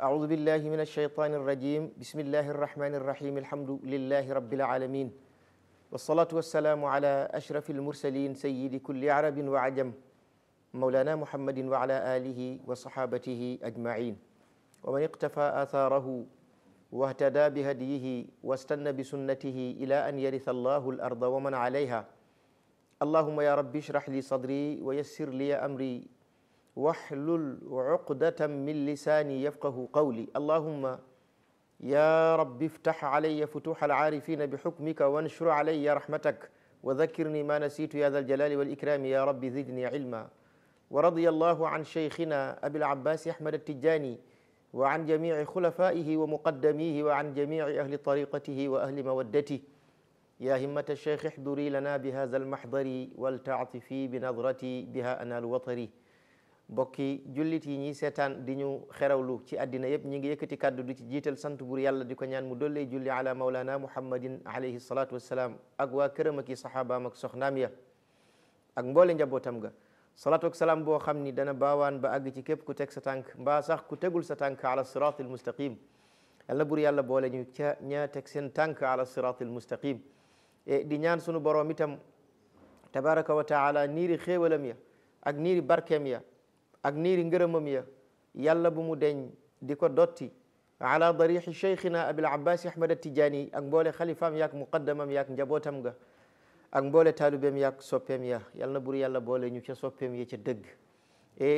أعوذ بالله من الشيطان الرجيم بسم الله الرحمن الرحيم الحمد لله رب العالمين والصلاة والسلام على أشرف المرسلين سيد كل عرب وعجم مولانا محمد وعلى آله وصحابته أجمعين ومن اقتفى آثاره واهتدى بهديه واستنى بسنته إلى أن يرث الله الأرض ومن عليها اللهم يا رب اشرح لي صدري ويسر لي أمري واحلل عقدة من لساني يفقه قولي اللهم يا رب افتح علي فتوح العارفين بحكمك وانشر علي رحمتك وذكرني ما نسيت يا ذا الجلال والإكرام يا رب زدني علما ورضي الله عن شيخنا أبي العباس أحمد التجاني وعن جميع خلفائه ومقدميه وعن جميع أهل طريقته وأهل مودته يا همة الشيخ احضري لنا بهذا المحضر ولتعطفي بنظرتي بها أنال وطري bokki jullit yi ñi seetaan di ñu xerawlu ci àddina yëpp ñi ngi yëkkati kàddu di ci jiital sant buur yàlla di ko ñaan mu dollee julli ala maulana muhammadin alayhi salatu wassalaam ak waa këram ak i saxaabaam ak soxnaam ya ak mboole njabootam ga salatu ak salaam boo xam ni dana baawaan ba àgg ci képp ku teg sa tànk mbaa sax ku tegul sa tànk ala siratil mustaqim yal na buur yàlla boole ñu ca ña teg seen tànk ala siratil mustaqim di ñaan sunu boroom itam tabaraka wa taala niiri xéewalam ya ak niiri barkeem ya ak niiri ngërëmam ya yàlla bu mu deñ di ko dotti ala darixi cheikhina abil abbas ahmad atijani ak mboole xalifaam yaak muqaddamam yaak njabootam ga ak mboole taalubeem yaak soppeem ya yal na bur yàlla boole ñu ca soppeem ya ca dëgg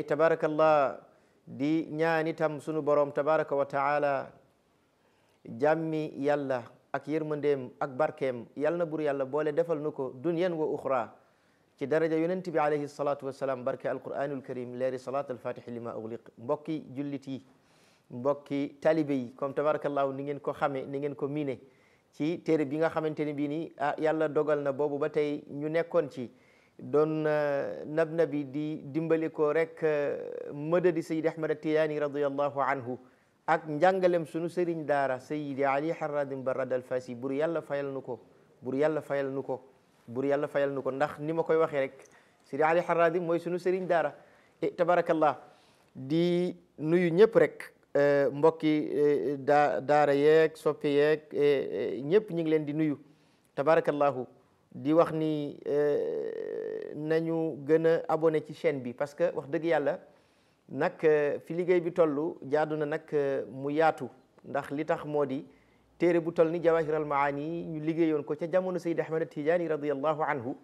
tabarakallah di ñaan itam sunu borom tabaraka wa taala jàmmi yàlla ak yërmandeem ak barkeem yal na bur yàlla boole defal nu ko dunyan wa uxra ci daraja yonent bi alayhi salatu wassalam barke alquranul karim leeri salat alfatixi lima ugliq mbokki jullit yi mbokki talibe yi comme tabarakallahu ni ngeen ko xame ni ngeen ko miine ci téere bi nga xamante ni bii ni yàlla dogal na boobu ba tey ñu nekkoon ci doon nab-nabi di dimbali ko rek mëdadi sayidi ahmad atiyani radiallahu anhu ak njàngalem sunu sëriñ daara sayidi ali harradim barad alfasi bur yàlla fayal nu ko bur yàlla fayal nu ko bur yàlla fayal nu ko ndax ni ma koy waxee rek Sidi Ali Harradim mooy sunu sëriñ daara tabarakallah di nuyu ñëpp rek mbokki daara yeeg soppe yeeg ñëpp ñu ngi leen di nuyu tabarakallahu di wax ni nañu gën a abonné ci chaîne bi parce que wax dëgg yàlla nag fi liggéey bi toll jaadu na nag mu yaatu ndax li tax moo di téere bu toll ni jawahir al maani ñu liggéeyoon ko ca jamono Sayyid Ahmad Tijaani radiyallahu anhu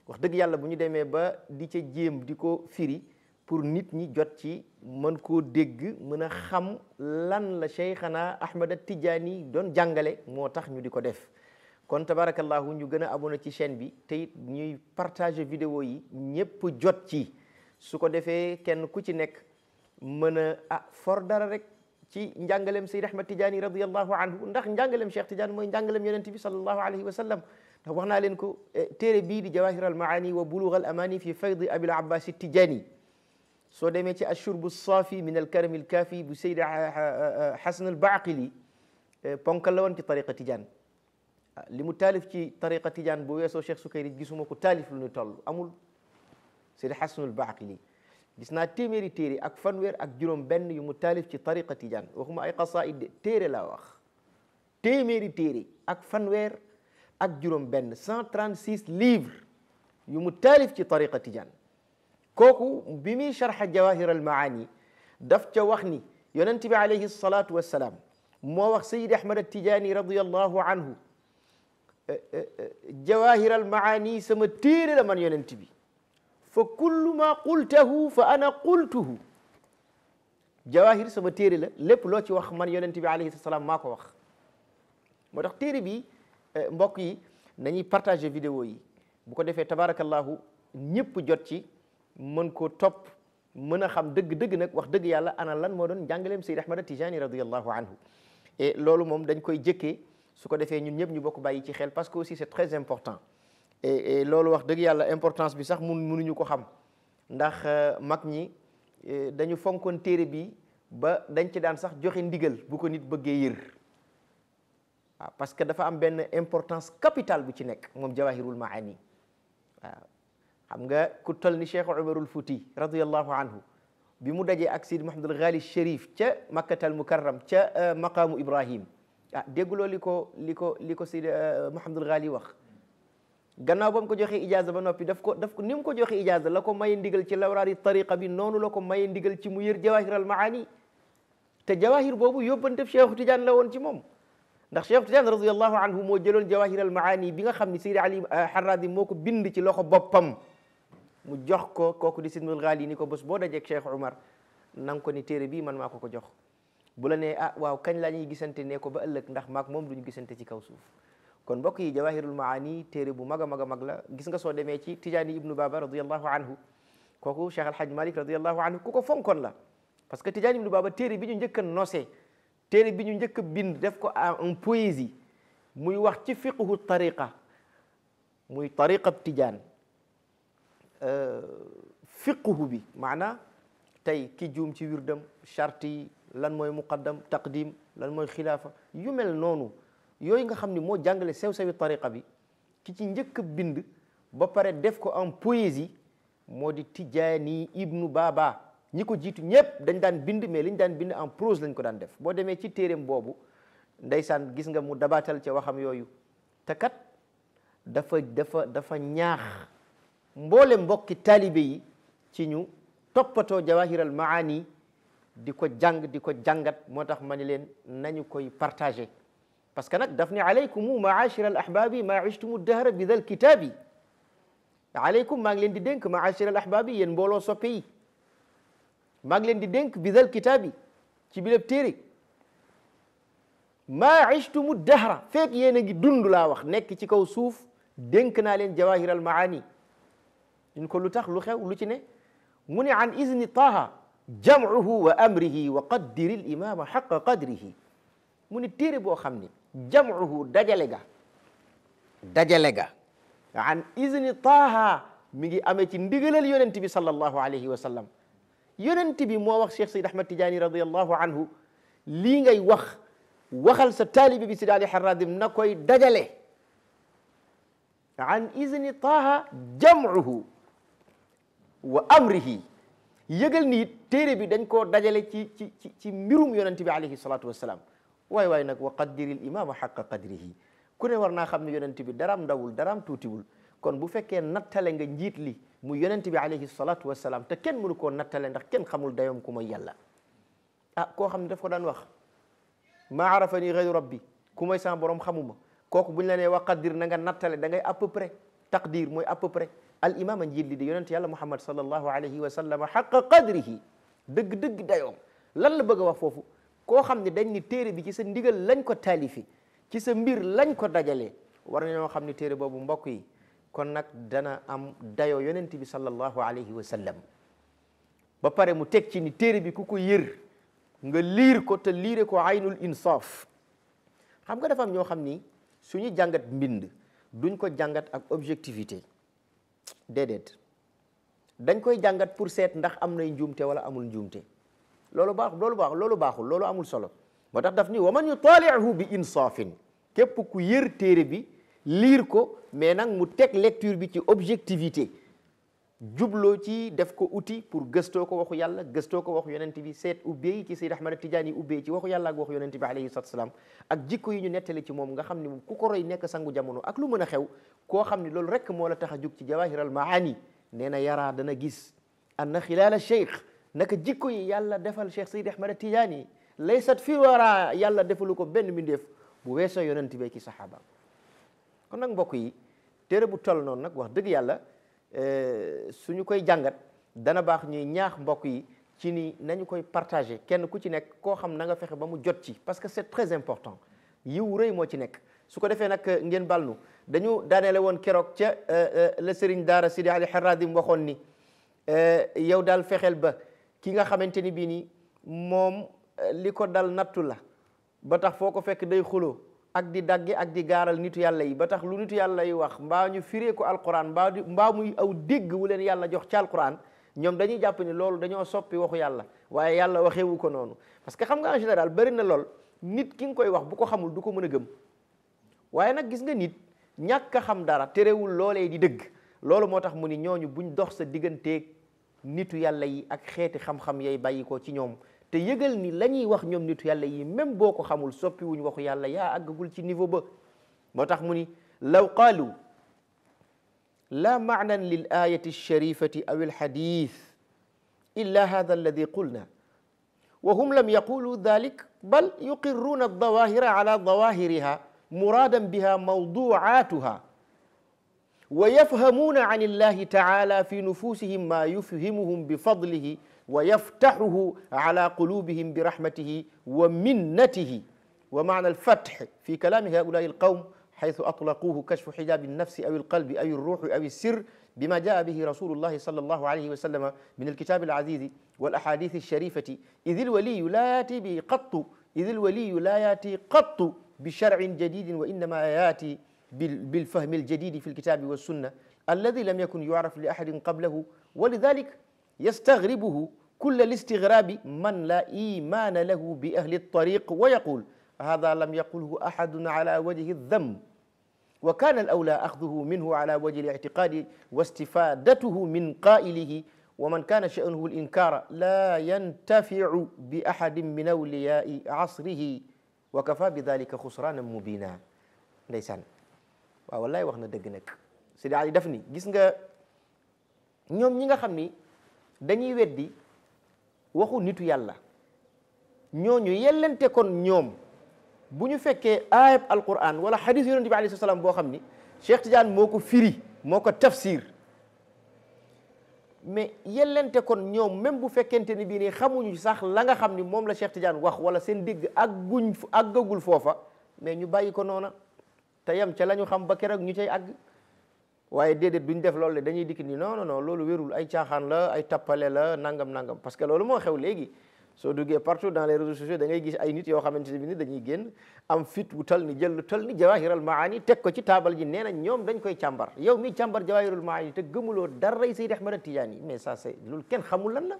wax dëgg yàlla bu ñu demee ba di ca jéem di ko firi pour nit ñi jot ci mën koo dégg mën a xam lan la Cheikhana Ahmad Tijaani doon jàngale moo tax ñu di ko def kon tabarakallahu ñu gën a abonné ci chaîne bi te it ñuy partager vidéo yi ñépp jot ci su ko defee kenn ku ci nekk mën a for dara rek ci njàngalem Sayyid Ahmad Tijaani radiyallahu anhu ndax njàngalem Cheikh Tidiane mooy njàngalem yonent bi sallallahu alayhi wa sallam ndax wax naa leen ko téere bii di jawahir al maani wa bulugh al amani fi faydi abil abbas Tijaani soo demee ci ashurbu saafi min al karami al kaafi bu Sayyid Hasan al Baaqili ponkal la woon ci tariqa Tidiane li mu taalif ci tariqa Tidiane bu weesoo Cheikh Sukayri gisuma ko taalif lu ñu toll amul Sayyid Hasan al Baaqili gis naa téeméeri téere ak fanweer ak juróom benn yu mu taalif ci tariqa Tijaan waxuma ay qasaid téere laa wax téeméeri téere ak fanweer ak juróom benn 136 livres yu mu taalif ci tariqa Tijaan kooku bi muy sharxa jawahir al maani daf ca wax ni yonent bi alayhi salatu wassalaam moo wax Sayyid Ahmad Tijaani radiyallahu anhu jawahir al maani sama téere la man yonent bi fa kullu ma qultahu fa ana qultuhu jawahir sama téere la lépp loo ci wax man yonent bi alayhi salaam maa ko wax moo tax téere bi mbokk yi nañuy partager vidéo yi bu ko defee tabarakallahu ñëpp jot ci mën ko topp mën a xam dëgg-dëgg nag wax dëgg yàlla ana lan moo doon jàngaleem Sayyid Ahmad Tijani radiyallahu anhu et loolu moom dañ koy jëkkee su ko defee ñun ñëpp ñu bokk bàyyi ci xel parce que aussi c'est très important et loolu wax dëgg yàlla importance bi sax mënuñu ko xam ndax mag ñi dañu fonkoon téere bi ba dañ ci daan sax joxe ndigal bu ko nit bëggee yër waaw parce que dafa am benn importance capitale bu ci nekk moom jawahirul maani waaw xam nga ku toll ni Cheikh Umarul Fuuti radiyallahu anhu bi mu dajee ak Sidi Mouhamadul Ghali Chérif ca Makkatal Mukarram ca maqaamu Ibrahim dégguloo li ko Sidi Mouhamadul Ghali wax gannaaw ba mu ko joxee ijaaza ba noppi daf ko ni mu ko joxee ijaaza la ko maye ndigal ci lawraari tariqa bi noonu la ko maye ndigal ci mu yër jawahir al maani te jawahir boobu yóbbantef Cheikh Tidiane la woon ci moom ndax Cheikh Tidiane radiyallahu anhu moo jëloon jawahir al maani bi nga xam ni Sidi Ali Harradi moo ko bind ci loxo boppam mu jox ko kooku di Sidnul Ghali ni ko bés boo dajeeg Cheikh Umar na nga ko ni téere bii man maa ko jox bu la nee waaw kañ la ñuy gisante ne ko ba ëllëg ndax maak moom duñu gisante ci kaw suuf kon mbokk yi jawahirul maani téere bu mag a mag a mag la gis nga soo demee ci Tijaani ibnu Baba radiyallahu anhu kooku Cheikh Alhaj Malik radiyallahu anhu ku ko fonkoon la parce que Tijaani ibnu Baba téere bi ñu njëkk a nosé téere bi ñu njëkk a bind def ko en poésie muy wax ci fiqhu tariqa muy tariqab Tijaan fiqhu bi maana tey ki juum ci wirdam charte yi lan mooy muqaddam taqdim lan mooy xilaafa yu mel noonu yooyu nga xam ni moo jàngale sew-sewi tariqa bi ki ci njëkk a bind ba pare def ko en poésie moo di Tijaani ibnu Baba ñi ko jiitu ñëpp dañ daan bind mais liñ daan bind en prose lañ ko daan def boo demee ci téeréem boobu ndeysaan gis nga mu dabaatal ca waxam yooyu te kat dafa ñaax mboole mbokki taalibe yi ci ñu toppatoo jawahiral maani di ko jàng di ko jàngat moo tax ma ni leen nañu koy partagé parce que nag daf ni alaykumu maachira al ahbabi ma ishtumu dahra bi dal kitaabi alaykum maa ngi leen di dénk maachira al ahbabi yéen mbooloo soppe yi maa ngi leen di dénk bi dal kitaabi ci bileb téere ma ishtumu dahra fekk yéen a ngi dund laa wax nekk ci kaw suuf dénk naa leen jawahiral maani ñun ko lu tax lu xew lu ci ne mu ne an izni taha jam'uhu wa amrihi wa qaddiri l imama xaqa qadrihi mu ne téere boo xam ni jam'uhu dajale ga an izni taha mi ngi amee ci ndigalal yonent bi sallallahu alayhi wa sallam yonent bi moo wax Cheikh Seydi Ahmad Tidiane radiyallahu anhu lii ngay waxal sa taalibi bi Sidi Ali Harradim na koy dajale an izni taha jam'uhu wa amrihi yëgal ni téere bi dañ koo dajale ci mbirum yonent bi alayhi salatu wassalam waay nag wa qaddiril imama xaqa qadrihi ku ne war naa xam ne yonent bi daraam ndawul daraam tuutiwul kon bu fekkee nattale nga njiit li mu yonent bi alayhi salatu wassalam te kenn mënu koo nattale ndax kenn xamul dayoom ku mooy yàlla koo xam ne daf ko daan wax maa arafani gayru rabbi ku mooy sama borom xamuma kooku buñ la nee wa qaddir na nga nattale da ngay à peu près taqdir mooy à peu près al imama njiit li di yonent yàlla muhammad sallallahu alayhi wa sallam xaqa qadrihi dëgg-dëgg dayoom lan la bëgg a wax foofu koo xam ne dañ ni téere bi ci sa ndigal lañ ko taalifi ci sa mbir lañ ko dajalee war nañoo xam ne téere boobu mbokk yi kon nag dana am dayoo yonent bi sallallahu alayhi wa sallam ba pare mu teg ci ni téere bi ku ko yër nga liir ko te liire ko aynul insaaf xam nga dafa am ñoo xam ni suñu jàngat mbind duñ ko jàngat ak objectivité déedéet dañ koy jàngat pour seet ndax am nay njuumte wala amul njuumte loolu baaxul loolu amul solo moo tax daf ni wa man yutaalihu bi insaafin képp ku yër téere bi liir ko mais nag mu teg lecture bi ci objectivité jubloo ci def ko outil pour gëstoo ko waxu yàlla gëstoo ko waxu yonent bi seet ubbee ci Seyd Ahmad Tijaani ubbee ci waxu yàlla ak waxu yonent bi alayhi salatu wasalaam ak jikko yi ñu nettali ci moom nga xam ne moom ku ko roy nekk sangu jamono ak lu mën a xew koo xam ne loolu rek moo la tax a jug ci jawahiral maani nee na yaraa dana gis anna xilaala cheikh naka jikko yi yàlla defal Cheikh Seyd Ahmad Tijaani laysat fi wara yàlla defalu ko benn mbindeef bu weesoo yonent bi ki saxaaba kon nag mbokk yi téere bu toll noonu nag wax dëgg yàlla suñu koy jàngat dana baax ñuy ñaax mbokk yi ci ni nañu koy partager kenn ku ci nekk koo xam na nga fexe ba mu jot ci parce que c'est très important yiw rëy moo ci nekk su ko defee nag ngeen balnu dañu daaneele woon keroog ca la sëriñ daara Sidi Ali Harradim waxoon ni yow daal fexeel ba ki nga xamante ni bii ni moom li ko dal nattu la ba tax foo ko fekk day xuloo ak di dagge ak di gaaral nitu yàlla yi ba tax lu nitu yàlla yi wax mbaa ñu firee ko alquran mbaa muy aw dégg wu leen yàlla jox ci alquran ñoom dañuy jàpp ni loolu dañoo soppi waxu yàlla waaye yàlla waxewu ko noonu parce que xam nga en général bari na lool nit ki nga koy wax bu ko xamul du ko mën a gëm waaye nag gis nga nit ñàkk a xam dara terewul loolee di dëgg loolu moo tax mu ni ñooñu buñ dox sa digganteeg nitu yàlla yi ak xeeti xam-xam yay bàyyi ko ci ñoom te yëgal ni la ñuy wax ñoom nitu yàlla yi même boo ko xamul soppi wuñ waxu yàlla yaa àggagul ci niveau ba moo tax mu ni law qaalu la maanan lil ayati alsharifati aw alhadith illa hada alladi qulna wa hum lam yaqulu dhalik bal yuqirruna aldawahira ala dawahiriha muradan biha mawduatuha wa yafhamuna an illahi taala fi nufusihim ma yufhimuhum bifadlihi wa yaftahuhu ala qulubihim birahmatihi wa minnatihi wa maana alfath fi kalami haulai alqawm حيث أطلقوه كشف حجاب النفس أو القلب أو الروح أو السر بما جاء به رسول الله صلى الله عليه وسلم من الكتاب العزيز والأحاديث الشريفة إذ الولي لا يأتي قط بشرع جديد وإنما يأتي بالفهم الجديد في الكتاب والسنة الذي لم يكن يعرف لأحد قبله ولذلك يستغربه كل الاستغراب من لا إيمان له بأهل الطريق ويقول هذا لم يقله أحد على وجه الذم وكان الأولى أخذه منه على وجه الاعتقاد واستفادته من قائله ومن كان شأنه الإنكار لا ينتفع بأحد من أولياء عصره وكفى بذلك خسرانا مبينا ndeysaan waaw wallaay wax na dëgg nag Sidi Ali daf ni gis nga ñoom ñi nga xam ni dañuy weddi waxu nitu yàlla ñooñu yellente kon ñoom bu ñu fekkee ayab alquran wala hadith yonent bi alayhi salaam boo xam ni Cheikh Tidiane moo ko firi moo ko tafsir mais yellente kon ñoom même bu fekkente ni bii nii xamuñu sax la nga xam ni moom la Cheikh Tidiane wax wala seen dégg àggagul foofa mais ñu bàyyi ko noona te yem ca la ñu xam ba keroog ñu cay àgg waaye déedéet duñ def loolu dañuy dikk ni non non non loolu wérul ay caaxaan la ay tappale la nangam nangam parce que loolu moo xew léegi soo duggee partout dans les réseaux sociaux da ngay gis ay nit yoo xamante ne bi ni dañuy génn am fit wu tal ni jël lu tal ni jawahiral maani teg ko ci taabal ji nee na ñoom dañ koy càmbar yow mi càmbar jawahirul maani te gëmuloo daray Seydi Ahmad Tidiane yi mais ça c'est loolu kenn xamul lan la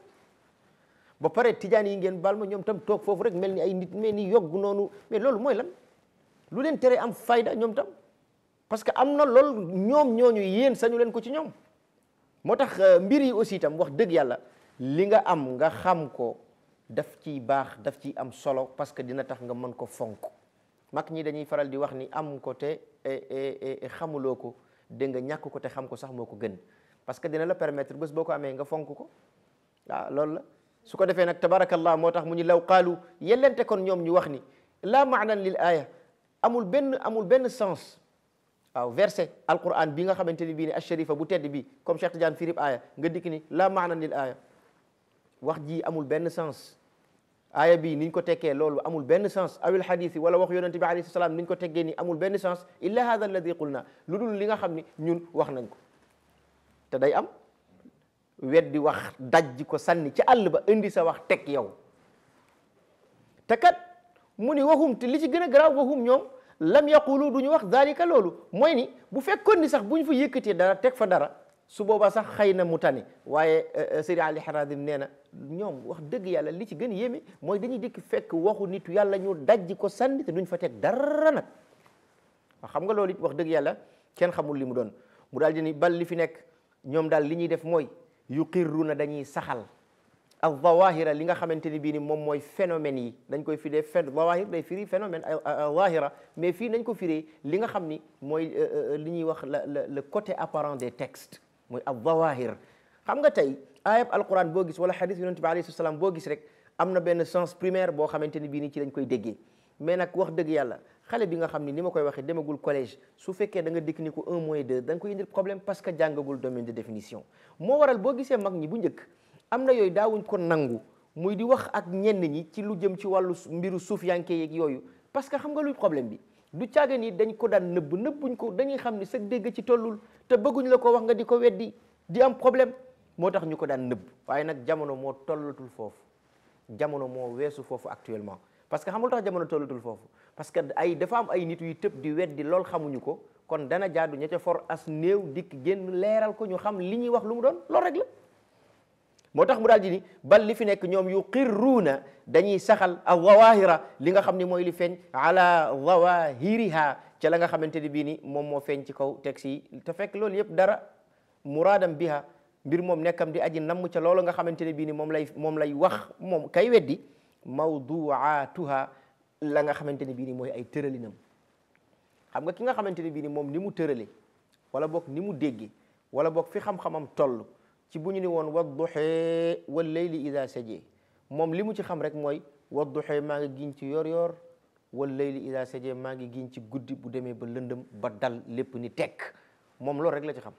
ba pare Tidiane yi ngeen baal ma ñoom tam toog foofu rek mel ni ay nit mel ni yogg noonu mais loolu mooy lan lu leen tere am fayda ñoom tam parce que am na loolu ñoom ñooñu yéen sañu leen ko ci ñoom moo tax mbir yi aussi itam wax dëgg yàlla li nga am nga xam ko daf ciy baax daf ciy am solo parce que dina tax nga mën ko fonk mag ñi dañuy faral di wax ni am ko te xamuloo ko dégg nga ñàkk ko te xam ko sax moo ko gën parce que dina la permettre bés boo ko amee nga fonk ko waaw loolu la su ko defee nag tabarakallah moo tax mu ñu law qaalu yellente kon ñoom ñu wax ni la maanan lil aya amul benn sens waaw verset alquran bi nga xamante ni bii ne asharifa bu tedd bi comme Cheikh Tidiane firib aya nga dikk ni la maanan lil aya wax ji amul benn sens aaya bi niñ ko tekkee loolu amul benn sens awil hadith yi wala wax yonente bi alayhi salaam niñ ko teggee ni amul benn sens illa hada alladi qulna lu dul li nga xam ni ñun wax nañ ko te day am weddi wax dajji ko sànni ci àll ba indi sa wax teg yow te kat mu ni waxum te li ci gën a garaaw waxum ñoom lam yaqulu du ñu wax dalika loolu mooy ni bu fekkoon ni sax bu ñu fa yëkkatee dara teg fa dara su boobaa sax xëy na mu tane waaye Seydi Ali Harazim nee na ñoom wax dëgg yàlla li ci gën yéeme mooy dañuy dikk fekk waxu nitu yàlla ñu dajji ko sànni te duñ fa teg dara nag waaw xam nga loolu it wax dëgg yàlla kenn xamul li mu doon mu daal di ni bal li fi nekk ñoom daal li ñuy def mooy yuqirruna dañuy saxal al zawahira li nga xamante ni bii ni moom mooy phénomène yi dañ koy firee zawahir day firi phénomène zahira mais fii nañ ko firee li nga xam ni mooy li ñuy wax le côté apparent des textes mooy al zawahir xam nga tey ayab alquran boo gis wala hadith yonent bi alayhi salaam boo gis rek am na benn sens primaire boo xamante ni bii ni ci lañ koy déggee mais nag wax dëgg yàlla xale bi nga xam ni ma koy waxee demagul collège su fekkee da nga dikk ni ko 1 moins 2 da nga koy indil problème parce que jàngagul domaine de définition moo waral boo gisee mag ñi bu njëkk am na yooyu daawuñ ko nangu muy di wax ak ñenn ñi ci lu jëm ci wàllu mbiru suufiyanke yeeg yooyu parce que xam nga luy problème bi du caaga ni dañ ko daan nëbbuñ ko dañuy xam ni sa dégg ci tollul te bëgguñ la ko wax nga di ko weddi di am problème moo tax ñu ko daan nëbb waaye nag jamono moo tollatul foofu jamono moo weesu foofu actuellement parce que xamul tax jamono tollatul foofu parce que dafa am ay nit yu tëb di weddi lool xamuñu ko kon dana jaadu ña ca for as néew dikk génn leeral ko ñu xam li ñuy wax lu mu doon loolu rek la moo tax mu daal di ni bal li fi nekk ñoom yuqirruuna dañuy saxal al zawahira li nga xam ni mooy li feeñ ala zawahiriha ca la nga xamante ni bii ni moom moo feeñ ci kaw texte yi te fekk loolu yëpp dara muraadam biha mbir moom nekkam di aji namm ca loolu nga xamante ne bii ni moom lay wax moom kay weddi mawduatuha la nga xamante ne bii ni mooy ay tëralinam. xam nga ki nga xamante ne bii ni moom ni mu tërale wala boog ni mu déggee wala boog fi xam-xamam toll ci bu ñu ni woon wadduxee wal layli ida sajee moom li mu ci xam rek mooy wadduxee maa ngi giñ ci yor-yor wal layli ida sajee maa ngi giñ ci guddi bu demee ba lëndëm ba dal lépp ni tekk moom loolu rek la ci xam.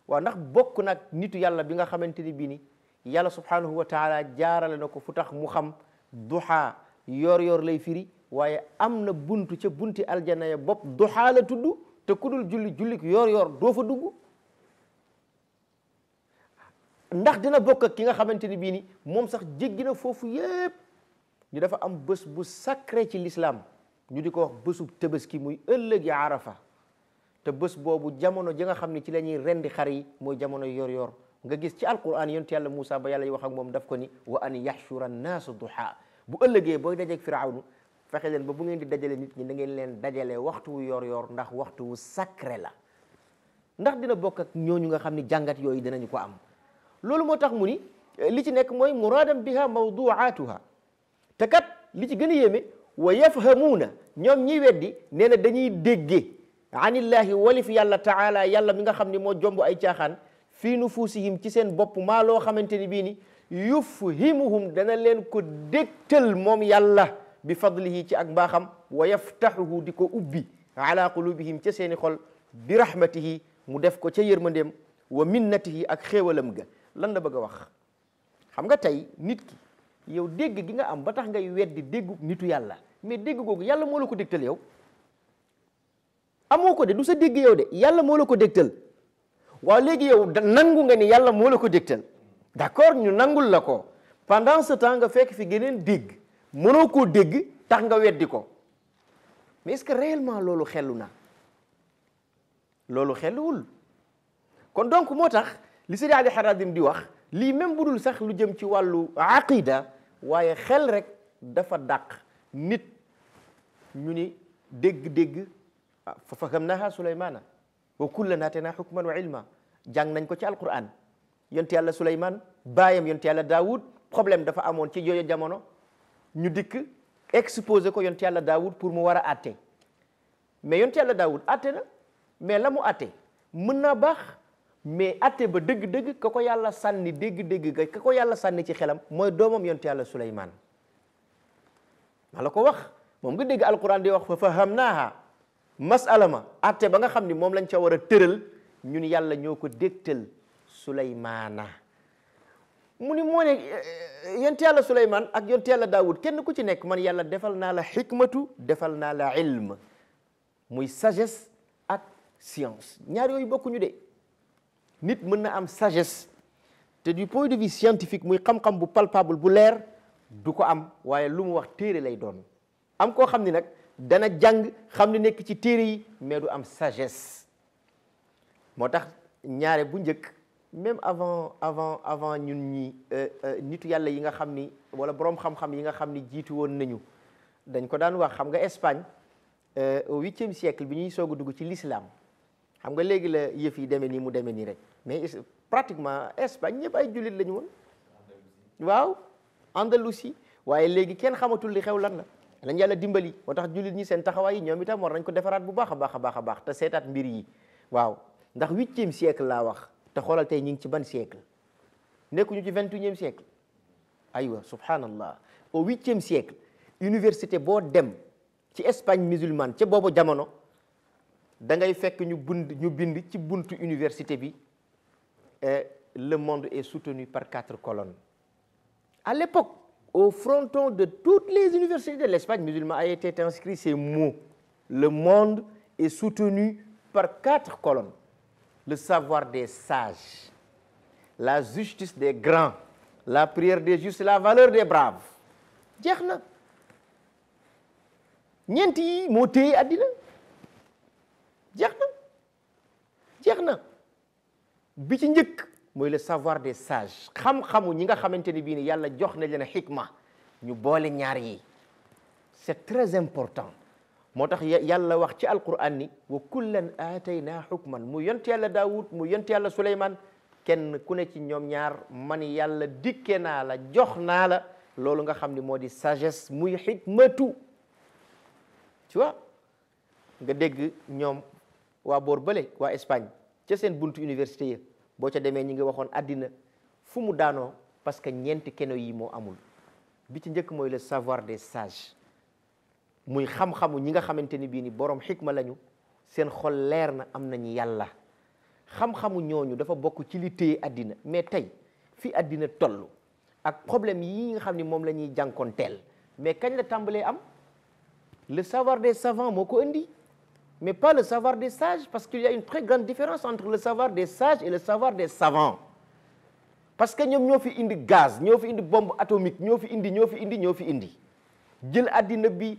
waaw ndax bokk nag nitu yàlla bi nga xamante ni bii ni yàlla subhanahu wa taala jaarale na ko fu tax mu xam duha yor-yor lay firi waaye am na buntu ca bunti aljana ya bopp duha la tudd te ku dul jullik yor-yor doo fa dugg. ndax dina bokk ak ki nga xamante ni bii ni moom sax jéggi na foofu yépp ñu dafa am bés bu sacré ci l'islam ñu di ko wax bésub Tabaski muy ëllëgi Arafa te bés boobu jamono ji nga xam ne ci la ñuy rendi xar yi mooy jamono yor-yor nga gis ci alquran yonent yàlla Moussa ba yàlla yi wax ak moom daf ko ni wa an yaxshura annaasu duha bu ëllëgee booy dajeeg firawnu fexe leen ba bu ngeen di dajale nit ñi da ngeen leen dajale waxtu wu yor-yor ndax waxtu wu sacré la. ndax dina bokk ak ñooñu nga xam ni jàngat yooyu dinañu ko am loolu moo tax mu ni li ci nekk mooy muraadam biha mawduatuha te kat li ci gën a yéeme wa yafhamuuna ñoom ñiy weddi nee na dañuy déggee anillahi walif yàlla taala yàlla mi nga xam ni moo jomb ay caaxaan fii nufusihim ci seen bopp maa loo xamante ni bii ni yufhimuhum dana leen ko dégtal moom yàlla bi fadlihi ci ak mbaaxam wa yaftahuhu di ko ubbi ala qulubihim ca seeni xol bi rahmatihi mu def ko ca yërmandeem wa minnatihi ak xéewalam ga lan la bëgg a wax. xam nga tey nit ki yow dégg gi nga am ba tax ngay weddi déggu nitu yàlla mais dégg googu yàlla moo la ko dégtal yow amoo ko de du sa dégg yow de yàlla moo la ko dégtal. waaw léegi yow nangu nga ni yàlla moo la ko dégtal d'accord ñu nangul la ko pendant ce temps nga fekk fi geneen dégg mënoo koo dégg tax nga weddi ko mais est-ce que réellement loolu xellu na loolu xelluwul. kon donc moo tax li Seydi Ali Harazim di wax lii même bu dul sax lu jëm ci wàllu aqida waaye xel rek dafa dàq nit ñu ni dégg-dégg fa fahamnaha Sulaymana wa kullan aataynaa hukman wa ilma jàng nañ ko ci alquran yonent yàlla Suleymaan baayam yonent yàlla Daawud problème dafa amoon ci yooyu jamono ñu dikk exposé ko yonent yàlla Daawud pour mu war a atte mais yonent yàlla Daawud atte na mais la mu atte mën naa baax mais atte ba dëgg-dëgg ka ko yàlla sànni dégg-dégg ga ka ko yàlla sànni ci xelam mooy doomam yonent yàlla Suleymaan maa la ko wax moom nga dégg alquran di wax fa fahamnaaha masala ma atte ba nga xam ni moom lañ ca war a tëral ñun yàlla ñoo ko dégtal Suleymaana mu ni moo ne yonent yàlla Suleymaan ak yonent yàlla Daawud kenn ku ci nekk man yàlla defal naa la xikmatu defal naa la ilm muy sagesse ak science ñaar yooyu bokkuñu de nit mën na am sagesse te du point de vue scientifique muy xam-xam bu palpable bu leer du ko am waaye lu mu wax téere lay doon am koo xam ni nag dana jàng xam ni nekk ci téere yi mais du am sagesse moo tax ñaare bu njëkk même avant ñun ñi nitu yàlla yi nga xam ni wala boroom xam-xam yi nga xam ni jiitu woon nañu dañ ko daan wax xam nga Espagne au 8e siècle bi ñuy soog a dugg ci l'islam xam nga léegi la yëf yi demee nii mu demee nii rek mais pratiquement Espagne ñëpp ay jullit lañu woon waaw Andalousie waaye léegi kenn xamatul li xew lan la lañ yàlla dimbali moo tax jullit ñi seen taxawaay yi ñoom itam war nañ ko defaraat bu baax a baax a baax a baax te seetaat mbir yi waaw ndax 8e siècle laa wax te xoolal tey ñu ngi ci ban siècle nekkuñu ci 21e siècle aywa subhanallah au 8e siècle université boo dem ci Espagne musulmane ca boobu jamono da ngay fekk ñu bind ci buntu université bi le monde est soutenu par 4 colonnes à l'époque au fronton de toutes les universités de l'Espagne musulmane a été inscrit ces mots le monde est soutenu par 4 colonnes le savoir des sages la justice des grands la prière des justes la valeur des braves jeex na ñeent yi moo téye àddina jeex na bi ci njëkk mooy le savoir des sages xam-xamu ñi nga xamante ni bii ni yàlla jox na leen xikma ñu boole ñaar yi c'est très important moo tax yàlla wax ci alquran ni wa kullan aataynaa hukman mu yont yàlla Daawud mu yont yàlla Suleymaan kenn ku ne ci ñoom ñaar man yàlla dikke naa la jox naa la loolu nga xam ni moo di sagesse muy xikmatu tu vois nga dégg ñoom waa boor bële waa Espagne ca seen buntu université ya boo ca demee ñi ngi waxoon àddina fu mu daanoo parce que ñeenti keno yi moo amul bi ci njëkk mooy le savoir des sages muy xam-xamu ñi nga xamante ni bii ni borom xikma lañu seen xol leer na am nañu yàlla xam-xamu ñooñu dafa bokk ci li téye àddina mais tey fi àddina toll ak problème yi nga xam ni moom la ñuy jànkoonteel mais kañ la tàmbalee am le savoir des savants moo ko indi mais pas le savoir des sages parce qu'il y a une très grande différence entre le savoir des sages et le savoir des savants parce que ñoom ñoo fi indi gaz ñoo fi indi bombe atomique ñoo fi indi jël àddina bi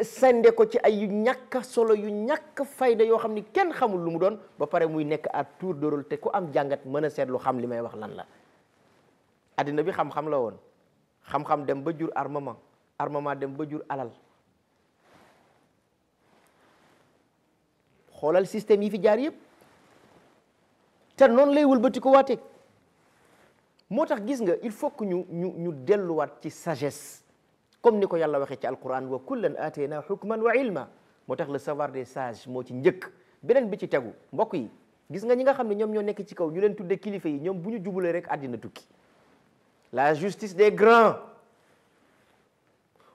sende ko ci ay yu ñàkk solo yu ñàkk fayda yoo xam ni kenn xamul lu mu doon ba pare muy nekk à tour de rôle te ku am jàngat mën a seetlu xam li may wax lan la àddina bi xam-xam la woon xam-xam dem ba jur armement dem ba jur alal xoolal système yi fi jaar yëpp te noonu lay wëlbati ko waateeg moo tax gis nga il faut que ñu delluwaat ci sagesse comme ni ko yàlla waxee ci alquran wa kullan atayna hukman wa ilma moo tax le savoir des sages moo ci njëkk beneen bi ci tegu mbokk yi gis nga ñi nga xam ne ñoom ñoo nekk ci kaw ñu leen tudde kilifa yi ñoom bu ñu jubulee rek àddina tukki la justice des grands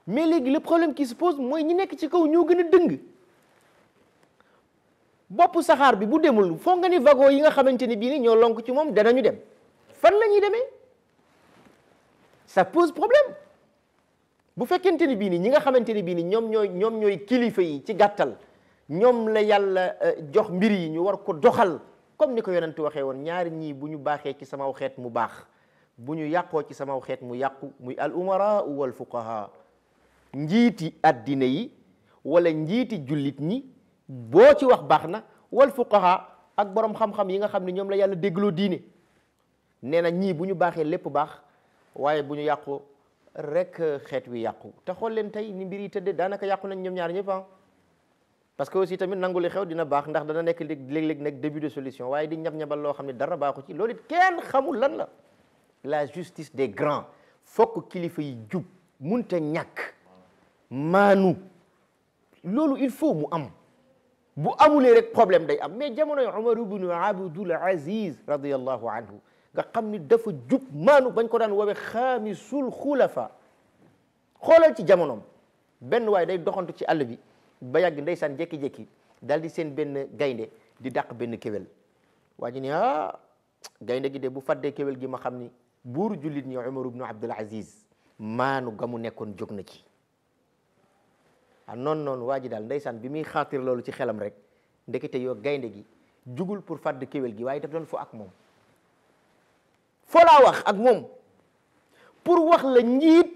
mais léegi le problème qui se pose mooy ñi nekk ci kaw ñoo gën a dëng bopp saxaar bi bu demul foog nga ni wagon yi nga xamante ni bii ni ñoo lonk ci moom danañu dem fan la ñuy demee ça pose problème bu fekkente ni bii ni ñi nga xamante ni bii ni ñoom ñooy kilifa yi ci gàttal ñoom la yàlla jox mbir yi ñu war ko doxal comme ni ko yonent waxee woon ñaari ñii bu ñu baaxee ci samaw xeet mu baax bu ñu yàqoo ci samaw xeet mu yàqu muy al umara wal fuqaha njiiti addina yi wala njiiti jullit ñi boo ci wax baax na wal fuqaha ak borom xam-xam yi nga xam ne ñoom la yàlla déggloo diine nee na ñii bu ñu baaxee lépp baax waaye bu ñu yàqu rek xeet wi yàqu te xool leen tey ni mbir yi tëddee daanaka yàqu nañ ñoom ñaar ñëpp parce que aussi tamit nangu li xew dina baax ndax dana nekk léeg-léeg nekk début de solution waaye di ñab-ñabal loo xam ne dara baaxu ci loolu it kenn xamul lan la la justice des grands fokk kilifa yi jub munta ñàkk maanu loolu il faut mu am bu amulee rek problème day am mais jamonoy Umar ibn Abdul Aziz radiyallahu anhu nga xam ni dafa jub maanu bañ ko daan woowee xaamisul xulafa xoolal ci jamonoom benn waaye day doxantu ci àll bi ba yàgg ndeysaan jékki-jékki daal di seen benn gaynde di dàq benn kéwél waa ji ni gaynde gi de bu faddee kéwél gi ma xam ni buuru jullit ñi Umar ibn Abdul Aziz maanu ga mu nekkoon jóg na ci noonu waa ji daal ndeysaan bi muy xaatir loolu ci xelam rek ndekete yoo gaynde gi jugul pour fadd kéwél gi waaye daf doon fo ak moom foo laa wax ak moom pour wax la njiit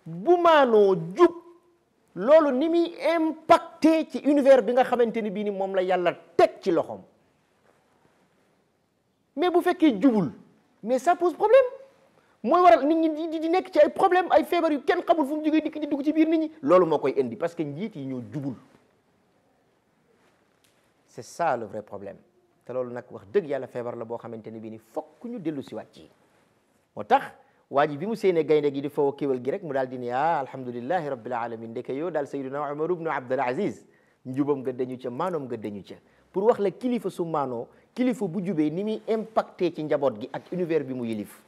bu maanoo jub loolu ni muy impacté ci univers bi nga xamante ni bii ni moom la yàlla teg ci loxoom mais bu fekkee jubul mais ça pose problème mooy waral nit ñi di nekk ci ay problème ay feebar yu kenn xamul fu mu jógee dikk di dugg ci biir nit ñi loolu moo koy indi parce que njiit yi ñoo jubul c'est ça le vrai problème te loolu nag wax dëgg yàlla feebar la boo xamante ne bii ni fokk ñu dellu si waat ci moo tax waa ji bi mu séenee gaynde gi di faw kéwél gi rek mu daal di ne alhamdulillahi rabbil alamin ndeke yoo daal sayyiduna Umar ibn Abdul Aziz njubam nga dañu ca maanoom nga dañu ca pour wax la kilifa su maanoo kilifa bu jubee ni muy impacté ci njaboot gi ak univers bi mu yilif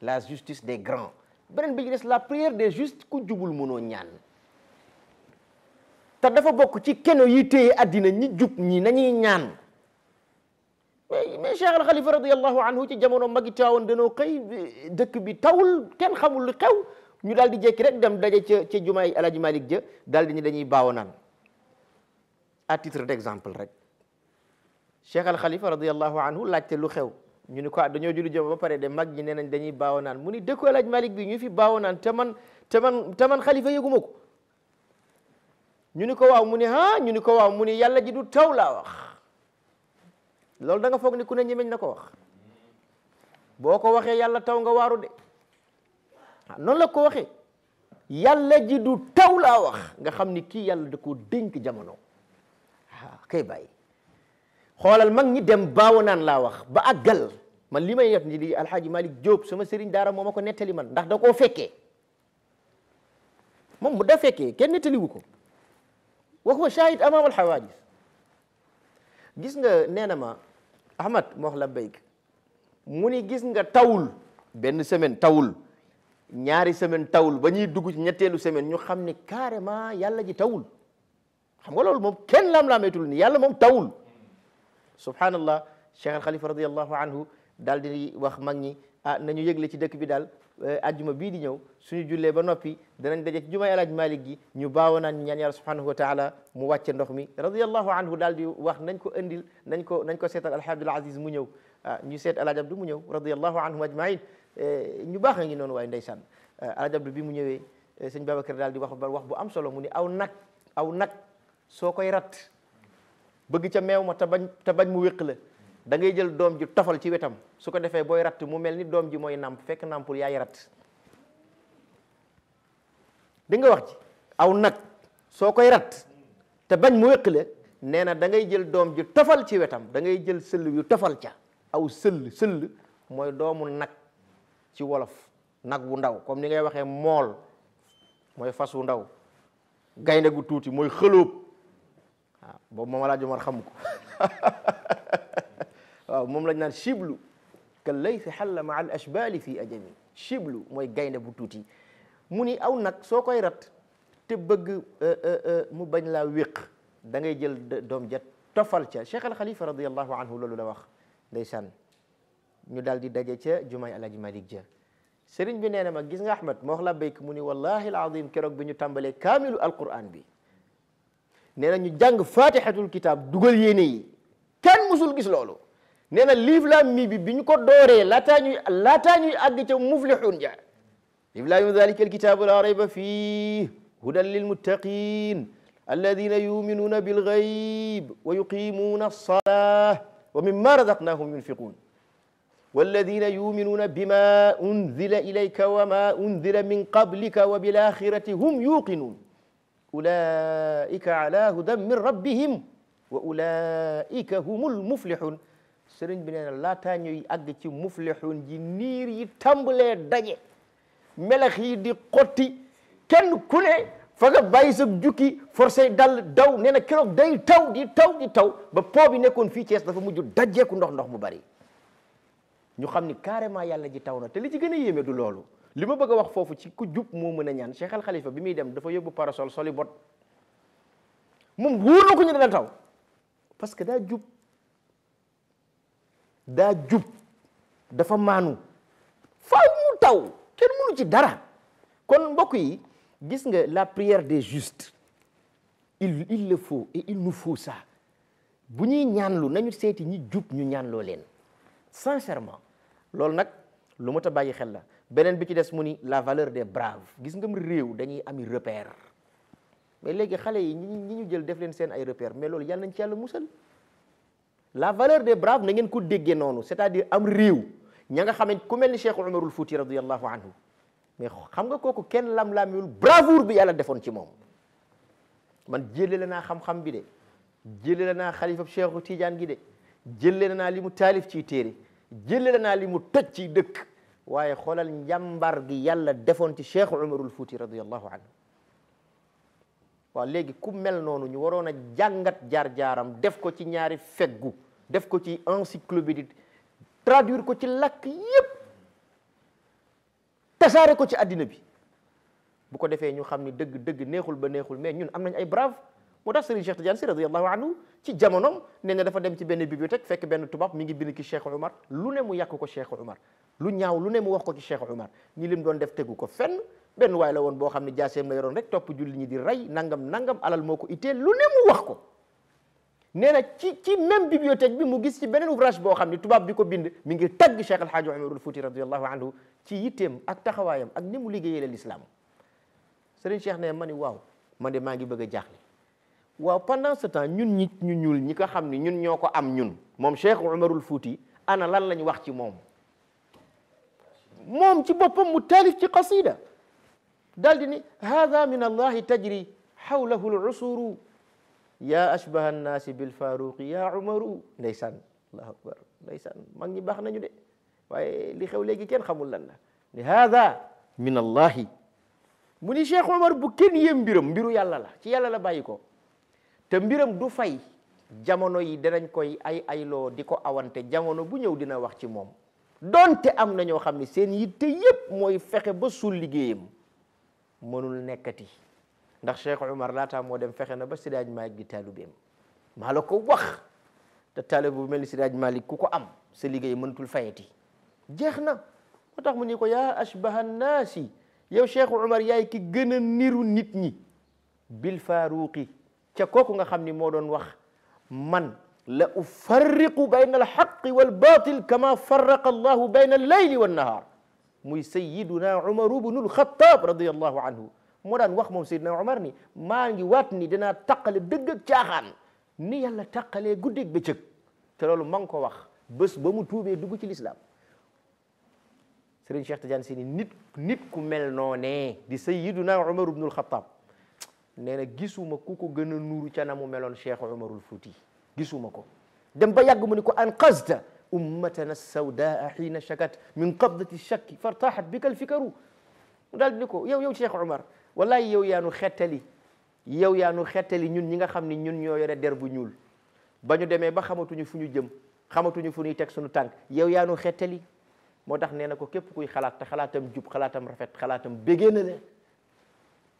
la justice des grands beneen bi ci des la prière des justes ku jubul mënoo ñaan te dafa bokk ci keno yi téye addina ñi jub ñi nañuy ñaan mais Cheikh Al Khalifa radiyallahu anhu ci jamono magi taawoon danoo xëy dëkk bi tawul kenn xamul lu xew ñu daal di jékki rek dem daje ca jumaay Alaaji Malik ja daal di ñu dañuy baawo naan à titre d'exemple rek Cheikh Al Khalifa radiyallahu anhu laajte lu xew ñu ni ko dañoo julli jëm ba pare de mag ñi nee nañ dañuy baawo naan mu ni dëkku Alaaji Malik bi ñu fi baawo naan te man xalifa yëguma ko ñu ni ko waaw mu ni ñu ni ko waaw mu ni yàlla ji du taw laa wax loolu da nga foog ni ku ne ñemeñ na ko wax boo ko waxee yàlla taw nga waaru de noonu la ko waxee yàlla ji du taw laa wax nga xam ni kii yàlla da koo dénk jamono kay bàyyi xoolal mag ñi dem baawo naan laa wax ba àggal man li may net ni li alhaaji Malick Diop sama sëriñ daara moo ma ko nettali man ndax da koo fekkee moom mu da fekkee kenn nettaliwu ko wa huwa shahid amam alhawadis gis nga nee na ma Ahmad moo wax la béyk mu ni gis nga tawul benn semaine tawul ñaari semaine tawul ba ñuy dugg ci ñetteelu semaine ñu xam ni carrément yàlla ji tawul xam nga loolu moom kenn lam-laameetul ni yàlla moom tawul subhanallah Cheikh al Khalifa radiyallahu anhu daal di wax mag ñi nañu yëgle ci dëkk bi daal ajjuma bii di ñëw suñu jullee ba noppi danañ daje ci jumaay Alaaji Malik gi ñu baawo naan ñaan yàlla subhanahu wa taala mu wàcce ndox mi radiyallahu anhu daal di wax nañ ko indil nañ ko seetal Alhaji Abdul Aziz mu ñëw ñu seet Alaaji Abdu mu ñëw radiyallahu anhum ajmain ñu baax a ngi noonu waaye ndeysaan Alaaji Abdu bi mu ñëwee sëñ Babacar daal di wax bu am solo mu ni aw nag soo koy rat bëgg ca meew ma te bañ mu wéq la da ngay jël doom ji tofal ci wetam su ko defee booy ratt mu mel ni doom ji mooy nàmp fekk nàmpul yaay ratt di nga wax ci aw nag soo koy ratt te bañ mu wéq la nee na da ngay jël doom ji tofal ci wetam da ngay jël sëll yu tofal ca aw sëll mooy doomu nag ci wolof nag wu ndaw comme ni ngay waxee mool mooy fas wu ndaw gaynde gu tuuti mooy xëlóob waaw boobu moom Alaaji Omar xamu ko waaw moom lañ naan chiblu kal laysi xalla maa al ashbali fi ajami chiblu mooy gaynde bu tuuti mu ni aw nag soo koy rat te bëgg mu bañ laa wéq da ngay jël doom ja tofal ca Cheikh al Khalifa radiyallahu anhu loolu la wax ndeysaan ñu daal di daje ca jumaay Alaaji Malik ja sëriñ bi nee na ma gis nga Ahmad ma wax la béyk mu ni wallahi alazim keroog bi ñu tàmbalee kaamilu alquran bi nee na ñu jàng fatihatul kitab dugal yéene yi kenn musul gis loolu nee na liif laam mi bi ñu ko dooree laataa ñuy àgg ca muflihun ja liif laam dalika alkitabu la rayba fii hudan lilmuttaqin alladina yuminuna bilgayb wa yuqimuna alsalah wa mimma razaqnahum yunfiqun والذين يؤمنون بما أنزل إليك وما أنزل من قبلك وبالآخرة هم يوقنون أولئك على هدى من ربهم وأولئك هم المفلحون sëriñ bi nee na laataa ñuy àgg ci muflihun ji niir yi tàmbalee daje melax yi di xotti kenn ku ne fa nga bàyyi sa jukki forcé dal daw nee na keroog day taw di taw ba po bi nekkoon fii Thiès dafa mujj dajeeku ndox mu bari ñu xam ni carrément yàlla ji taw na te li ci gën a yéeme du loolu li ma bëgg a wax foofu ci ku jub moo mën a ñaan Cheikh al Khalifa bi muy dem dafa yóbbu parasol soli bot moom wóor na ko ñu dana taw parce que daa jub dafa maanu faaw mu taw kenn mënu ci dara kon mbokk yi gis nga la prière des justes il le faut et il nous faut ça bu ñuy ñaanlu nañu seeti ñi jub ñu ñaanloo leen sincèrement loolu nag lu mat a bàyyi xel la beneen bi ci des mu ni la valeur des braves gis nga réew dañuy ami repère mais léegi xale yi ñi ñu jël def leen seen ay repère mais loolu yàlla nañ ci yàlla musal la valeur des braves na ngeen ko déggee noonu c'est-à-dire am réew ña nga xamante ku mel ni Cheikh Umarul Fouti radiyallahu anhu mais xam nga kooku kenn lam-laamiwul bravoure bi yàlla defoon ci moom man jëlee naa xam-xam bi de jëlee naa xalifa Cheikhu Tidiane gi de jëlee naa li mu taalif ci téere jëlee naa li mu toj ci dëkk waaye xoolal njàmbar gi yàlla defoon ci Cheikh Umarul Fouti radiyallahu anhu waaw léegi ku mel noonu ñu waroon a jàngat jaar-jaaram def ko ci ñaari feggu def ko ci encyclopédie traduire ko ci làkk yépp tasaare ko ci àddina bi bu ko defee ñu xam ni dëgg neexul ba neexul mais ñun am nañ ay brave moo tax Serigne Cheikh Tidiane Sy radiyallahu anhu ci jamonoom nee na dafa dem ci benn bibliothèque fekk benn tubaab mi ngi bind ki Cheikh Oumar lu ne mu yàq ko Cheikh Oumar lu ñaaw lu ne mu wax ko ci Cheikh Oumar ñi lim doon def tegu ko fenn benn waay la woon boo xam ne jaaseem la yoroon rek topp julli ñi di rey nangam alal moo ko itteel lu ne mu wax ko nee na ci même bibliothèque bi mu gis ci beneen ouvrage boo xam ne tubaab bi ko bind mi ngi tagg Cheikh El Hadj Omarul Fouti radiyallahu anhu ci yitteem ak taxawaayam ak ni mu liggéeyee l'islam Serigne Cheikh ne ma ni waaw man de maa ngi bëgg a jaaxle waaw pendant ce temps ñun nit ñu ñuul ñi ko xam ni ñun ñoo ko am ñun moom Cheikh Umarul Fouti ana lan lañ wax ci moom ci boppam mu taalif ci qasida daal di ni hada min allahi tajri hawlahu al-usuru ya ashbaha annaasi bil faruqi ya umaru ndeysaan allahu akbar ndeysaan mag ñi baax nañu de waaye li xew léegi kenn xamul lan la ni hada min allahi mu ni Cheikh Omar bu kenn yéem mbiru yàlla la ci yàlla la bàyyi ko te mbiram du fay jamono yi danañ koy ayloo di ko awante jamono bu ñëw dina wax ci moom donte am na ñoo xam ne seen yitte yépp mooy fexe ba suul liggéeyam mënul nekkati ndax Cheikh Omar laataa moo dem fexe na ba Seydi Hadji Malick di taalibeem maa la ko wax te taalibe bu mel ni Seydi Hadji Malick ku ko am sa liggéey mënatul fayati jeex na moo tax mu ni ko yaa ashbaha nnaasi yow Cheikh Omar yaay ki gën a niru nit ñi bil faaruqi ca kooku nga xam ni moo doon wax man la ufarriqu bayna alxaqi walbatil kama farraqa allahu bayna allayli wannahar muy sayiduna Umar ibnu alxattaab radiyallahu anhu moo daan wax moom Seydina Omar ni maa ngi waat ni dinaa taqale dëgg ak caaxaan ni yàlla taqalee guddeeg bëccëg te loolu ma ngi ko wax bés ba mu tuubee dugg ci lislaam Serigne Cheikh Tidiane Sy ni nit ku mel noonee di sayiduna Umar ibnu alxattaab nee na gisuma ku ko gën a nuuru ca na mu meloon Cheikh Umarul Fuuti gisuma ko dem ba yàgg mu ni ko anqazta ummatana sawdaa xiina shakat min qabdati shakki fartaxat bika alfikaru mu daal di ni ko yow Cheikh Omar wallahi yow yaa nu xettali ñun ñi nga xam ni ñun ñoo yore der bu ñuul ba ñu demee ba xamatuñu fu ñu jëm xamatuñu fu ñuy teg suñu tànk yow yaa nu xettali moo tax nee na ko képp kuy xalaat te xalaatam jub xalaatam rafet xalaatam bégee na la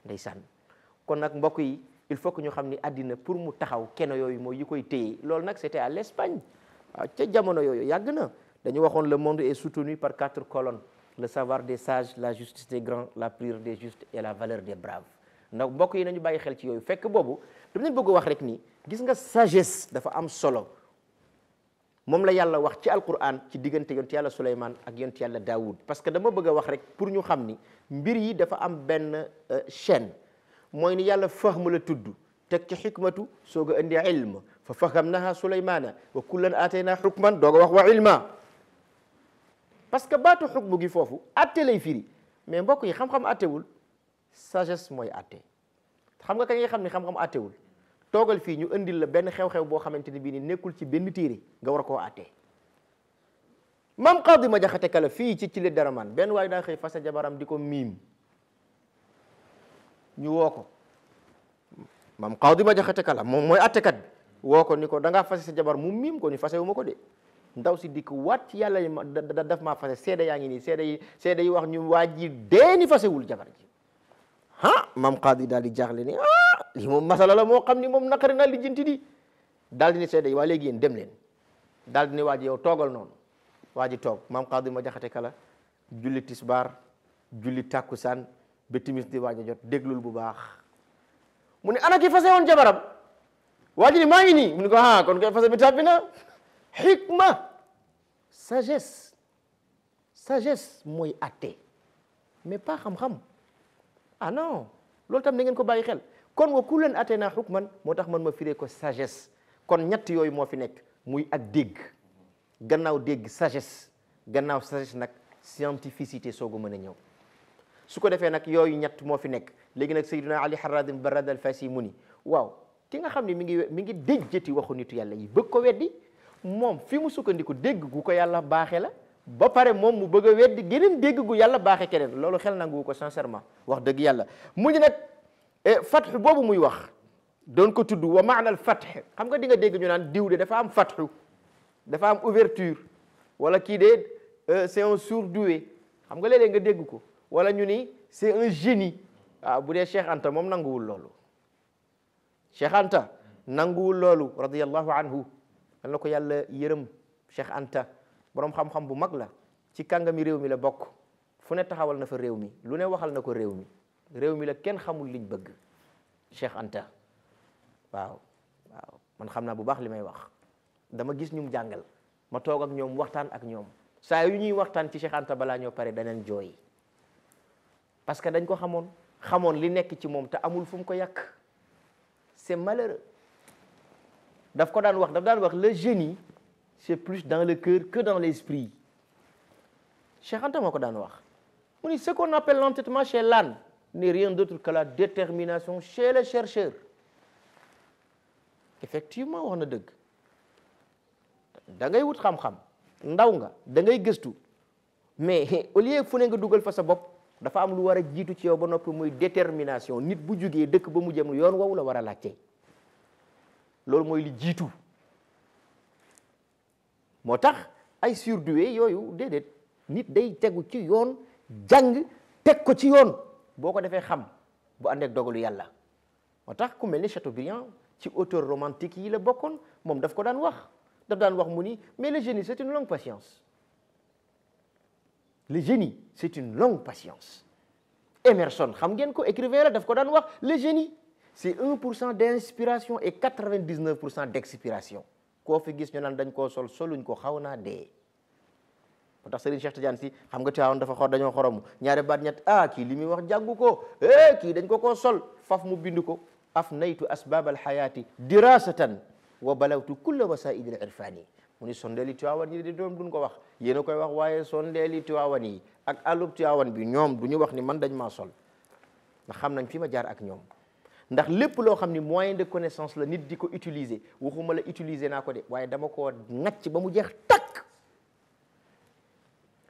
ndeysaan kon nag mbokk yi il faut que ñu xam ni àddina pour mu taxaw keno yooyu mooy yi koy téye loolu nag c'était à l'Espagne waaw ca jamono yooyu yàgg na dañu waxoon le monde est soutenu par 4 colonnes le savoir des sages la justice des grands la prière des justes et la valeur des braves ndax mbokk yi nañu bàyyi xel ci yooyu fekk boobu dama leen bëgg a wax rek ni gis nga sagesse dafa am solo moom la yàlla wax ci alquran ci diggante yonent yàlla Souleymane ak yonent yàlla Daoud parce que dama bëgg a wax rek pour ñu xam ni mbir yi dafa am benn chaîne mooy ni yàlla fahm la tudd teg ci xikmatu soog a indi ilm fa fahamnaha Souleymana wa kullan aatayna xukman doog a wax wa ilma parce que baatu xukmu gi foofu atte lay firi mais mbokk yi xam-xam attewul sagesse mooy atte xam nga kañ nga xam ni xam-xam attewul toogal fii ñu indil la benn xew-xew boo xamante ni bii ni nekkul ci benn téere nga war koo atte mam Qadi ma jaxate kala fii ci le daraman benn waaye daa xëy fasa jabaram di ko miim ñu woo ko mam Qadi ma jaxate kala moom mooy attekat bi woo ko ni ko da ngaa fase sa jabar mu miim ko ni fase wu ma ko de ndaw si dikk waat ci yàlla daf maa fase seede yaa ngi nii seede yi wax ñu waa ji deeni fasewul jabar ji mam Qadi daal di jaaxle ni lii moom masala la moo xam ni moom naqari naa lijjanti di daal di ni seede yi waa léegi yéen dem leen daal di ni waa ji yow toogal noonu waa ji toog mam Qadi ma jaxate kala julli tisbaar julli tàkkusaan ba timis di waaj a jot déglul bu baax mu ne ana ki fase woon jabaram waa ji ni maa ngi nii mu ne ko kon koy fase bi tàbbi na xikma sagesse mooy atte mais pas xam-xam non loolu tam na ngeen ko bàyyi xel kon wa kullan atayna hukman moo tax man ma firee ko sagesse kon ñett yooyu moo fi nekk muy ak dégg gannaaw dégg sagesse gannaaw sagesse nag scientificité soogu mën a ñëw su ko defee nag yooyu ñett moo fi nekk léegi nag Sayyiduna Ali Harradim Barrad al-Fasi mu ni waaw ki nga xam ne mi ngi déjjati waxu nitu yàlla yi bëgg ko weddi moom fi mu sukkandiku dégg gu ko yàlla baaxe la ba pare moom mu bëgg a weddi geneen dégg gu yàlla baaxe keneen loolu xel nangu ko sincèrement wax dëgg yàlla mu ni nag fatxu boobu muy wax doon ko tudd wa maana al fatx xam nga di nga dégg ñu naan diw de dafa am fatxu dafa am ouverture wala kii de c'est un surdoué xam nga léeg-léeg nga dégg ko wala ñu ni c'est un génie waaw bu dee Cheikh Anta moom nanguwul loolu Cheikh Anta nanguwul loolu radiyallahu anhu yal na ko yàlla yërëm Cheikh Anta borom xam-xam bu mag la ci kàngami réew mi la bokk fu ne taxawal na fa réew mi lu ne waxal na ko réew mi la kenn xamul liñ bëgg Cheikh Anta waaw man xam naa bu baax li may wax dama gis ñum jàngal ma toog ak ñoom waxtaan ak ñoom saa yu ñuy waxtaan ci Cheikh Anta balaa ñoo pare danañ jooy parce que dañ ko xamoon li nekk ci moom te amul fu mu ko yàq c'est malheureux daf daan wax le génie c'est plus dans le cœur que dans l'esprit Cheikh Anta moo ko daan wax mu ni ce qu'on appelle l'entêtement chez l'âne n'est rien d'autre que la détermination chez le chercheur effectivement wax na dëgg da ngay wut xam-xam ndaw nga da ngay gëstu mais au lieu fu ne nga dugal fa sa bopp dafa am lu war a jiitu ci yow ba noppi muy détermination. Nit bu jugee dëkk ba mu jëm yoon woowu la war a laajte loolu mooy li jiitu. moo tax ay surdoué yooyu déedéet nit day tegu ci yoon jàng teg ko ci yoon boo ko defee xam bu ànd ak dogalu yàlla. moo tax ku mel ni Chateaubriand ci auteur romantique yi la bokkoon moom daf ko daan wax mu ni mais le génie c'est une longue patience. Le génie c'est une longue patience. Emerson xam ngeen ko écrivain la daf ko daan wax le génie c'est 1% d'inspiration et 99% d'expiration. koo fi gis ñu naan dañ koo soluñ ko xaw naa dee. moo tax Serigne Cheikh Tidiane Sy xam nga Tiwaawan dafa dañoo xoromu ñaari baat ñett kii li muy wax jàngu ko kii dañ ko sol faf mu bind ko afnaytu asbab alxayaati dirasatan wa balawtu kulla wasaa'il al-irfani. mu ni sondeeli Tiwaawan yi di doom duñ ko wax yéen a koy wax waaye sondeeli Tiwaawan yi ak àllub Tiwaawan bi ñoom du ñu wax ni man dañ maa sol ndax xam nañ fi ma jaar ak ñoom. ndax lépp loo xam ni moyen de connaissance la nit di ko utiliser waxuma la utiliser naa ko de waaye dama koo ŋacc ba mu jeex takk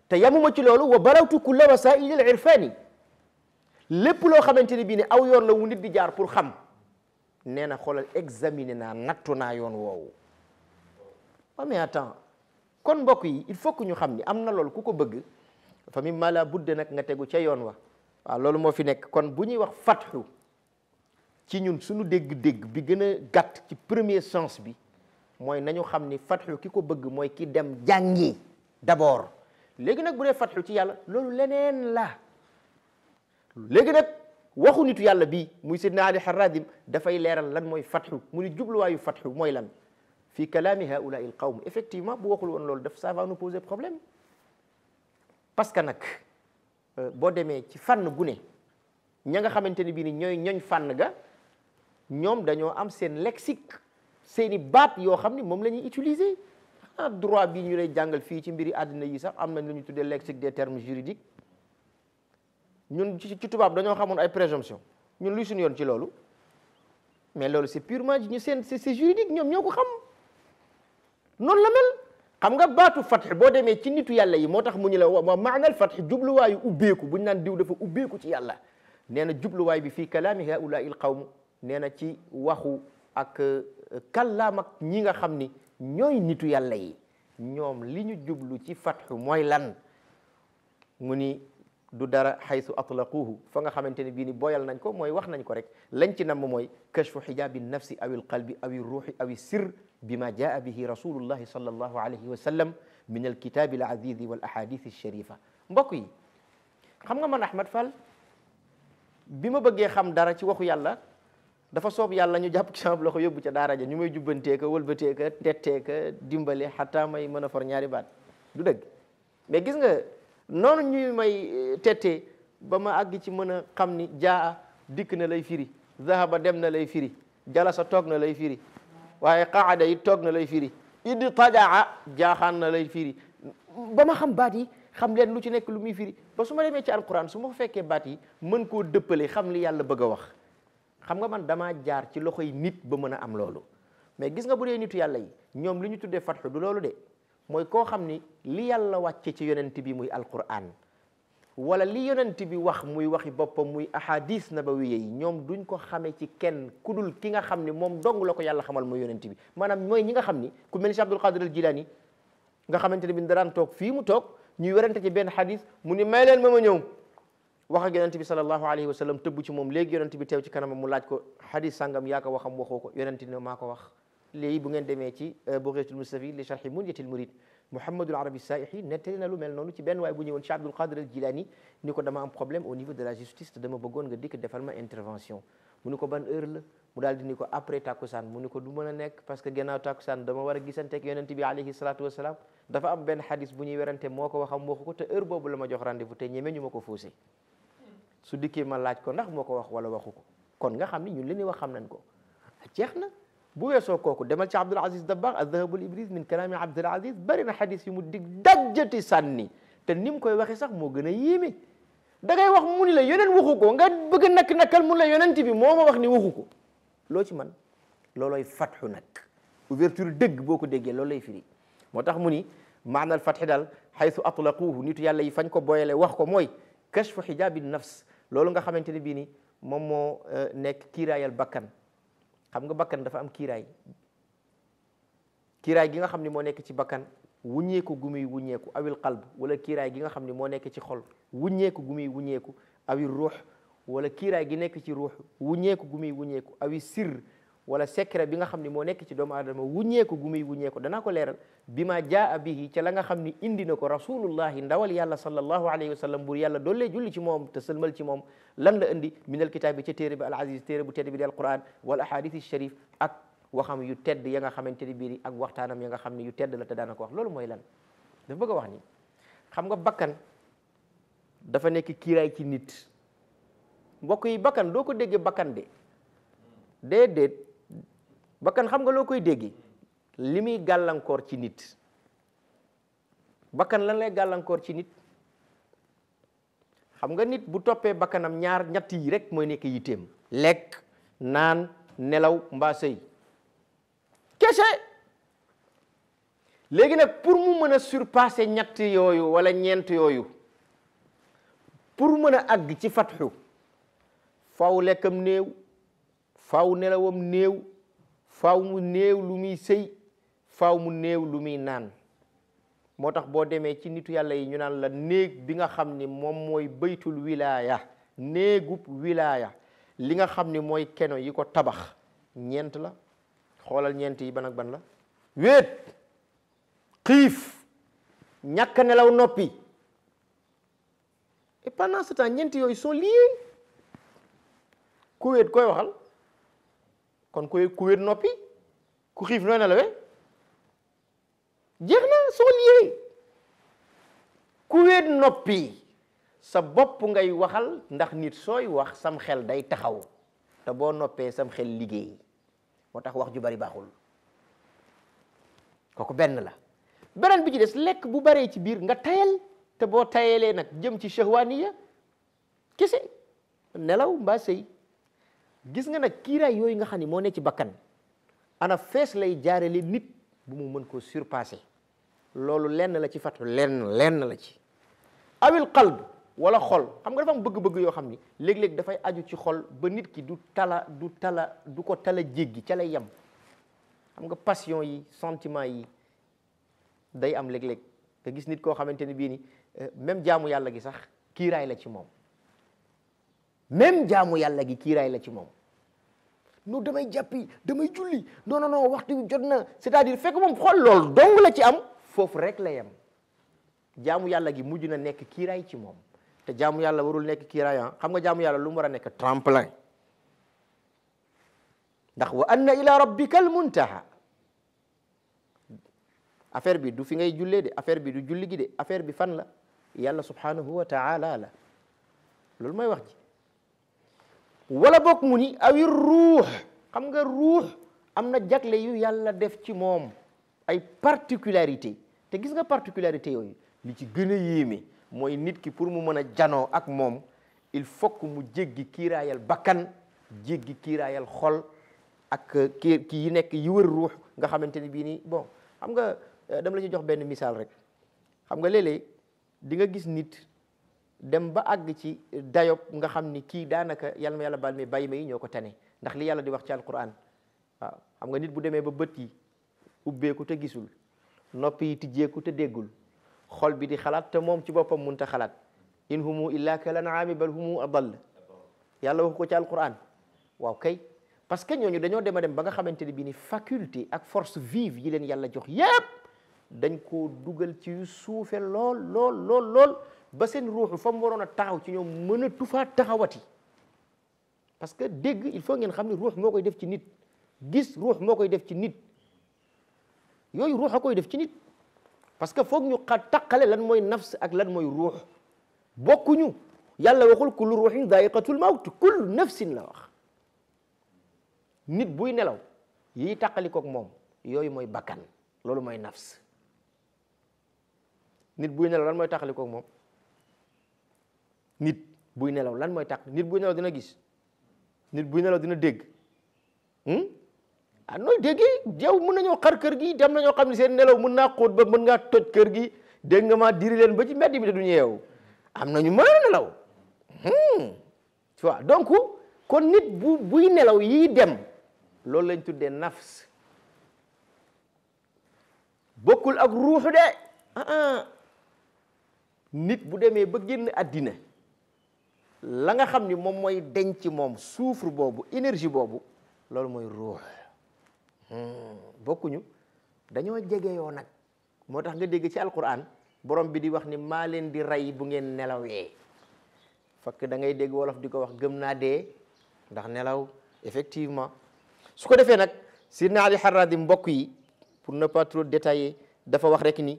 te yamuma ci loolu wa balawtu kulla wasaa'il al-irfani. lépp loo xamante ni bii ne aw yoon la wu nit di jaar pour xam nee na xoolal examiner naa nattu naa yoon woowu. mais attends kon mbokk yi il faut que ñu xam ni am na loolu ku ko bëgg fa mimma la budda nag nga tegu ca yoon wa. waaw loolu moo fi nekk kon bu ñuy wax fatxu ci ñun suñu dégg-dégg bi gën a gàtt ci premier sens bi mooy nañu xam ni fatxu ki ko bëgg mooy ki dem jàngi d'abord. léegi nag bu dee fatxu ci yàlla loolu leneen la. léegi nag waxu nitu yàlla bii muy Seydina Ali Haradim dafay leeral lan mooy fatxu mu ni jubluwaayu fatxu mooy lan. fi kalaami haulaai alqawm effectivement bu waxul woon loolu daf ça va nous poser problème parce que nag boo demee ci fànn gu ne ña nga xamante ni bii ni ñooy ñoñ fànn ga ñoom dañoo am seen lexique seeni baat yoo xam ni moom la ñuy utiliser. droit bii ñu lay jàngal fii ci mbiri àddina yi sax am na lu ñu tuddee lexique des termes juridiques ñun ci tubaab dañoo xamoon ay présomption ñun luy suñu yoon ci loolu mais loolu c'est purement ñu seen c'est juridique ñoom ñoo ko xam. noonu la mel xam nga baatu fatx boo demee ci nitu yàlla yi moo tax mu ñu la wa maanal fatx jubluwaayu ubbeeku bu ñu naan diw dafa ubbeeku ci yàlla nee na jubluwaay bi fii kalaami haulaai l qawm nee na ci waxu ak kàllaam ak ñi nga xam ni ñooy nitu yàlla yi ñoom li ñu jublu ci fatxu mooy lan mu ni du dara xaytu atlaquhu fa nga xamante ne bii ni boyal nañ ko mooy wax nañ ko rek lañ ci namm mooy kashfu xijaabi nafsi aw il qalbi aw il ruuxi aw il sir bima jaa bihi rasulullahi sallallahu alayhi wa sallam min alkitabi al azizi wal ahadith alsharifa. mbokk yi xam nga man Ahmad Fall bi ma bëggee xam dara ci waxu yàlla dafa soob yàlla ñu jàpp ci sama loxo yóbbu ca daara ja ñu may jubbantee ka wëlbatee ka tettee ka dimbale xataa may mën a for ñaari baat du dëgg mais gis nga noonu ñuy may tettee ba ma àgg ci mën a xam ni jaa dikk na lay firi zahaba dem na lay firi jalasa toog na lay firi waaye qaada yi toog na lay firi idi tajaa jaaxaan na lay firi ba ma xam baat yi xam leen lu ci nekk lu muy firi ba su ma demee ci alquran su ma fekkee baat yi mën koo dëppale xam li yàlla bëgg a wax. xam nga man damaa jaar ci loxoy nit ba mën a am loolu mais gis nga bu dee nitu yàlla yi ñoom li ñu tuddee fatxu du loolu de mooy koo xam ni li yàlla wàcce ci yonent bi muy alquran wala li yonent bi wax muy waxi boppam muy ahadis nabawiya yi ñoom duñ ko xamee ci kenn ku dul ki nga xam ni moom dong la ko yàlla xamal muy yonent bi maanaam mooy ñi nga xam ni ku mel ni Cheikh Abdul Qadir al Jilani nga xamante ne bi daraan toog fii mu toog ñuy werante ci benn hadis mu ni may leen ma ñëw wax ak yonent bi sallallahu alayhi wa sallam tëbb ci moom léegi yonent bi teew ci kanamam mu laaj ko hadis sangam yaa ko waxam waxoo ko yonent ne maa ko wax. léegi bu ngeen demee ci Bugyatul Mustafid li sharhi Munyatil Murid Muhammadul Arabi Saa'ihi nettali na lu mel noonu ci benn waay bu ñëwoon Cheikh Abdul Qadir al Jilani ni ko dama am problème au niveau de la justice te dama bëggoon nga dikk defal ma intervention mu ni ko ban heure la mu daal di ni ko après takkusaan mu ni ko du mën a nekk parce que gannaaw takkusaan dama war a gisante ak yonent bi alayhi salaatu wasalaam dafa am benn hadis bu ñuy werante moo ko waxam waxu ko te heure boobu la ma jox rendez-vous te ñeme ñu ma ko faussé su dikkee ma laaj ko ndax moo ko wax wala waxu ko kon nga xam ni ñun li ñuy wax xam nañ ko jeex na bu weesoo kooku demal ci Abdul Aziz Dabbagh adh-dhahabul ibriz min kalaami Abdul Aziz bari na xadis yu mu dig dajjati sànni te ni mu koy waxee sax moo gën a yéeme da ngay wax mu ni la yoneen waxu ko nga bëgg a nakk-nakkal mu la yonent bi moo ma wax ni waxu ko loo ci man loolooy fatxu nag ouverture dëgg boo ko déggee loolu lay firi moo tax mu ni maanaal fatxi daal xaytu atlaquuhu nitu yàlla yi fañ ko boyale wax ko mooy kashfu xijaabi nafs loolu nga xamante ne bii ni moom moo nekk kiiraayal bakkan. xam nga bakkan dafa am kiiraay gi nga xam ne moo nekk ci bakkan wuññeeku gu muy wuññeeku awil qalb wala kiiraay gi nga xam ne moo nekk ci xol wuññeeku gu muy wuññeeku awil ruux wala kiiraay gi nekk ci ruux wuññeeku gu muy wuññeeku awi sirr wala secret bi nga xam ne moo nekk ci doomu aadama wuññeeku gu muy wuññeeku danaa ko leeral bi ma jaa bihi ca la nga xam ni indi na ko rasulullahi ndawal yàlla sallallahu alayhi wa sallam bur yàlla doollee julli ci moom te sëlmal ci moom lan la indi minal kitaab bi ca téere bi al aziz téere bu tedd bi di alquran wal ahadith sharif ak waxam yu tedd ya nga xamante ni bii ak waxtaanam ya nga xam ne yu tedd la te daana ko wax loolu mooy lan dafa bëgg a wax ni xam nga bakkan dafa nekk kiiraay ci nit mbokk yi bakkan doo ko déggee bakkan de déedéet bakkan xam nga loo koy déggee li muy gàllankoor ci nit bakkan lan lay gàllankoor ci nit xam nga nit bu toppee bakkanam ñaar ñett yi rek mooy nekk yitteem lekk naan nelaw mbaa sëy kese léegi nag pour mu mën a surpasser ñett yooyu wala ñeent yooyu pour mën a àgg ci fatxu faaw lekkam néew faaw nelawam néew faaw mu néew lu muy sëy faaw mu néew lu muy naan moo tax boo demee ci nitu yàlla yi ñu naan la néeg bi nga xam ni moom mooy baytul wilaya néegub wilaya li nga xam ni mooy keno yi ko tabax ñeent la xoolal ñeent yi ban ak ban la wéet xiif ñàkk nelaw noppi et pendant ce temps ñeent yooyu sont liés ku wéet koy waxal kon ku wéet noppi ku xiif nooy nelawee jeex na sont liés ku wéet noppi sa bopp ngay waxal ndax nit sooy wax sam xel day taxaw te boo noppee sam xel liggéey moo tax wax ju bari baaxul kooku benn la beneen bi ci des lekk bu baree ci biir nga tayal te boo tayalee nag jëm ci shahwaniya kese nelaw mbaa sëy gis nga nag kiiraay yooyu nga xam ni moo ne ci bakkan ana fees lay jaarale nit bu mu mën koo surpasser loolu lenn la ci fatu lenn la ci awil qalb wala xol xam nga dafa am bëgg-bëgg yoo xam ni léeg-léeg dafay aju ci xol ba nit ki du ko tala jéggi ca lay yem xam nga passion yi sentiment yi day am léeg-léeg nga gis nit koo xamante ni bii ni même jaamu yàlla gi sax kiiraay la ci moom même jaamu yàlla gi kiiraay la ci moom non damay jàppi damay julli non waxtu bi jot na c'est-à-dire fekk moom xol loolu dong la ci am foofu rek la yem jaamu yàlla gi mujj na nekk kiiraay ci moom te jaamu yàlla warul nekk kiiraay xam nga jaamu yàlla lu mu war a nekk tremplin ndax wa anna ila rabbika al muntaha affaire bi du fi ngay jullee de affaire bi du julli gi de affaire bi fan la yàlla subhanahu wa taala la loolu mooy wax ji wala bokk mu ni awi ruux xam nga ruux am na jagle yu yàlla def ci moom ay particularité te gis nga particularité yooyu li ci gën a yéeme mooy nit ki pour mu mën a janoo ak moom il faut que mu jéggi kiiraayal bakkan jéggi kiiraayal xol ak kii yi nekk yi wër ruux nga xamante ni bii nii bon xam nga dama la ci jox benn misaal rek xam nga léeg-léeg di nga gis nit dem ba àgg ci dayob nga xam ni kii daanaka yàlla ma yàlla baal mi bàyyi ma yi ñoo ko tane ndax li yàlla di wax ci alquran waaw xam nga nit bu demee ba bët yi ubbeeku te gisul noppi yi tijjeeku te déggul xol bi di xalaat te moom ci boppam munta xalaat in humu illa kal an'aami bal humu adall yàlla wax ko ci alquran waaw kay parce que ñooñu dañoo dem a dem ba nga xamante ne bii ni faculté ak force vive yi leen yàlla jox yépp dañ koo dugal ci yu suufe lool ba seen ruuxu fa mu waroon a taxaw ci ñoom mën a tufaa taxawati parce que dégg il faut ngeen xam ni ruux moo koy def ci nit gis ruux moo koy def ci nit yooyu ruux a koy def ci nit parce que foog ñu taqale lan mooy nafs ak lan mooy ruux bokkuñu yàlla waxul kullu ruuxin daa'iqatul mawt kullu nafsin la wax nit buy nelaw yi taqalikook moom yooyu mooy bakkan loolu mooy nafs nit buy nelaw lan mooy taqalikook moom nit buy nelaw lan mooy nit buy nelaw dina gis nit buy nelaw dina dégg nooy déggee yow mën nañoo xar kër gi dem nañoo xam ne seen nelaw mën naa xóot ba mën ngaa toj kër gi dégg nga ma diri leen ba ci mbedd bi te duñu yeewu am nañu mën a nelaw tu vois donc kon nit buy nelaw yi dem loolu lañ tuddee nafs bokkul ak ruuxu de nit bu demee ba génn àddina la nga xam ni moom mooy denc moom soufre boobu énergie boobu loolu mooy ruux bokkuñu dañoo jegeyoo nag moo tax nga dégg ci alquran borom bi di wax ni maa leen di rey bu ngeen nelawee fekk da ngay dégg wolof di ko wax gëm naa dee ndax nelaw effectivement su ko defee nag Sidna Ali Harradi mbokk yi pour ne pas trop détailler dafa wax rek ni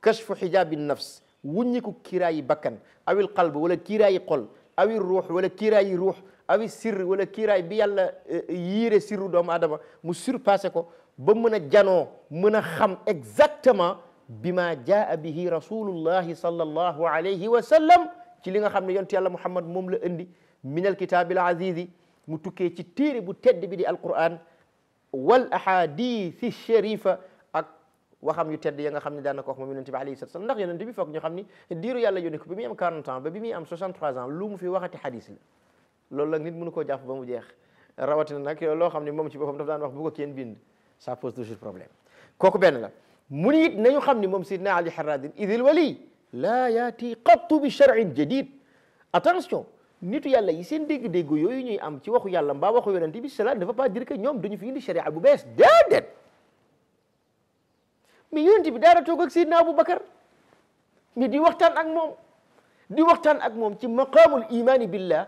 kashfu hijaabi nafs wuññiku kiiraayi bakkan awil qalb wala kiiraayi xol awi ruux wala kiiraayi ruux awi sirr wala kiiraay bi yàlla yiire sirru doomu adama mu surpassé ko ba mën a janoo mën a xam exactement bima jaa bihi rasulullahi sallallahu alayhi wa sallam ci li nga xam ne yonent yàlla Muhammad moom la indi min alkitaabil azizi mu tukkee ci téere bu tedd bi di alquran wal ahadithi sharifa ak waxam yu tedd ya nga xam ne daan na ko wax moom yonent bi alayhi salaam ndax yonent bi foog ñu xam ni diiru yàlla yónni ko bi muy am 40 ans ba bi muy am 63 ans lu mu fi waxati hadis la loolu nag nit mënu koo jàpp ba mu jeex rawatina nag loo xam ne moom ci boppam daf daan wax bu ko kenn bind ça pose toujours problème kooku benn la mu ni it nañu xam ni moom Sidna Ali Harradin idil wali laa yaati qattu bi shar'in jadid attention nitu yàlla yi seen dégg-dégg yooyu ñuy am ci waxu yàlla mbaa waxu yonent bi cela ne veut pas dire que ñoom dañu fi indi sharia bu bees déedéet mais yonent bi daara toog ak Sidna Aboubacar mais di waxtaan ak moom ci maqaamul imani billah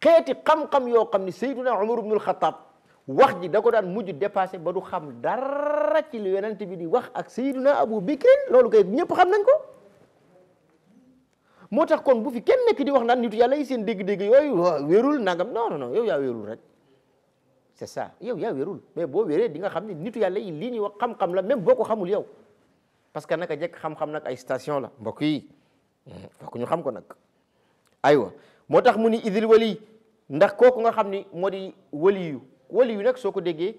xeeti xam-xam yoo xam ni Sayyiduna Umar ibnul Xattaab wax ji da ko daan mujj dépassé ba du xam dara ci li yonent bi di wax ak Sayyiduna Abu Bakr loolu kay ñëpp xam nañ ko moo tax kon bu fi kenn nekk di wax naan nitu yàlla yi seen dégg-dégg yooyu wérul nangam non yow yaa wérul rek c'est ça yow yaa wérul mais boo wéree di nga xam ne nitu yàlla yi lii ñuy wax xam-xam la même boo ko xamul yow parce que naka jekk xam-xam nag ay station la mbokk yi fokk ñu xam ko nag aywa moo tax mu ni idil wali ndax kooku nga xam ni moo di waliyu nag soo ko déggee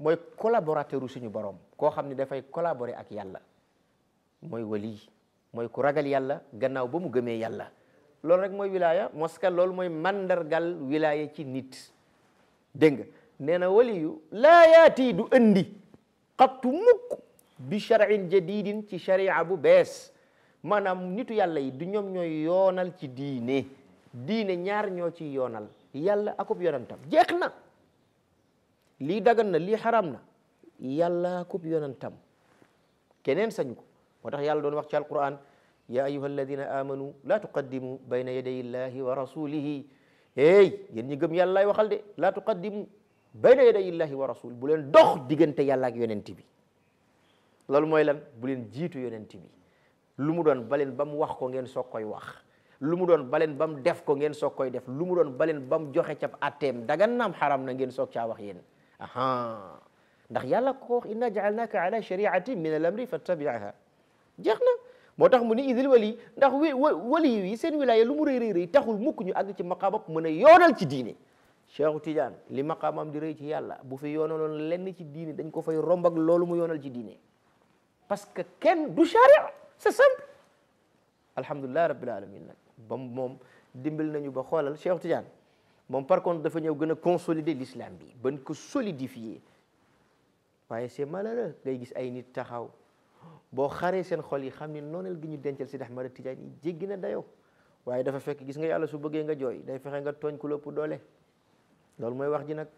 mooy collaborateur suñu borom koo xam ni dafay collaborer ak yàlla mooy wali mooy ku ragal yàlla gannaaw ba mu gëmee yàlla loolu rek mooy wilaya moska loolu mooy mandargal wilaya ci nit dégg nga nee na waliyu laa yaati du andi xattu mukk bi shar'in jadidin ci sharia bu bees maanaam nitu yàlla yi du ñoom ñooy yoonal ci diine ñaar ñoo ci yoonal yàlla akub yonantam jeex na lii dagan na lii xaram na yàlla akub yonantam keneen sañu ko moo tax yàlla doon wax ci alquran ya ayuha alladina amanu la tuqaddimu bayna yaday illahi wa rasulihi hey yéen ñi gëm yàlla lay waxal de la tuqaddimu bayna yaday illahi wa rasul bu leen dox diggante yàlla ak yonent bi loolu mooy lan bu leen jiitu yonent bi lu mu doon baleen ba mu wax ko ngeen soog koy wax lu mu doon baleen ba mu def ko ngeen soog koy def lu mu doon baleen ba mu joxe cap atteem dagan naam xaram na ngeen soog caa wax yéen aha ndax yàlla ko wax inna ja'alnaka ala shari'atin min al-amri fattabi'ha jeex na moo tax mu ni idil wali ndax wali yi seen wilaya lu mu rëy rëy taxul mukk ñu àgg ci maqaamam mën a yoonal ci diine Cheikhu Tidiane li maqaamam di rëy ci yàlla bu fi yoonaloon lenn ci diine dañ ko fay romb ak loolu mu yoonal ci diine parce que kenn du charia c'est simple alhamdulilah rabbil alamin nag ba moom dimbal nañu ba xoolal Cheikhu Tidiane moom par contre dafa ñëw gën a consolider l'islam bi ban ko solidifier waaye c'est malheureux ngay gis ay nit taxaw boo xaree seen xol yi xam ni nooneel gi ñu dencal Sidi Ahmad Tidiane yi jéggi na dayoo waaye dafa fekk gis nga yàlla su bëggee nga jooy day fexe nga tooñ ku la ëpp doole loolu mooy wax ji nag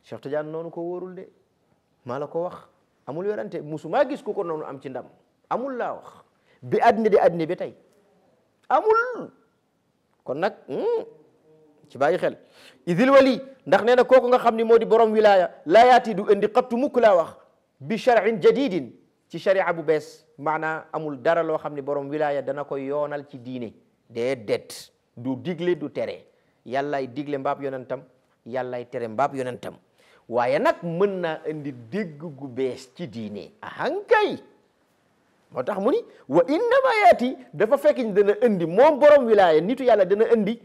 Cheikh Tidiane noonu ko wóorul de maa la ko wax amul yorante musuma gis ku ko noonu am ci ndam amul laa wax bi àddina di àddina bi tey amul kon nag ci bàyyi xel idil wali ndax nee na kooku nga xam ni moo di borom wilaya laa yaati du indi xattu mukk laa wax bi shar'in jadidin ci sharia bu bees maanaa amul dara loo xam ne borom wilaya dana ko yoonal ci diine déedéet du digle du tere yàllaay digle mbaab yonentam yàllaay tere mbaab yonentam waaye nag mën naa indi dégg gu bees ci diine ahankay moo tax mu ni wa innama yaati dafa fekk ni dana indi moom borom wilaya nitu yàlla dana indi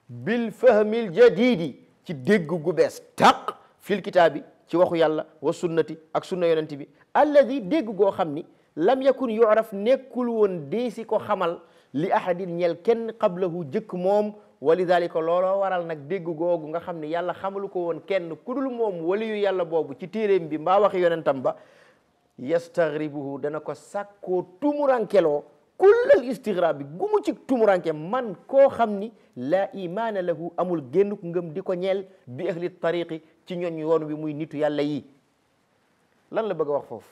bil fahmil jadidi ci dégg gu bees taq fil kitaabi ci waxu yàlla wa sunnati ak sunna yonent bi alladi dégg goo xam ni lam yakun yu'raf nekkul woon deesi ko xamal li ahadin ñel kenn qablahu jëkk moom wa lidalika looloo waral nag dégg googu nga xam ne yàlla xamalu ko woon kenn ku dul moom waliyu yàlla boobu ci téeréem bi mbaa waxi yonentam ba yastaghribuhu dana ko sàkkoo tumurankeloo kullal istigrab bi gumu ci tumuranke man koo xam ni laa imaana lahu amul génnuk ngëm di ko ñeel bi ahli tariqi ci ñooñ yoon wi muy nitu yàlla yi lan la bëgg a wax foofu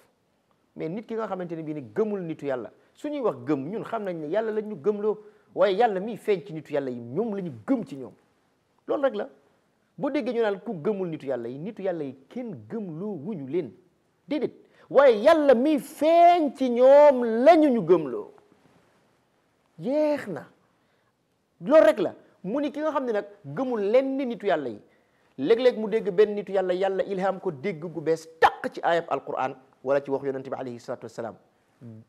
mais nit ki nga xamante ne bii ni gëmul nitu yàlla su ñuy wax gëm ñun xam nañ ne yàlla la ñu gëmloo waaye yàlla miy feeñ ci nitu yàlla yi ñoom la ñu gëm ci ñoom loolu rek la boo déggee ñu naan ku gëmul nitu yàlla yi kenn gëmloo wuñu leen déedéet waaye yàlla miy feeñ ci ñoom lañu ñu gëmloo jeex na loolu rek la mu ni ki nga xam ne nag gëmul lenn nitu yàlla yi léeg-léeg mu dégg benn nitu yàlla yàlla ilham ko dégg gu bees tàq ci ayab alquran wala ci wax yonente bi alayhi salatu wassalam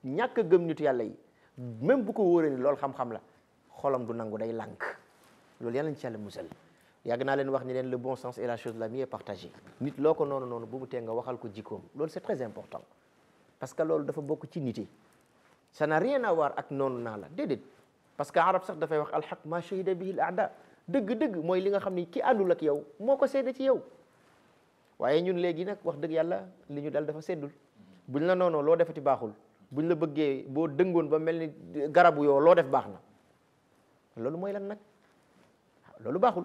ñàkk a gëm nitu yàlla yi même bu ko wóoree ni loolu xam-xam la xolam du nangu day lànk loolu yàlla nañ ci yàlla musal yàgg naa leen wax ni leen le bon sens est la chose la mieux partagée nit loo ko noonu bu mu tee nga waxal ko jikkoom loolu c'est très important parce que loolu dafa bokk ci nit yi ça n'a rien à voir ak noonu naa la déedéet parce que arab sax dafay wax alxaq ma shahida bihi al aada dëgg-dëgg mooy li nga xam ni ki àndul ak yow moo ko seede ci yow waaye ñun léegi nag wax dëgg yàlla li ñu dal dafa seddul buñ la noonoo loo defati baaxul buñ la bëggee boo dëngoon ba mel ni garabu yoo loo def baax na loolu mooy lan nag loolu baaxul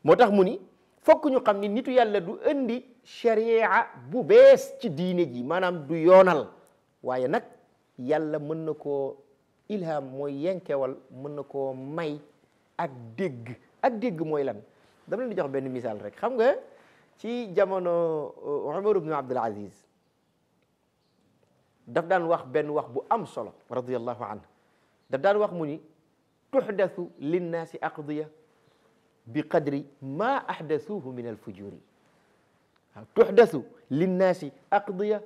moo tax mu ni fokk ñu xam ni nitu yàlla du indi sharia bu bees ci diine ji maanaam du yoonal waaye nag yàlla mën na koo ilham mooy yenkewal mën na koo may ak dégg mooy lan dama leen di jox benn misaal rek xam nga ci jamono Umar ibn Abdul Aziz daf daan wax benn wax bu am solo radiyallahu anhu daf daan wax mu ni tuhdathu linnaasi aqdiya bi qadri ma ahdathuhu min alfujuri tuhdathu linnaasi aqdiya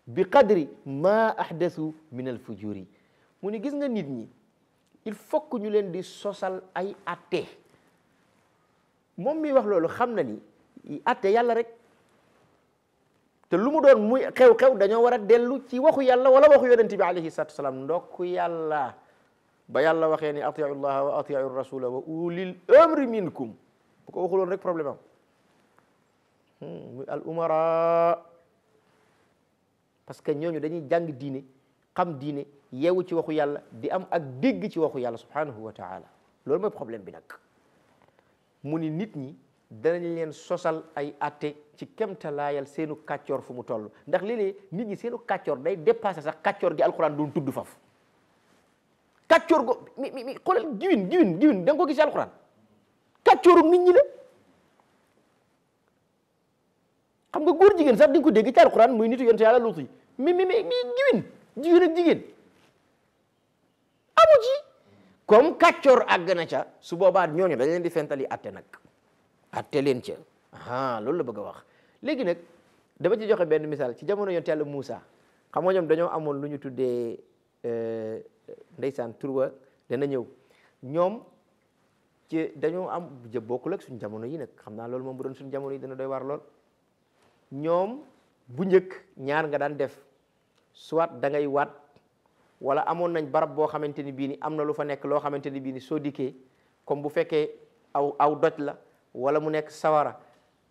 bi qadri ma ahdathu min alfujuri mu ni gis nga nit ñi il faut que ñu leen di sosal ay atte moom mi wax loolu xam na ni atte yàlla rek te lu mu doon muy xew-xew dañoo war a dellu ci waxu yàlla wala waxu yonente bi alayhi salatu wasalaam ndokk yàlla ba yàlla waxee ni atiu llaha wa atiu rasula wa ulil amri minkum bu ko waxuloon rek problème am muy al umara parce que ñooñu dañuy jàng diine xam diine yeewu ci waxu yàlla di am ak dégg ci waxu yàlla subhanahu wa taala loolu mooy problème bi nag mu ni nit ñi danañ leen sosal ay atte ci kemtalaayal seenu kàccoor fu mu toll ndax léeg-léeg nit ñi seenu kàccoor day dépassé sax kàccoor gi alquran doon tudd faf kàccoor go mi xoolal giwin da nga ko gis ci alquran kàccooru nit ñi la xam nga góor jigéen sax di nga ko dégg ci alquran muy nitu yonent yàlla Luut yi mi jigéen ak jigéen amu ci comme kàccoor àgg na ca su boobaa ñooñu dañ leen di fentali atte nag atte leen ca loolu la bëgg a wax léegi nag dama ci joxe benn misaal ci jamono yonent yàlla Moussa xam nga ñoom dañoo amoon lu ñu tuddee ndeysaan turwa dana ñëw ñoom ci dañoo am bokkul ak suñu jamono yi nag xam naa loolu moom bu doon suñu jamono yi dana doy waar lool ñoom bu njëkk ñaar nga daan def soit da ngay waat wala amoon nañ barab boo xamante ni bii ni am na lu fa nekk loo xamante ni bii ni soo dikkee comme bu fekkee aw doj la wala mu nekk sawara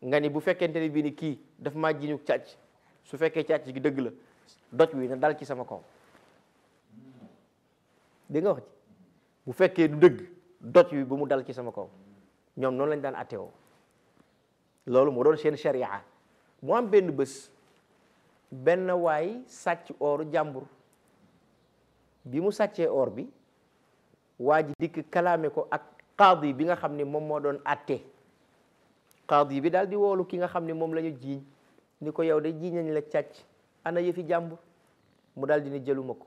nga ni bu fekkente ni bii ni kii daf maa jiñu càcc su fekkee càcc gi dëgg la doj wi na dal ci sama kaw dégg nga wax ci bu fekkee du dëgg doj wi bu mu dal ci sama kaw ñoom noonu lañ daan attewoo loolu moo doon seen sharia mu am benn bés benn waay sàcc ooru jàmbur bi mu sàccee or bi waa ji dikk kalaame ko ak qaadi bi nga xam ne moom moo doon atte qaadi bi daal di woolu ki nga xam ne moom la ñu jiiñ ni ko yow de jiiñañ la càcc ana yëfi jàmbur mu daal di ni jëluma ko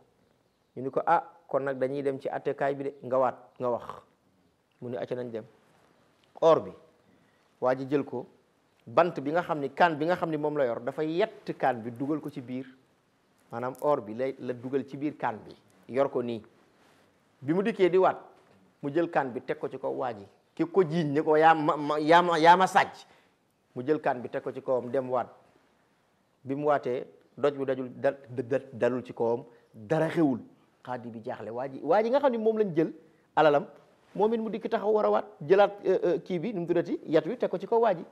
ñu ni ko kon nag dañuy dem ci attekaay bi de nga waat nga wax mu ni acca nañ dem or bi waa ji jël ko bant bi nga xam ni kaan bi nga xam ni moom la yor dafa yett kaan bi dugal ko ci biir maanaam or bi la dugal ci biir kaan bi yor ko nii bi mu dikkee di waat mu jël kaan bi teg ko ci kaw waa ji ki ko jiiñ ni ko yaa ma sàcc mu jël kaan bi teg ko ci kawam dem waat bi mu waatee doj bi dalul ci kawam dara xewul xaadi bi jaaxle waa ji nga xam ne moom lañ jël alalam moom it mu dikk taxaw war a waat jëlaat kii bi nu mu tuddati yat wi teg ko ci kaw waa ji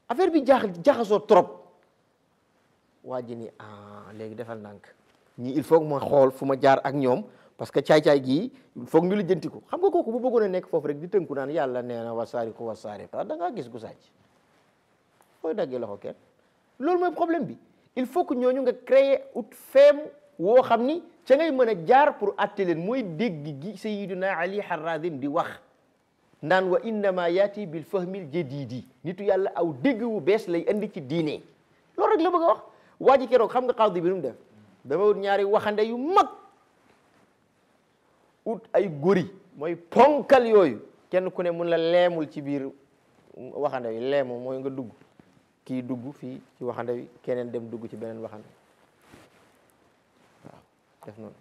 affaire bi jaxasoo trop waa ji ni léegi defal nànk ñii il faut que ma xool fu ma jaar ak ñoom parce que caay-caay gii foog ñu lijjanti ko xam nga kooku bu bëggoon a nekk foofu rek di tënku naan yàlla nee na wasaari ko wasaari da ngaa gis gu sàcc fooy daggee loxo kenn loolu mooy problème bi il faut que ñooñu nga créer ut feem woo xam ni ca ngay mën a jaar pour atte leen mooy dégg gi Sayyiduna Ali Harazim di wax naan wa innama yaati bil fahmil jadidi nitu yàlla aw dégg wu bees lay andi ci diine loolu rek la bëgg a wax waa ji keroog xam nga xaadi bi nu mu def dafa wut ñaari waxande yu mag ut ay góri mooy ponkal yooyu kenn ku ne mun la leemul ci biir waxande wi leemu mooy nga dugg kii dugg fii ci waxande wi keneen dem dugg ci beneen waxande waaw def noonu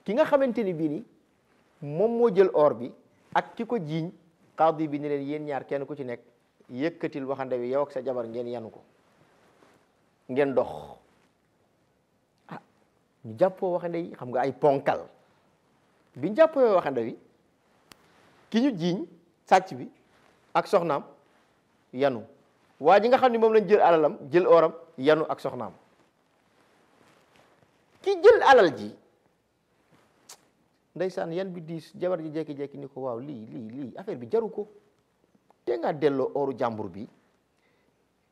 ki nga xamante ni bii ni moom moo jël or bi ak ki ko jiiñ xaadi bi ni leen yéen ñaar kenn ku ci nekk yëkkatil waxande wi yow ak sa jabar ngeen yanu ko ngeen dox ñu jàppoo waxande yi xam nga ay ponkal biñ jàppoo waxande wi ki ñu jiiñ sàcc bi ak soxnaam yanu waa ji nga xam ne moom lañ jël alalam jël oram yanu ak soxnaam ki jël alal ji ndeysaan yan bi diis jabar ji jekki-jekki ni ko waaw lii affaire bi jaru ko te nga delloo oru jàmbur bi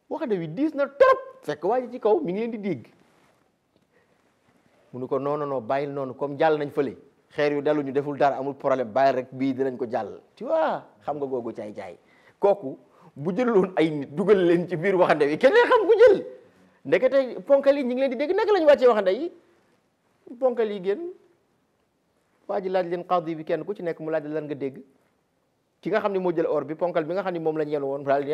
waxande wi diis na trop fekk waa ji ci kaw mi ngi leen di dégg mu ni ko non bàyyil noonu comme jàll nañ fële xeer yu dalu ñu deful dara amul problème bàyyil rek bii dinañ ko jàll tu vois xam nga googu caay-caay kooku bu jëloon ay nit dugal leen ci biir waxande wi kenn xam ku jël ndekete ponkal yi ñu ngi leen di dégg naka la ñu wàccee waxande yi ponkal yi génn waa ji laaj leen qaadi bi kenn ku ci nekk mu laaj lan nga dégg ki nga xam ne moo jël or bi ponkal bi nga xam ne moom lañ yenu woon daal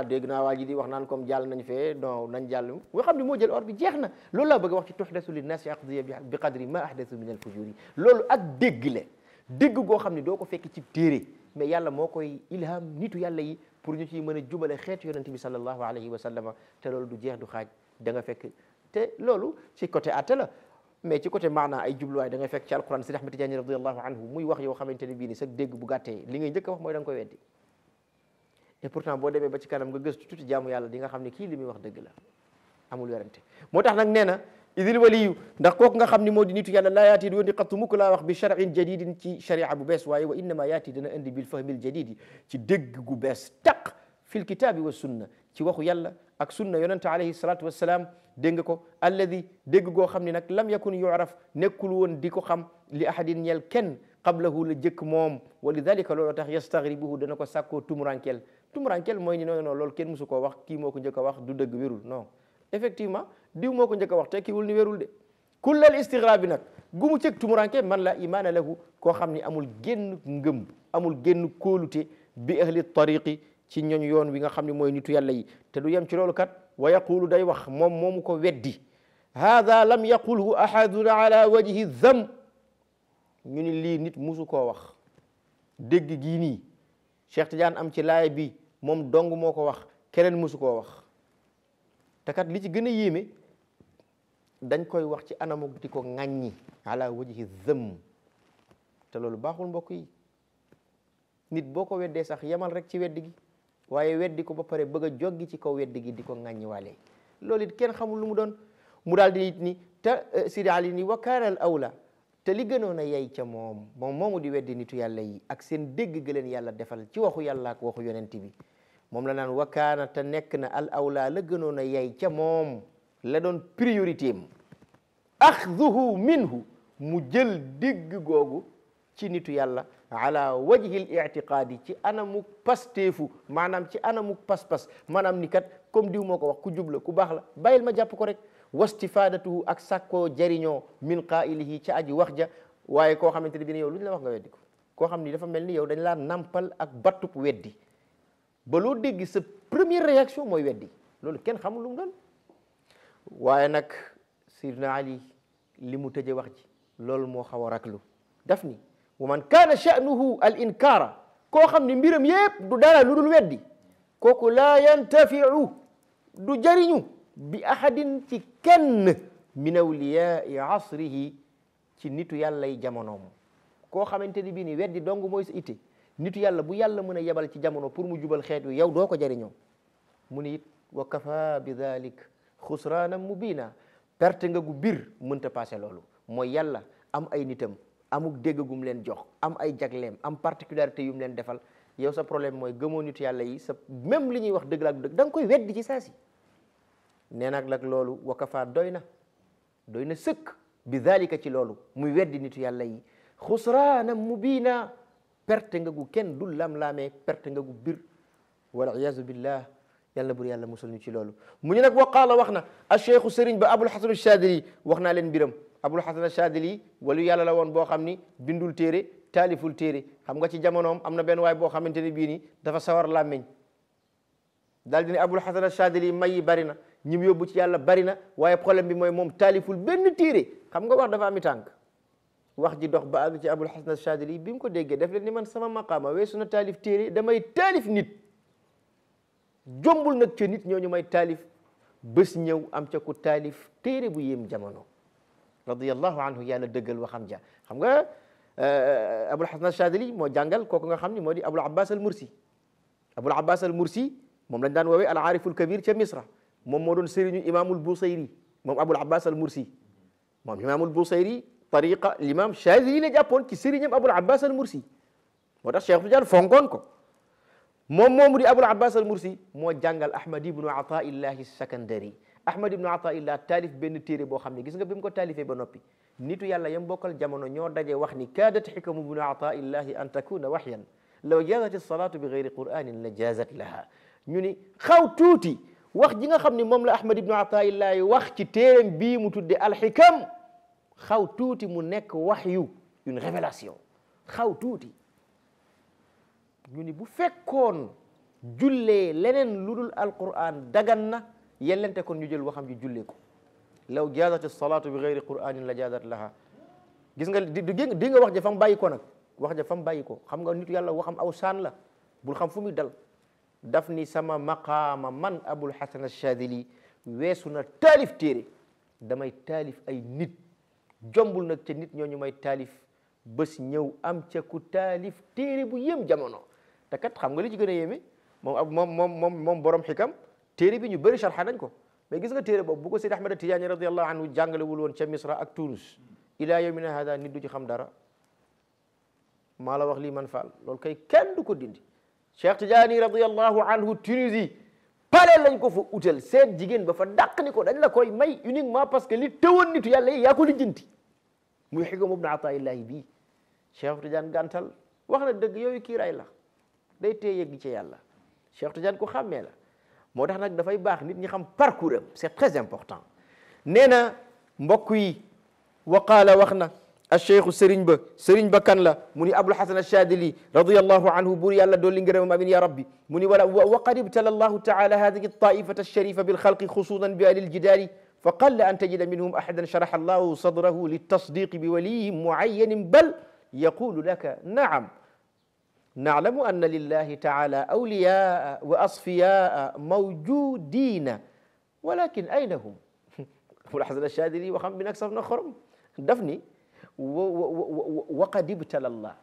dégg naa waa ji di wax naan comme jàll nañ fee non nañ jàll nga xam ne moo jël or bi jeex na loolu laa bëgg a wax ci tuhdasu linnaasi aqdiya bi qadri ma ahdathu min al-fujuri loolu ak dégg la dégg goo xam ne doo ko fekk ci téere mais yàlla moo koy ilham nitu yàlla yi pour ñu ciy mën a jubale xeetu yonent bi sallallahu alayhi wa sallama te loolu du jeex du xaaj da nga fekk te loolu ci côté atte la mais ci côté maanaa ay jubluwaay da ngay fekk ci alquran Sidi Ahmad Tijaani radiyallahu anhu muy wax yoo xamante ne bii ni sax dégg bu gàttee li ngay njëkk a wax mooy da nga koy weddi et pourtant boo demee ba ci kanam nga gëstu tuuti jaamu yàlla di nga xam ne kii li muy wax dëgg la amul werante moo tax nag nee na idil waliyu ndax kooku nga xam ni moo di nitu yàlla laa yaati du indi xattu mukk laa wax bi charin jadidin ci sharia bu bees waaye wa innama yaati dana indi bil fahmil jadidi ci dégg gu bees taq fil kitaabi wa sunna ci waxu yàlla ak sunna yonente alayhi salatu wassalaam dégg nga ko alladi dégg goo xam ne nag lam yakun yuraf nekkul woon di ko xam li ahadin ñeel kenn qablahu la jëkk moom wa lidalika loolu tax yastaghribuhu dana ko sàkkoo tumurankel mooy ni non loolu kenn musu koo wax kii moo ko njëkk a wax du dëgg wérul non effectivement diw moo ko njëkk a wax te kiiwul ni wérul de kullal istighrabi nag gumu cëg tumuranke man la imaana lahu koo xam ni amul génn ngëm amul génn kóolute bi ahli tariqi ci ñooñ yoon wi nga xam ne mooy nitu yàlla yi te du yem ci loolu kat wa yaqulu day wax moom moomu ko weddi hada lam yaqulhu ahadun ala wajhi dham ñu ni lii nit musu koo wax dégg gii nii Cheikh Tidiane am ci laaya bi moom dong moo ko wax keneen musu koo wax te kat li ci gën a yéeme dañ koy wax ci anamuk di ko ŋàññi ala wajhi dham te loolu baaxul mbokk yi nit boo ko weddee sax yemal rek ci weddi gi waaye weddi ko ba pare bëgg a joggi ci kaw weddi gi di ko ŋàññi waale loolu it kenn xamul lu mu doon mu daal di nit ni te Sidi Ali ni wa kaana al awla te li gënoon a yey ca moom moomu di weddi nitu yàlla yi ak seen dégg ga leen yàlla defal ci waxu yàlla ak waxu yonent bi moom la naan wa kaana te nekk na al awla la gënoon a yey ca moom la doon priorité am axduhu minhu mu jël dégg googu ci nitu yàlla ala wajhi al i'tiqaadi ci anamuk pasteefu maanaam ci anamuk pas-pas maanaam ni kat comme diw moo ko wax ku jubla ku baax la bàyyil ma jàpp ko rek wastifadatuhu ak sàkkoo jariñoo min qaa'ilihi ci aji wax ja waaye koo xamante ne bi ne yow lu ñu la wax nga weddi ko koo xam ni dafa mel ni yow dañ laa nampal ak battub weddi ba loo dégg sa première réaction mooy weddi loolu kenn xamul lu mu doon waaye nag Sidna Ali li mu tëje wax ji loolu moo xaw a raklu daf ni wa man kaana sha'nuhu al inkaara koo xam ni mbiram yépp du dara lu dul weddi kooku laa yantafiu du jariñu bi ahadin ci kenn min awliyaai asrihi ci nitu yàlla yi jamonoom koo xamante ni bii ni weddi dong mooy sa itte nitu yàlla bu yàlla mën a yebal ci jamono pour mu jubal xeet wi yow doo ko jariñoo mu ni it wa kafa bi dalik xusraanan mubina perte nga gu bir mënta passé loolu mooy yàlla am ay nitam amuk dégg gum leen jox am ay jagleem am particularité yum leen defal yow sa problème mooy gëmoo nitu yàlla yi sa même li ñuy wax dëgg la ak dëgg da nga koy weddi ci saa si nee nag nag loolu wa kafa doy na sëkk bi dalika ci loolu muy weddi nitu yàlla yi xusraanan mubina perte nga gu kenn dul lam-laamee perte nga gu bir wal iyaazu billah yàlla bur yàlla musul ñu ci loolu mu ñu nag wa qaala wax na a cheikhu sëriñ ba abul hasan chadili wax naa leen mbiram abul hasan chadili walu yàlla la woon boo xam ni bindul téere taaliful téere xam nga ci jamonoom am na benn waay boo xamante ne bii ni dafa sawar làmmeñ daal di ne abul hasan chadili may yi bari na ñi mu yóbbu ci yàlla bari na waaye problème bi mooy moom taaliful benn téere xam nga wax dafa ami tànk wax ji dox ba àgg ci abul hasan chadili bi mu ko déggee def leen ni man sama maqaama weesu na taalif téere damay taalif nit jombul nag ca nit ñooñu may taalif bés ñëw am ca ku taalif téere bu yéem jamono radiyallahu anhu yàlla dëggal waxam ja xam nga abul hasan chadili moo jàngal kooku nga xam ni moo di abul abbas al mursi abul abbas al mursi moom lañ daan woowee al aariful kabir ca misra moom moo doon sëriñu imaamul busayri moom abul abbas al mursi moom imaamul busayri tariqa l'imam chadili la jàppoon ci sëriñam abul abbas al mursi moo tax Cheikh Tidiane fonkoon ko moom moomu di abul abbas al mursi moo jàngal ahmad ibnu ataillahi sakandari ahmad ibnu ataillah taalif benn téere boo xam ne gis nga bi mu ko taalifee ba noppi nitu yàlla yam bokkal jamono ñoo daje wax ni kaadat xikamu ibnu ataillahi an takuna waxyan law jaazat alsalatu bi gayri quranin la jaazat laha ñu ni xaw tuuti wax ji nga xam ni moom la ahmad ibnu ataillahi wax ci téereem bii mu tudde alxikam xaw tuuti mu nekk waxyu une révélation xaw tuuti ñu ni bu fekkoon jullee leneen lu dul alquran dagan na yellente kon ñu jël waxam ji jullee ko law jaazat alsalatu bi gayri quranin la jaazat laha gis nga di nga wax ja fa mu bàyyi ko nag wax ja fa mu bàyyi ko xam nga nitu yàlla waxam aw saan la bul xam fu muy dal daf ni sama maqaama man abul hasan achadili weesu na taalif téere damay taalif ay nit jombul nag ca nit ñooñu may taalif bés ñëw am ca ku taalif téere bu yëm jamono te kat xam nga li ci gën a yéeme moom borom xikam téere bi ñu bëri sharxa nañ ko mais gis nga téere boobu bu ko Seydi Ahmad Tijaani radiyallahu anhu jàngalewul woon ca Misra ak Tunis ila yawmina hada nit du ci xam dara maa la wax lii man faal loolu kay kenn du ko dindi Cheikh Tijaani radiyallahu anhu Tunisie pare lañ ko fa utal seen jigéen ba fa dàq ni ko dañ la koy may uniquement parce que li tëwoon nitu yàlla yi yaa ko lijjanti muy xikam ibnu ataillahi bii Cheikh Tidiane gàntal wax na dëgg yooyu kiiraay la day tee yegg ci yàlla Cheikh Tidiane ko xàmmee la moo tax nag dafay baax nit ñi xam parcours am c'est très important nee na mbokk yi waqaala wax na acheikhu sëriñ ba kan la mu ni abul hasan achadili radiyallahu anhu buur yàlla doolli ngërëmam amin ya rabbi mu ni wa qad ibtala allahu taala hadihi altaifata alsharifa bilxalqi xususan bi ahli aljidaali fa qalla an tajida minhum ahadan sharaha allahu sadrahu litasdiqi biwaliyin muayyanin bal yaqulu laka naam naclamu anna lillahi taala awliyaa wa asfiyaa mawjudina walakin ayna hum abul hasan achadili waxam bi nag saf na xorom daf ni waqad ibtala allah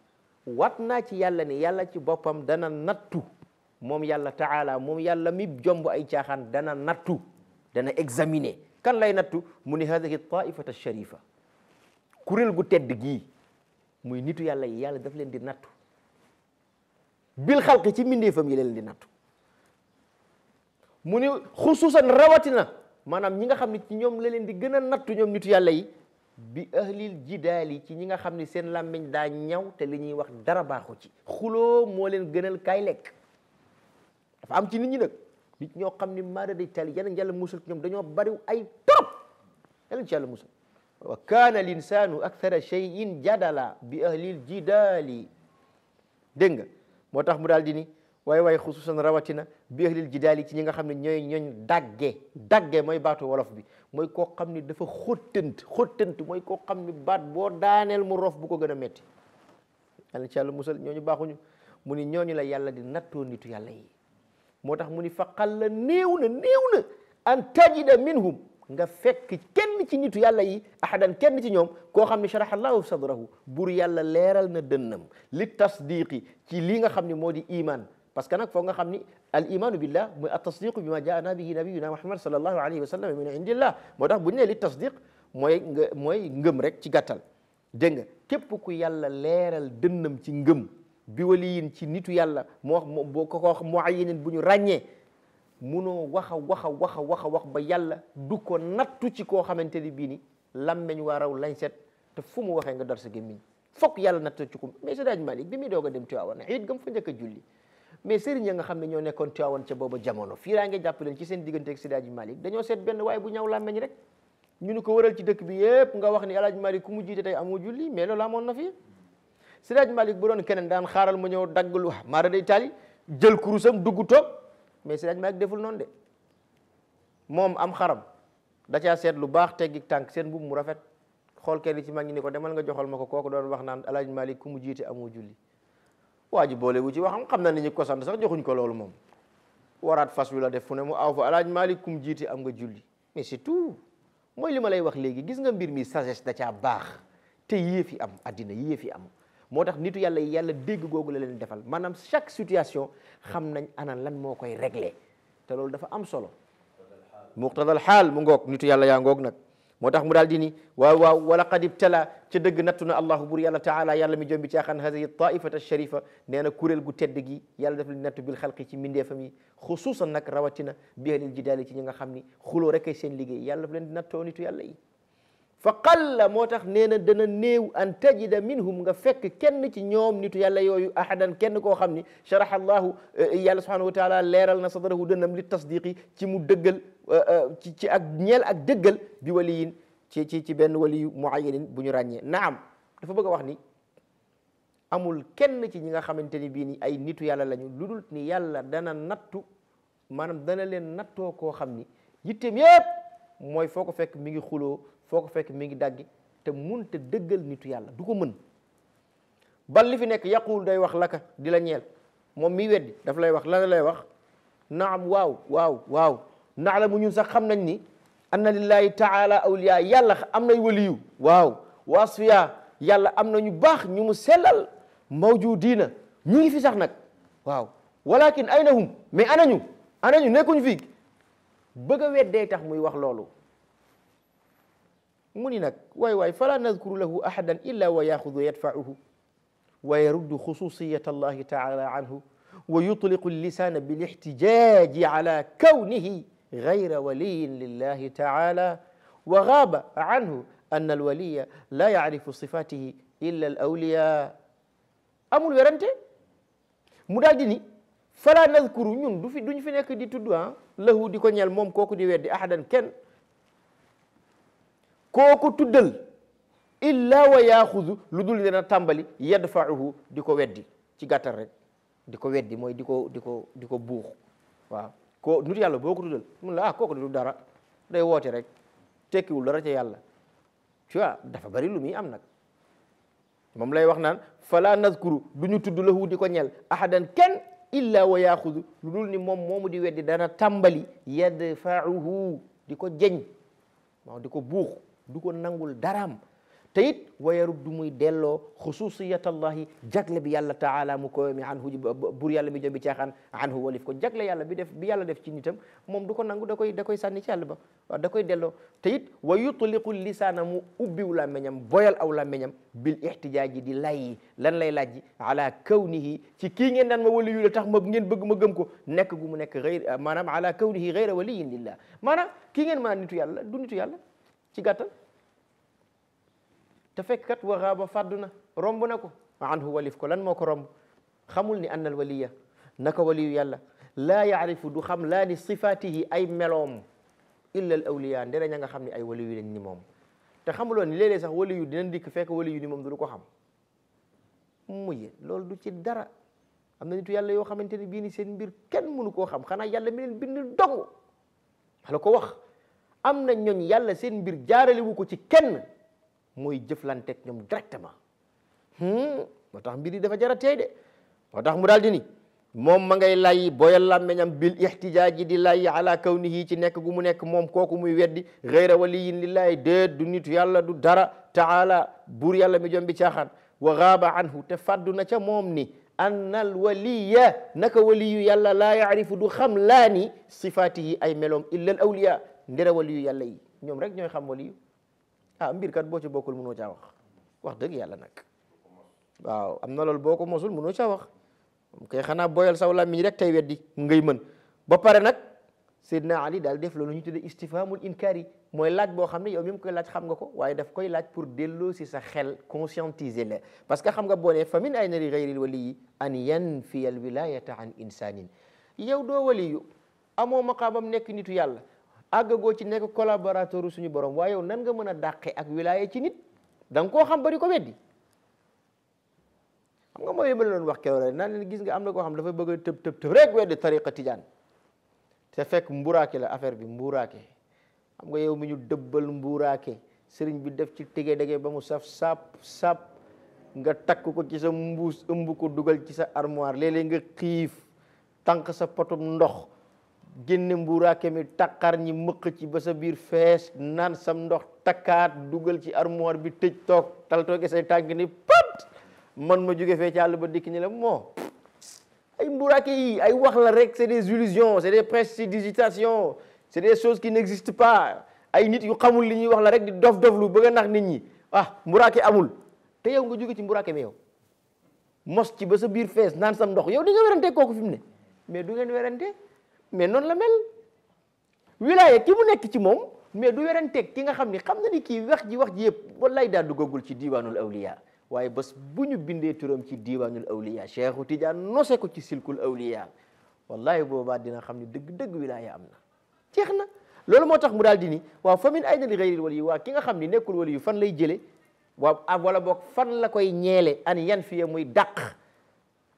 wat naa ci yàlla ni yàlla ci boppam dana nattu moom yàlla taala moom yàlla mi jomb ay caaxaan dana nattu dana examiner kan lay nattu mu ni hadihi taifata sharifa kuréel gu tedd gii muy nitu yàlla yi yàlla daf leen di nattu bil xalqi ci mbindeefam yi leen di nattu mu ni xususan rawatina maanaam ñi nga xam ne ci ñoom la leen di gën a nattu ñoom nitu yàlla yi bi ahlil jidaali ci ñi nga xam ne seen làmmiñ daa ñaw te li ñuy wax dara baaxu ci xuloo moo leen gënal kaay lekk dafa am ci nit ñi nag nit ñoo xam ne maara day tali yàlla yàlla musul ci ñoom dañoo bari ay trop yàlla ci yàlla musul wa kaana l insanu akthara shay'in jadala bi ahlil jidaali dégg nga moo tax mu daal di ni waaye xususan rawatina bi ahlil jidaali ci ñi nga xam ne ñooñ dagge mooy baatu wolof bi mooy koo xam ni dafa xottant mooy koo xam ni baat boo daaneel mu rof bu ko gën a metti yàlla ci yàlla musal ñooñu baaxuñu mu ni ñooñu la yàlla di nattoo nitu yàlla yi moo tax mu ni fa qalla néew na an tajida minhum nga fekk kenn ci nitu yàlla yi ahadan kenn ci ñoom koo xam ne sharaha allahu sadrahu bur yàlla leeral na dënnam li tasdiqi ci li nga xam ne moo di iman parce que nag foog nga xam ni al imanu billah mooy at tasdiqu bi ma jaana bihi nabiyuna muhammad sallallahu alayhi wa sallam min indillah moo tax bu ñu nee li tasdiq mooy ngëm rek ci gàttal dégg nga képp ku yàlla leeral dënnam ci ngëm bi waliyin ci nitu yàlla moo ko muayyanin bu ñu ràññee munoo wax ba yàlla du ko nattu ci koo xamante ni bii ni lammeñ waa raw lañ set te fu mu waxee nga dar sa gémmiñ fokk yàlla nattu ci ko mais Seydi Hadji Malick bi muy doog a dem Tiwaawan it gam fa njëkk a julli mais sëriñ ya nga xam ne ñoo nekkoon Tiwaawan ca booba jamono fii raa nga jàpp leen ci seen diggante ak Seydi Hadji Malick dañoo seet benn waaye bu ñaw lammeñ rek ñu ni ko wëral ci dëkk bi yëpp nga wax ni El Hadji Malick ku mu jiite tey amoo julli mais loolu amoon na fi Seydi Hadji Malick bu doon keneen daan xaaral ma ñëw dagglu maara day taali jël kurusam dugg toog mais Seydi Hadji Malick deful noonu de moom am xaram da caa seet lu baax teggi tànk seen mbubb mu rafet xool kenn ci mag ñi ni ko demal nga joxal ma ko kooku doon wax naan El Hadji Malick ku mu jiite amoo julli waa ji boole wu ci waxam xam na ni ñu ko sant sax joxuñ ko loolu moom waraat fas wi la def fu ne mu aw fa El Hadji Malick ku mu jiite am nga julli mais c'est tout mooy li ma lay wax léegi gis nga mbir mi sagesse da caa baax te yéef yi am addina yéef yi am moo tax nitu yàlla yi yàlla dégg googu la leen defal maanaam chaque situation xam nañ ana lan moo koy régler te loolu dafa am solo muqtadal xaal mu ngoog nitu yàlla yaa ngoog nag moo tax mu daal di ni waaw wala qad ibtala ca dëgg nattu na allahu bur yàlla taala yàlla mi jombi caaxaan hadihi taifata sharifa nee na kuréel gu tedd gi yàlla daf leen nattu bil xalqi ci mindeefam yi xusuusan nag rawatina bi ahlil jidaali ci ñi nga xam ni xuloo rek ay seen liggéey yàlla daf leen di nattoo nitu yàlla yi fa qalla moo tax nee na dana néew an tajida minhum nga fekk kenn ci ñoom nitu yàlla yooyu ahadan kenn koo xam ni sharaha allahu yàlla subhanahu wa taala leeral na sadrahu dënnam li tasdiqi ci mu dëggal ci ak ñeel ak dëggal bi waliyin ci benn waliyu muayyanin bu ñu ràññee naam dafa bëgg a wax ni amul kenn ci ñi nga xamante ni bii ni ay nitu yàlla lañu lu dul ni yàlla dana nattu maanaam dana leen nattoo koo xam ni yitteem yépp mooy foo ko fekk mi ngi xuloo foo ko fekk mi ngi daggi te munte dëggal nitu yàlla du ko mën bal li fi nekk yaqul day wax laka di la ñeel moom mi weddi daf lay wax lan lay wax naam waaw naalamu ñun sax xam nañ ni anna lillahi taala awliya yàlla am nay waliyu waaw wa asfiya yàlla am na ñu baax ñu mu sellal mawjudina ñu ngi fi sax nag waaw walakin aynahum mais anañu nekkuñ fii bëgg a weddee tax muy wax loolu mu ni nag waay fala nadkuru lahu ahadan illa wa yaxudu yadfauhu wa yaruddu xususiyat allahi taala anhu wa yutliqu lisana bilixtijaji ala kawnihi gayra waliyin lillahi taala wa gaaba anhu anna alwaliya la yacrifu sifatihi illa alawliya amul werante mu daal di ni fala nadkuru ñun duñ fi nekk di tudd lahu di ko ñeel moom kooku di weddi ahadan kenn kooku tuddal illa wa yaxudu lu dul dina tàmbali yadfauhu di ko weddi ci gàttal rek di ko weddi mooy di ko buux waaw ko nit yàlla boo ko tuddal mun la kooku du dara day woote rek tekkiwul dara ca yàlla tu vois dafa bari lu muy am nag moom lay wax naan fala nazkuru du ñu tudd lahu di ko ñel ahadan kenn illa wa yaxudu lu dul ni moom moomu di weddi dana tàmbali yadfauhu di ko jeñ waaw di ko buux du ko nangul daraam te it wa yaruddu muy delloo xususiyatallahi jagle bi yàlla taala mu koy mi anhu bur yàlla mi jombi caaxaan anhu walif ko jagle yàlla bi yàlla def ci nitam moom du ko nangu da koy sànni ci yàlla ba waaw da koy delloo te it wa yutliqu lisaana mu ubbiw làmmeñam boyal aw làmmeñam bil ihtijaaji di layyi lan lay laajji ala kawnihi ci kii ngeen daan ma wali yu la tax ma ngeen bëgg ma gëm ko nekk gu mu nekk gayr maanaam ala kawnihi gayra waliyin lillah maanaam kii ngeen mën a nitu yàlla du nitu yàlla ci gàttal te fekk kat wa gaaba fàddu na romb na ko anhu walif ko lan moo ko romb xamul ni anna al waliya naka waliyu yàlla laa yaarifu du xam laa li sifatihi ay meloom illa al awliya ndere ña nga xam ne ay waliyu lañ ni moom te xamuloon ni léeg-léeg sax waliyu dina dikk fekk waliyu ni moom du ko xam muye loolu du ci dara am na nitu yàlla yoo xamante ne bii ni seen mbir kenn mënu koo xam xanaa yàlla mi leen bind dong la ko wax am na ñooñ yàlla seen mbir jaaralewu ko ci kenn mooy jëflanteeg ñoom directement moo tax mbir yi dafa jara tey de moo tax mu daal di ni moom ma ngay lay boyal làmmeñam bil ihtijaaji di lay ala kawnihi ci nekk gu mu nekk moom kooku muy weddi gayra waliyin lillahi déet du nitu yàlla du dara taala buur yàlla mi jom bi caaxaan wa gaaba anhu te faddu na ca moom ni annal waliya naka waliyu yàlla laa yaarifu du xam laa ni sifaatihi ay meloom illa al awliya ndera waliyu yàlla yi ñoom rek ñooy xam waliyu mbir kat boo ci bokkul mënoo caa wax dëgg yàlla nag waaw am na loolu boo ko mosul mënoo caa wax kay xanaa boyal saw làmmiñ rek tey weddi ngay mën ba pare nag Seydina Ali daal def loolu ñu tuddee istifhamul inkari mooy laaj boo xam ne yow mi mu koy laaj xam nga ko waaye daf koy laaj pour delloo si sa xel conscientiser la parce que xam nga boo ne fa min ayna li gayril waliyi an yanfiya al wilayata an insanin yow doo waliyu amoo maqaamam nekk nitu yàlla àggagoo ci nekk collaborateur suñu borom waaye yow nan nga mën a dàqe ak wilaya ci nit da nga koo xam ba di ko weddi xam nga mooy ma la doon wax keroog rek naan leen gis nga am na koo xam dafa bëgg a tëb rek weddi tariqa tijaan te fekk mburaake la affaire bi mburaake xam nga yow mi ñu dëbbal mburaake sëriñ bi def ci tege dege ba mu saf sap nga takk ko ci sa mbuus ëmb ko dugal ci sa armoire léeg-léeg nga xiif tànk sa potum ndox génne mburaake mi takkar ñi mëq ci ba sa biir fees naan sam ndox takkaat dugal ci armoire bi tëj toog tal tooge say tànk ni pat man ma jóge fee ci àll ba dikk ni la moo ay mburaake yi ay wax la rek c'est des illusions c'est des prestidigitations c'est des choses qui n'existent pas ay nit yu xamul li ñuy wax la rek di dof-doflu bëgg a nax nit ñi mburaake amul te yow nga jóge ci mburaake mi yow mos ci ba sa biir fees naan sam ndox yow di nga werante kooku fi mu ne mais du ngeen werante mais noonu la mel wilaya ki mu nekk ci moom mais du weranteeg ki nga xam ni xam na ni kii wax ji yëpp wallaay daa duggagul ci diiwaanul awliya waaye bés bu ñu bindee turam ci diiwaanul awliya Cheikhu Tidiane nose ko ci silkul awliya wallahi boobaa dina xam ni dëgg-dëgg wilaya am na jeex na loolu moo tax mu daal di ni waaw fa min ayna li gayril wali waa ki nga xam ni nekkul wali yu fan lay jële waaw wala boog fan la koy ñeele an yan fiye muy dàq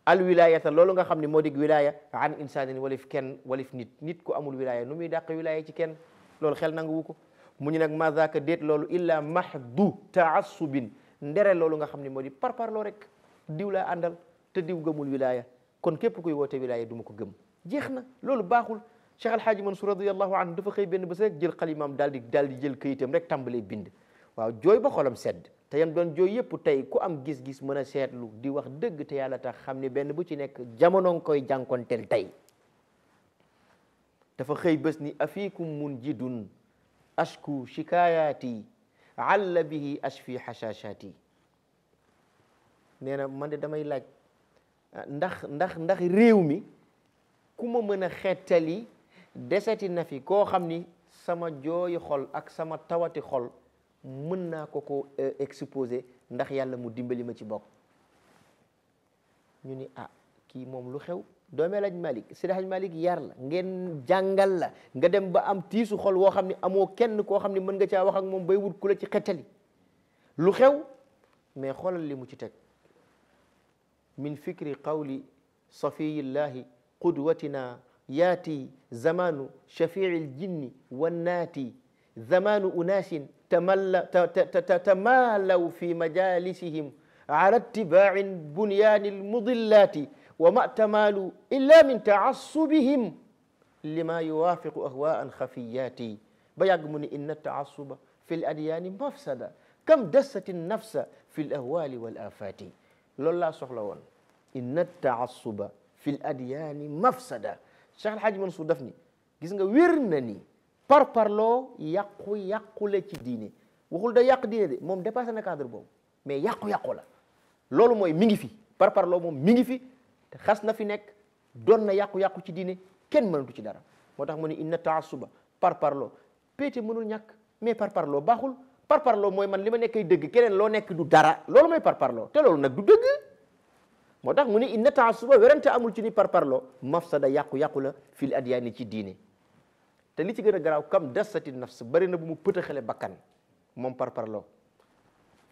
al wilayata loolu nga xam ni moo dig wilaya an insanin walif kenn walif nit ku amul wilaya nu muy dàq wilaya ci kenn loolu xel nanguwu ko mu ñu nag ma zaaka déet loolu illa mahdu taassubin ndere loolu nga xam ni moo di parparloo rek diw laa àndal te diw gëmul wilaya kon képp kuy woote wilaya du ma ko gëm jeex na loolu baaxul Cheikh Alhaaji Mansour radiyallahu anhu dafa xëy benn bés rek jël xalimaam daal di jël këyitam rek tàmbalee bind waaw jooy ba xolam sedd te yam doon jooy yëpp tey ku am gis-gis mën a seetlu di wax dëgg te yàlla tax xam ne benn bu ci nekk jamono nga koy jànkonteel tey dafa xëy bés ni afiikum munjidun ashku shikayaati alla bihi ashfi hashashati nee na man de damay laaj ndax réew mi ku ma mën a xettali deseti na fi koo xam ni sama jooyi xol ak sama tawati xol mën naa ko exposé ndax yàlla mu dimbali ma ci bokk ñu ni kii moom lu xew doomee Alaaji Malik Seydi Alaaji Malik yar la ngeen jàngal la nga dem ba am tiisu xol woo xam ne amoo kenn koo xam ne mën nga caa wax ak moom bay wut ku la ci xettali lu xew mais xoolal li mu ci teg min fikri qawli safiyillahi qudwatina yaati zamanu shafii ljinni wannaati zamanu unaasin tamalaw fi majalisihim ala ittibaai bunyaani almudillaati wa ma tamalu illa min taassubihim lima yuwaafiqu ahwaan xafiyaati ba yàgg mu ni inna taassuba fi l adyaani mafsada kam dassati nafsa fi l ahwali wal afaati loolu laa soxla woon inna taassuba fi l adyaani mafsada Cheikh Alhaaji Mansour daf ni gis nga wér na ni parparloo yàqu la ci diine waxul da yàq diine de moom dépassé na cadre boobu mais yàqu la loolu mooy mi ngi fi parparloo moom mi ngi fi te xas na fi nekk doon na yàqu ci diine kenn mënatu ci dara moo tax mu ne inna taassuba parparloo péete mënul ñàkk mais parparloo baaxul parparloo mooy man li ma nekkay dëgg keneen loo nekk du dara loolu mooy parparloo te loolu nag du dëgg moo tax mu ne inna taassuba werante amul ci ni parparloo mafsada yàqu la fil adyaani ci diine te li ci gën a garaaw kam dassati nafs bari na bu mu pëtaxale bakkan moom parparloo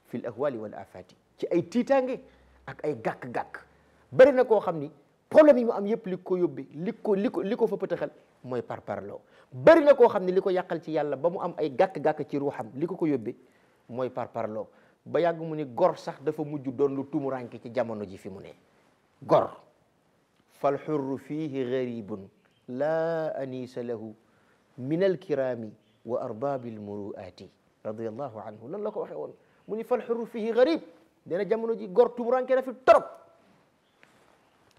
fil ahwali wal afati ci ay tiitaange ak ay gàkk-gàkk bari na koo xam ni problème yi mu am yëpp li ko yóbbe li ko fa pëtaxal mooy parparloo bari na koo xam ne li ko yàqal ci yàlla ba mu am ay gàkk-gàkk ci ruuxam li ko yóbbe mooy parparloo ba yàgg mu ni gor sax dafa mujj doon lu tumuranke ci jamono ji fi mu ne gor fal xurru fihi garibun laa anisa lahu min alkirami wa arbabi almuruati radiallahu anhu lan la ko waxee woon mu ni fal xurru fihi garib dena jamono ji gor tumuranke na fi torop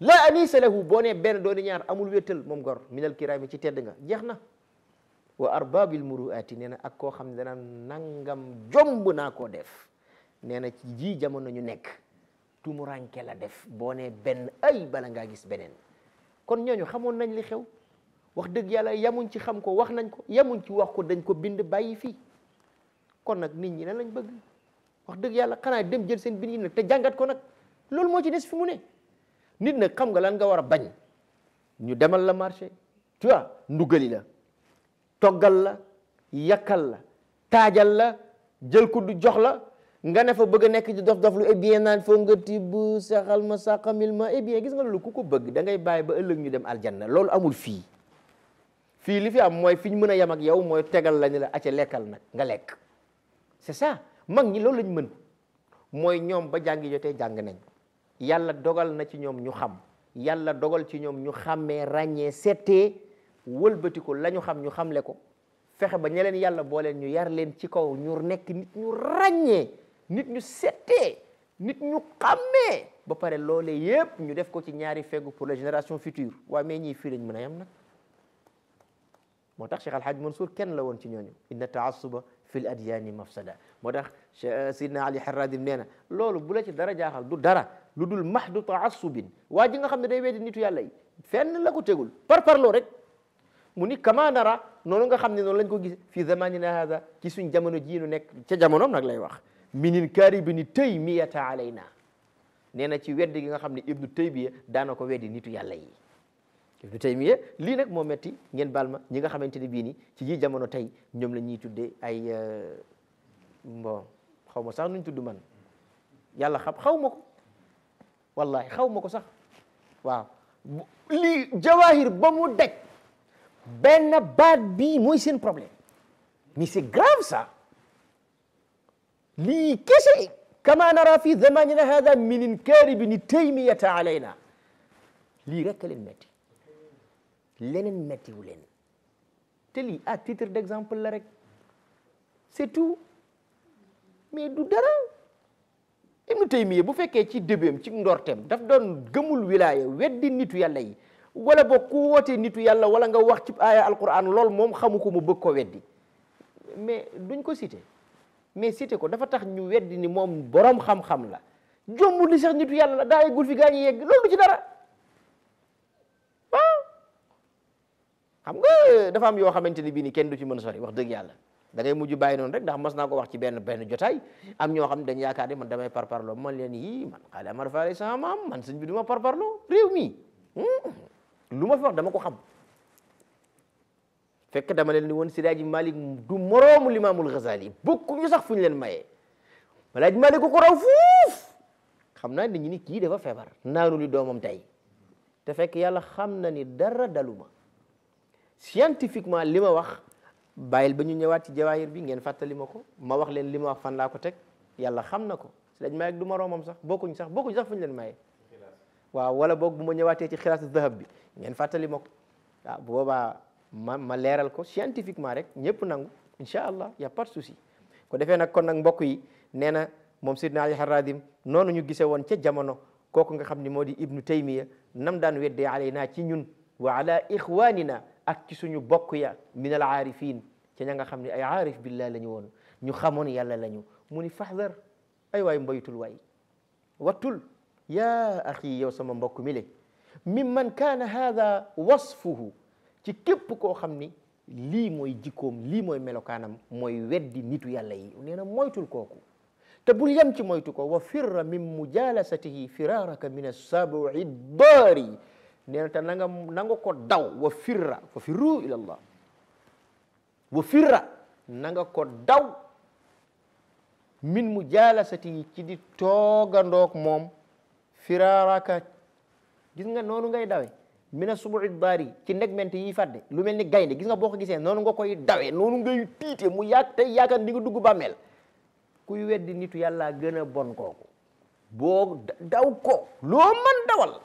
laa anisa lahu boo nee benn dooni ñaar amul wéttal moom gor min alkirami ci tedd nga jeex na wa arbabi almuruati nee na ak koo xam ne dana nangam jomb naa koo def nee na ci ji jamono ñu nekk tumuranke la def boo nee benn ay bala ngaa gis beneen kon ñooñu xamoon nañ li xew wax dëgg yàlla yamuñ ci xam ko wax nañ ko yamuñ ci wax ko dañ ko bind bàyyi fii kon nag nit ñi lan lañ bëgg wax dëgg yàlla xanaa dem jël seen bind yi nag te jàngat ko nag loolu moo ci des fi mu ne nit nag xam nga lan nga war a bañ ñu demal la marché tu vois ndugali la toggal la yakkal la taajal la jël ko du jox la nga ne fa bëgg a nekk ci dof lu eh bien naan foo nga tibb saxal ma saqamil ma eh bien gis nga loolu ku ko bëgg da ngay bàyyi ba ëllëg ñu dem aljanna loolu amul fii li fi am mooy fi ñu mën a yem ak yow mooy tegal la ni la acca lekkal nag nga lekk c'est ça mag ñi loolu lañ mën mooy ñoom ba jàngi jotee jàng nañ yàlla dogal na ci ñoom ñu xam yàlla dogal ci ñoom ñu xàmmee ràññee settee wëlbati ko la ñu xam ñu xamle ko fexe ba ña leen yàlla booleen ñu yar leen ci kaw ñu nekk nit ñu ràññee nit ñu settee nit ñu xàmmee ba pare loolee yépp ñu def ko ci ñaari feggu pour la génération future waaye mais ñii fii lañ mën a yem nag moo tax Cheikh Alhaaj Mansour kenn la woon ci ñooñu inna taassuba fi l adyaani mafsada moo tax Sidna Ali Harradim nee na loolu bu la ci dara jaaxal du dara lu dul mahdu taassubin waa ji nga xam ne day weddi nitu yàlla yi fenn la ko tegul par parloo rek mu ni kama nara noonu nga xam ne noonu lañ ko gis fi zamanina hada ci suñ jamono jii nu nekk ca jamonoom nag lay wax minin karibini taymiyata alayna nee na ci weddi gi nga xam ne ibnu taymiya daana ko weddi nitu yàlla yi ibnu taymiya lii nag moo metti ngeen baal ma ñi nga xamante ne bii ni ci ji jamono tey ñoom la ñuy tuddee ay bon xaw ma sax nuñ tudd man yàlla xam xaw ma ko wallahi xaw ma ko sax waaw lii jawahir ba mu daj benn baat bii mooy seen problème mais c'est grave ça lii kese kama nara fi zamanina hada min inkari ibni taymiyata alayna lii rek leen metti leneen mettiwu leen te lii à titre d'exemple la rek c'est tout mais du dara ibnu taymiya bu fekkee ci début ci ndorteem daf doon gëmul wilaaya weddi nitu yàlla yi wala boog ku wootee nitu yàlla wala nga wax ci aaya alquran lool moom xamu ko mu bëgg ko weddi mais duñ ko cité mais cité ko dafa tax ñu weddi ni moom borom xam-xam la jombul ni sax nitu yàlla la daa yeggul fi gaa ñi yegg loolu du ci dara waaw xam nga dafa am yoo xamante ni bii ni kenn du ci mën a sori wax dëgg yàlla da ngay mujj bàyyi noonu rek ndax mas naa ko wax ci benn jotaay am ñoo xam ne dañ yaakaar ne man damay parparloo man leen yii man xaale Amar Faale sama maam man sëñ bi du ma parparloo réew mi lu ma fi wax dama ko xam fekk dama leen ni woon Seydi Malick du moroomu Limaamul Ghazali bokkuñu sax fu ñu leen mayee Alaaji Malick ko raw fuuf xam naa nit ñi ni kii dafa feebar naanu li doomam tey te fekk yàlla xam na ni dara daluma scientifiquement li ma wax bàyyil ba ñu ñëwaat ci jawaahir bi ngeen fàttali ma ko ma wax leen li ma wax fan laa ko teg yàlla xam na ko Seydi Malick du moroomam sax bokkuñ sax fu ñu leen mayee waaw wala boog bu ma ñëwaatee ci xilaasu dahab bi ngeen fàttali ma ko waaw bu boobaa ma leeral ko scientifiquement rek ñëpp nangu incha allah y a pas de souci ko defee nag kon nag mbokk yi nee na moom Sidna Ali Harradim noonu ñu gisee woon ca jamono kooku nga xam ni moo di ibnu taymiya nam daan weddee alayna ci ñun wa ala ixwanina ak ci suñu bokk ya min al aarifin ci ña nga xam ne ay aarif billah la ñu woon ñu xamoon yàlla la ñu mu ni fahdar ay waay mbaytul waay wattul yaa axi yow sama mbokk mi le mimman kaana hada wasfuhu ci képp koo xam ni lii mooy jikkoom lii mooy melokaanam mooy weddi nitu yàlla yi nee na moytul kooku te bul yem ci moytu ko wa firra min mujalasatihi firaraka min assabu'i daari nee na te na nga ko daw wa firra fa firru ila allah wa firra na nga ko daw min mujalasatihi ci di toogandoog moom firaraka gis nga noonu ngay dawe mina subu'i daari ci ndegmente yi fadde lu mel ni gaynde gis nga boo ko gisee noonu nga koy dawe noonu ngay tiite mu yàgg tey yaakaar di nga dugg bàmmeel kuy weddi nitu yàlla gën a bon kooku boo daw ko loo mën dawal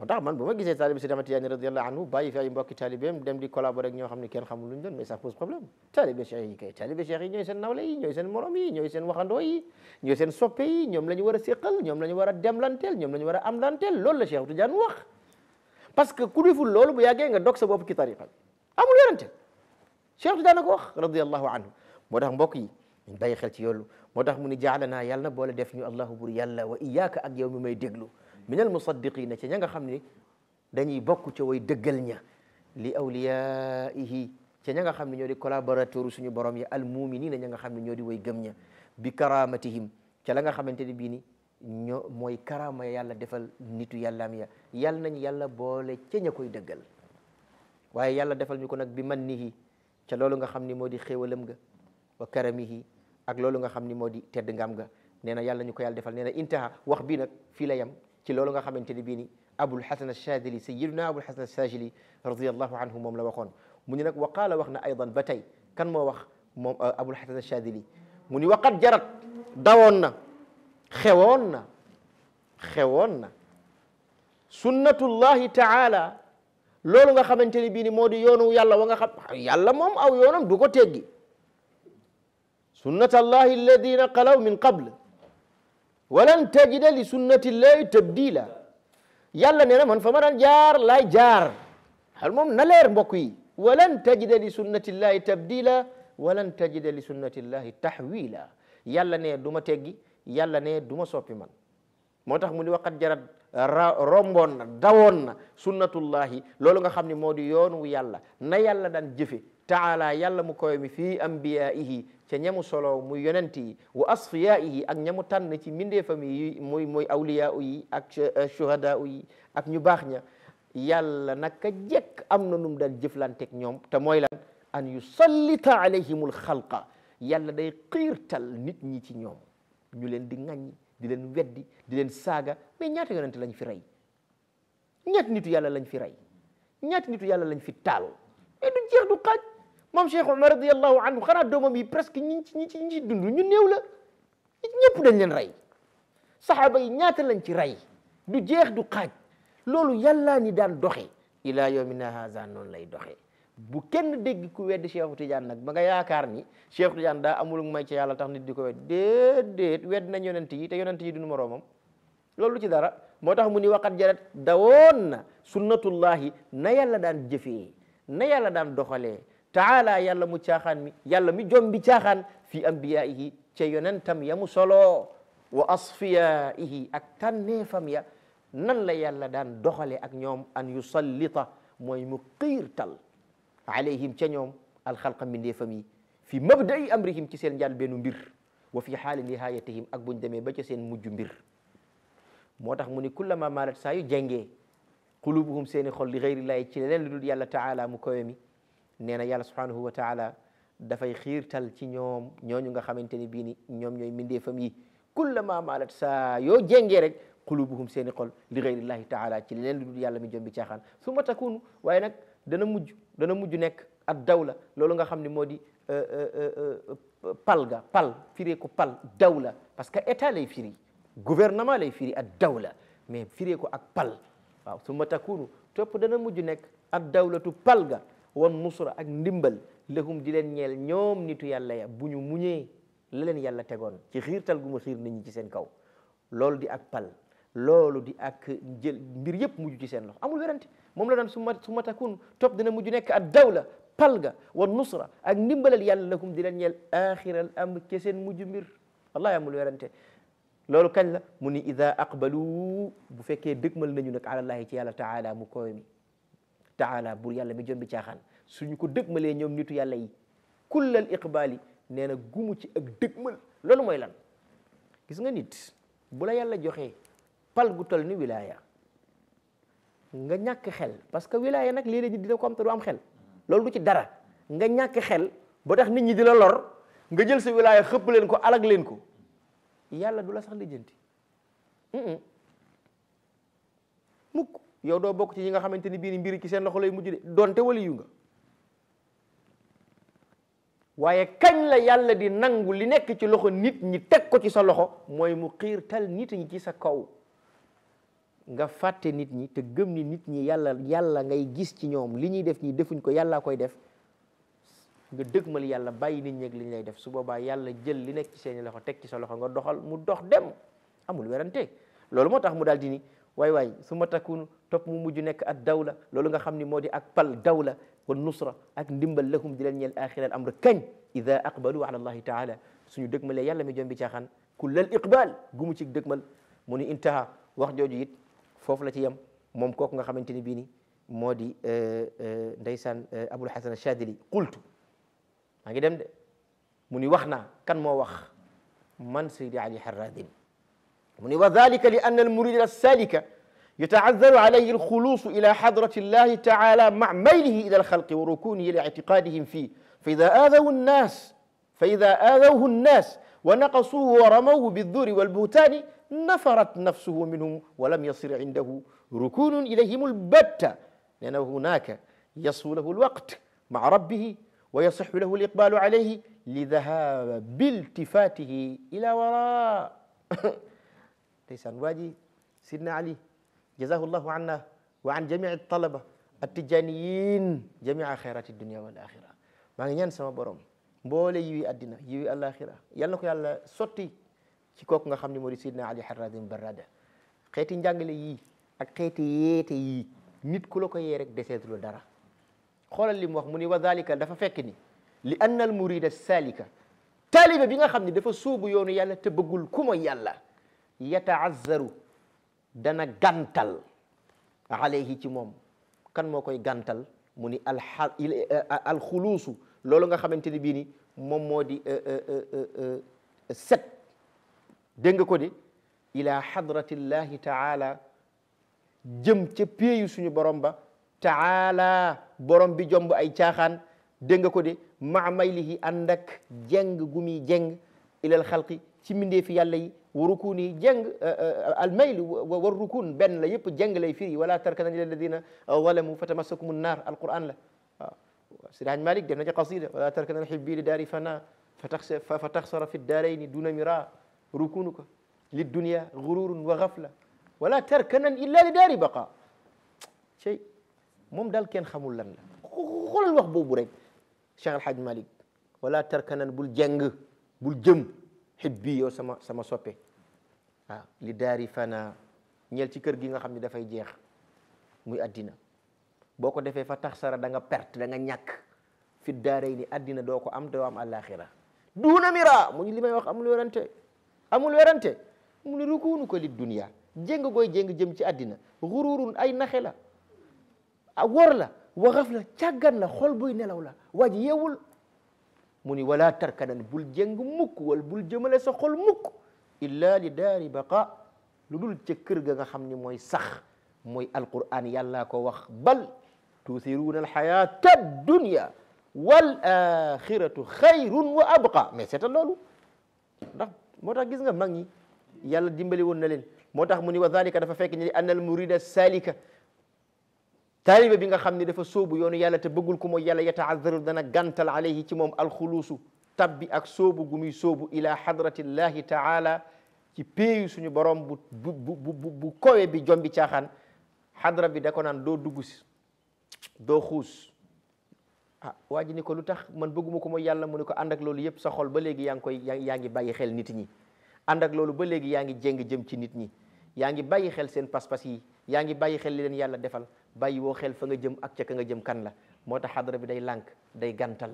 moo tax man bu ma gisee taalibe Seydi Ahmad Tijaani radiyallahu anhu bàyyi fi ay mbokki taalibeem dem di collaborer ak ñoo xam ne kenn xamul lu ñu doon mais ça pose problème. taalibe cheikh yi kay taalibe cheikh yi ñooy seen nawle yi ñooy seen morom yi ñooy seen waxandoo yi ñooy seen soppe yi ñoom la ñu war a séqal ñoom la ñu war a demlanteel ñoom la ñu war a amlanteel loolu la Cheikh Tidiane wax parce que ku deful loolu bu yàggee nga dog sa bopp ki tariqa amul yorante Cheikh Tidiane ko wax radiyallahu anhu moo tax mbokk yi ñu bàyyi xel ci yoolu moo tax mu ni jaalanaa yàlla na boole def ñu allahu bur yàlla wa iyaaka ak yow mi may déglu minal musaddiqina ci ña nga xam ne dañuy bokk ca way dëggal ña li awliyaihi ca ña nga xam ne ñoo di collaborateur suñu borom yi al muminina ña nga xam ne ñoo di way gëm ña bi karamatihim ca la nga xamante ni bii ni ñoo mooy karama yàlla defal nitu yàllaam ya yàlla nañ yàlla boole ca ña koy dëggal waaye yàlla defal ñu ko nag bi mannihi ca loolu nga xam ni moo di xéewalam ga wa karamihi ak loolu nga xam ni moo di tedd ngam ga nee na yàlla ñu ko yàlla defal nee na intaha wax bii nag fii la yam ci loolu nga xamante ni bii ni abul hasan ash-shadili sayyiduna abul hasan ash-shadili radiyallahu anhu moom la waxoon mu ni nag wa qaala wax na aydan ba tey kan moo wax moom abul hasan ash-shadili mu ni waqad jarat dawoon na xewoon na sunnatullahi taala loolu nga xamante ni bii ni moo di yoonu yàlla wa nga xam yàlla moom aw yoonam du ko teggi sunnatallahi alladina qalaw min qabl walan tajida li sunnatillahi tabdila yàlla nee na man fa ma daan jaar laay jaar xal moom na leer mbokk yi walan tajida li sunnatillahi tabdila walan tajida li sunnatillahi tahwila yàlla ne du ma teggi yàlla ne du ma soppi man moo tax mu ni waqat jarat romboon na dawoon na sunnatullahi loolu nga xam ne moo di yoon wu yàlla na yàlla daan jëfe taala yàlla mu koy mi fii ambiyaihi ca ñamu solo muy yonent yi wa asfiyaihi ak ñamu tànn ci mbindeefam yi muy awliya yi ak shuhada yi ak ñu baax ña yàlla naka jekk am na num daan jëflanteeg ñoom te mooy lan an yusallita alayhimul xalqa yàlla day xiirtal nit ñi ci ñoom ñu leen di ŋaññi di leen weddi di leen saaga mais ñaata yonent lañ fi rey ñaata nitu yàlla lañ fi rey ñaata nitu yàlla lañ fi taal mais du jeex du xaaj moom Cheikh Omar radiyallahu anhu xanaa doomam yi presque ñi ci dund ñu néew la ñëpp dañ leen rey saxaaba yi ñaata lañ ci rey du jeex du xaaj loolu yàllaa ni daan doxe ila yawmina haza noonu lay doxe bu kenn dégg ku weddi Cheikh Tidiane nag ba nga yaakaar ni Cheikh Tidiane daa amul may ci yàlla tax nit di ko wedd déedéet wedd nañ yonent yi te yonent yi duñu moroomam loolu ci dara moo tax mu ni waqat jarat dawoon na sunnatullahi na yàlla daan jëfee na yàlla daan doxalee taala yàlla mu caaxaan mi yàlla mi jom bi caaxaan fi ambiyaihi ca yonentam ya mu solo wa asfiyaihi ak tànneefam ya nan la yàlla daan doxale ak ñoom an yusallita mooy mu xiirtal alayhim ca ñoom alxalqa mbindeefam yi fi mabda'i amrihim ci seen njaal bennu mbir wa fi xaali nihayatihim ak buñ demee ba ca seen mujj mbir moo tax mu ni kullama maalat saa yu jengee qulubuhum seeni xol li gayrillahi ci leneen lu dul yàlla taala mu kowe mi nee na yàlla subhanahu wa taala dafay xiirtal ci ñoom ñooñu nga xamante ni bii ni ñoom ñooy mbindeefam yi kullama maalat saa yoo jengee rek qulubuhum seeni xol li gayrillahi taala ci leneen lu dul yàlla mi jom bi caaxaan summa takunu waaye nag dana mujj nekk ad dawla loolu nga xam ne moo di pal firee ko pal dawla parce que état lay firi gouvernement lay firi ad dawla mais firee ko ak pal waaw summa takunu topp dana mujj nekk ad dawlatu pal ga wan nusra ak ndimbal lahum di leen ñeel ñoom nitu yàlla ya bu ñu muñee la leen yàlla tegoon ci xiirtal gu ma xiir nit ñi ci seen kaw loolu di ak pal loolu di ak jël mbir yëpp mujj ci seen loxo amul werante moom la daan summa takun topp dina mujj nekk ad dawla pal ga wa nusra ak ndimbalal yàlla lakum di leen ñeel axiral amr ci seen mujj mbir wallahi amul werante loolu kañ la mu ni ida aqbalu bu fekkee dëgmal nañu nag alallahi ci yàlla taala mu koy mi taala bur yàlla mi jombi caaxaan suñu ko dëgmalee ñoom nitu yàlla yi kullal iqbaali nee na gumu ci ak dëgmal loolu mooy lan gis nga nit bu la yàlla joxee pal gu tol ni wilaya nga ñàkk xel parce que wilaya nag léeg-léeg dina ko am te du am xel loolu du ci dara nga ñàkk xel ba tax nit ñi di la lor nga jël sa wilaya xëpp leen ko alag leen ko yàlla du la sax lijjanti mukk yow doo bokk ci ñi nga xamante ni bii mbiri ci seen loxo lay mujj de donte wali yu nga waaye kañ la yàlla di nangu li nekk ci loxo nit ñi teg ko ci sa loxo mooy mu xiirtal nit ñi ci sa kaw nga fàtte nit ñi te gëm ni nit ñi yàlla ngay gis ci ñoom li ñuy def ñi defuñ ko yàllaa koy def nga dëgmal yàlla bàyyi nit ñi ak li ñu lay def su boobaa yàlla jël li nekk ci seeni loxo teg ci sa loxo nga doxal mu dox dem amul werante loolu moo tax mu daal di ni waay su ma takkuunu topp mu mujj nekk ak dawla loolu nga xam ni moo di ak pal dawla wa nusra ak ndimbal lahum di leen ñeel axiral amr kañ ida aqbalu ala allahi taala suñu dëgmalee yàlla mi jombi caaxaan kullal iqbal gumu ci dëgmal mu ni intaha wax jooju it foofu la ci yem moom kooku nga xamante ni bii ni moo di ndeysaan abul hasan ashadili qultu maa ngi dem de mu ni wax naa kan moo wax man Seydi Ali Harazim mu ni wa dalika li anna almurida alsalika yataazzaru alayhi alxuluusu ila hadrati llahi taala ma maylihi ila alxalqi wa rukunihi ila ictiqadihim fii fa ida aadawhu nnas wa naqasuhu wa ramawhu bidduri walbuhtaani nafarat nafsuhu minhum wa lam yasir indahu rukunun ilayhim albatta lana hunaka yasfu lahu alwaqt maa rabbihi wa yasixu lahu aliqbalu alayhi lidahaabi iltifatihi ila wara ndeysaan waa ji sidna Ali jazahu llahu anna wa an jamii talaba attijaniyin jamia xayrati dunia wal axira maa ngi ñaan sama borom mboole yiwi addina yiwi alaxira yal na ko yàlla sotti ci kooku nga xam ne moo di sidna Ali Harazim Barrada xeeti njàngale yii ak xeeti yeete yii nit ku la ko yee rek deseetulu dara xoolal li mu wax mu ni wa dalika dafa fekk ni li anna al murida salika taalibe bi nga xam ne dafa sóobu yoonu yàlla te bëggul ku mooy yàlla yataazzaru dana gantal alayhi ci moom kan moo koy gantal mu ni alxuluusu loolu nga xamante ni bii ni moom moo di set dégg nga ko di ila hadratillahi taala jëm ca péeyu suñu borom ba taala borom bi jomb ay caaxaan dégg nga ko de maa maylihi ànd ak jeng gu muy jeng ilal xalqi ci mbindee fi yàlla yi wa rukuni jeng al mayl wa rukun benn la yëpp jeng lay firi wala tarkanan ila alladina zalamu fatamassakumu nnar alquran la waaw Seydi Hajji Malik def na ci qasida wala tarkanan xibbi li daari fana fa taxsara fi daarayni duna mira rukunuka liddunia gururun wa gafla wala tarkanan illa li daari baqa cey moom daal kenn xamul lan la xoolal wax boobu rek Cheikh Al Hadj Malick wala tarkanan bul jeng bul jëm xibbi yow sama soppe waaw li daari fana ñeel ci kër gi nga xam ne dafay jeex muy addina boo ko defee fa taxsara da nga perte da nga ñàkk fi daaray ni addina doo ko am doo am àllaaxira duuna mira mu ñu li may wax amul werante mu ne rukunu ko li dunia jéng gooy jéng jëm ci addina xururun ay naxe la wor la waxaf la càggan la xol buy nelaw la waa ji yeewul mu ni wala tarkanan bul jéng mukk wala bul jëmale sa xol mukk illa li daari baqa lu dul ca kër ga nga xam ni mooy sax mooy alquran yàlla ko wax bal tuuthiruuna alxayata dunia wal axiratu xayrun wa abqa mais seetal loolu ndax moo tax gis nga mag ñi yàlla dimbali woon na leen moo tax mu ni wa dalika dafa fekk ni anna al murida salika taalibe bi nga xam ne dafa sóobu yoonu yàlla te bëggul ko mooy yàlla yataazzaru dana gantal alayhi ci moom alxuluusu tabbi ak sóobu gu muy sóobu ila hadratillahi taala ci péeyu suñu borom bu kowe bi jombi caaxaan hadra bi da ko naan doo dugg si doo xuus waa ji ni ko lu tax man bëgguma ko mooy yàlla mu ne ko ànd ak loolu yëpp sa xol ba léegi yaa ngi bàyyi xel nit ñi ànd ak loolu ba léegi yaa ngi jéng jëm ci nit ñi yaa ngi bàyyi xel seen pas-pas yi yaa ngi bàyyi xel li leen yàlla defal bàyyi woo xel fa nga jëm ak ca ka nga jëm kan la moo tax xadra bi day lànk day gantal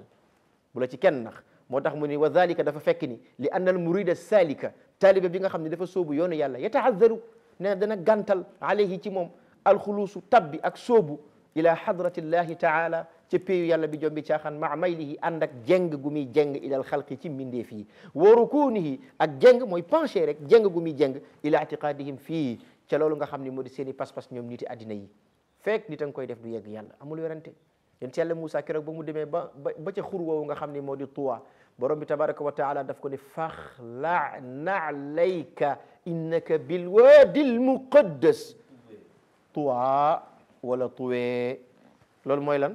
bu la ci kenn nax moo tax mu ni wa dalika dafa fekk ni li anna al murida salika taaliba bi nga xam ne dafa sóobu yoonu yàlla yataazzaru ne dana gantal alayhi ci moom alxuluusu tabbi ak sóobu ila hadratillahi taala ca péeyu yàlla bi jombi caaxaan maa maylihi ànd ak jeng gu muy jeng ilal xalqi ci mbindeef yi wa rukunihi ak jeng mooy penché rek jeng gu muy jeng ila itiqadihim fii ca loolu nga xam ne moo di seen i pas-pas ñoom niti addina yi fekk nit a nga koy def du yegg yàlla amul werante yéen ci yàlla Moussa keroog ba mu demee ba ca xur woowu nga xam ne moo di Tuwa borom bi tabaraka wa taala daf ko ne faxla na'layka innaka bilwaadil muqaddas Tuwa wala Tuwee loolu mooy lan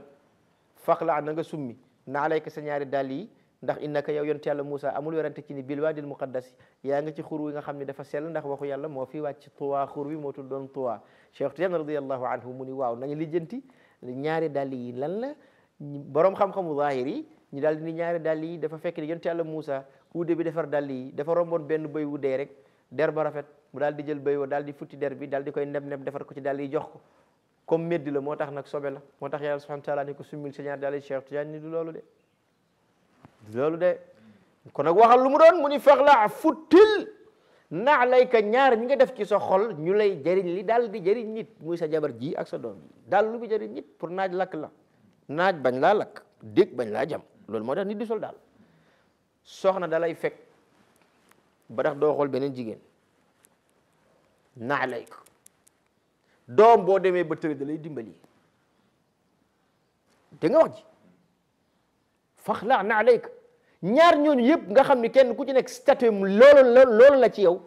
faxla na nga summi na'layka sa ñaari dàll yi ndax innaka yow yonent yàlla Moussa amul werante ci ni bil waadil muqaddas yaa nga ci xur wi nga xam ne dafa sell ndax waxu yàlla moo fi wàcc Tuwa xur wi moo tuddoon Tuwa Cheikh Tidiane radiyallahu anhu mu ni waaw nañu lijjanti ñaari dàll yi lan la borom xam-xamu zahir yi ñu daal di ni ñaari dàll yi dafa fekk ni yonent yàlla Moussa uude bi defar dàll yi dafa romboon benn bëy wu dee rek der ba rafet mu daal di jël bëy wa daal di futti der bi daal di koy neb defar ko ci dàll yi jox ko comme meddi la moo tax nag sobe la moo tax yàlla subhanahu wa taala ni ko summil sa ñaari dàll yi Cheikh Tidiane ni du loolu de kon nag waxal lu mu doon mu ni faxla futtil naalayka ñaar ñi nga def ci sa xol ñu lay jëriñ li daal di jëriñ nit muy sa jabar ji ak sa doom ji daal lu bi jëriñ nit pour naaj lakk la naaj bañ laa lakk dégg bañ laa jam loolu moo tax nit di sol daal soxna da lay fekk ba tax doo xool beneen jigéen naalayka doom boo demee ba tëri da lay dimbali dégg nga wax ji faxla naalayka ñaar ñooñu yëpp nga xam ni kenn ku ci nekk statut loolu la ci yow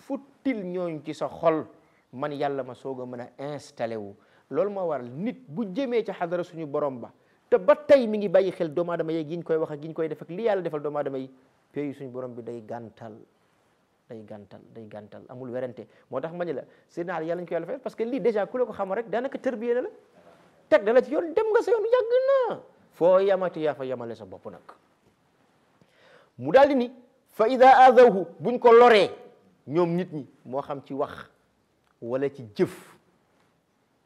futtil ñooñu ci sa xol man yàlla ma soog a mën a installé wu loolu moo waral nit bu jëmee ci xadara suñu borom ba te ba tey mi ngi bàyyi xel doomu aadama yi gi ñu koy wax ak gi ñu koy def ak li yàlla defal doomu aadama yi pays suñu borom bi day gàntal amul werante moo tax ma ni la Seydina Ali yàlla ñu ko yàlla fayal parce que lii déjà ku la ko xam rek daanaka tërbiye la teg da la ci yoon dem nga sa yoon yàgg na foo yamati yaa fa yamale sa bopp nag mu daal di ni fa ida aadawhu buñ ko loree ñoom nit ñi moo xam ci wax wala ci jëf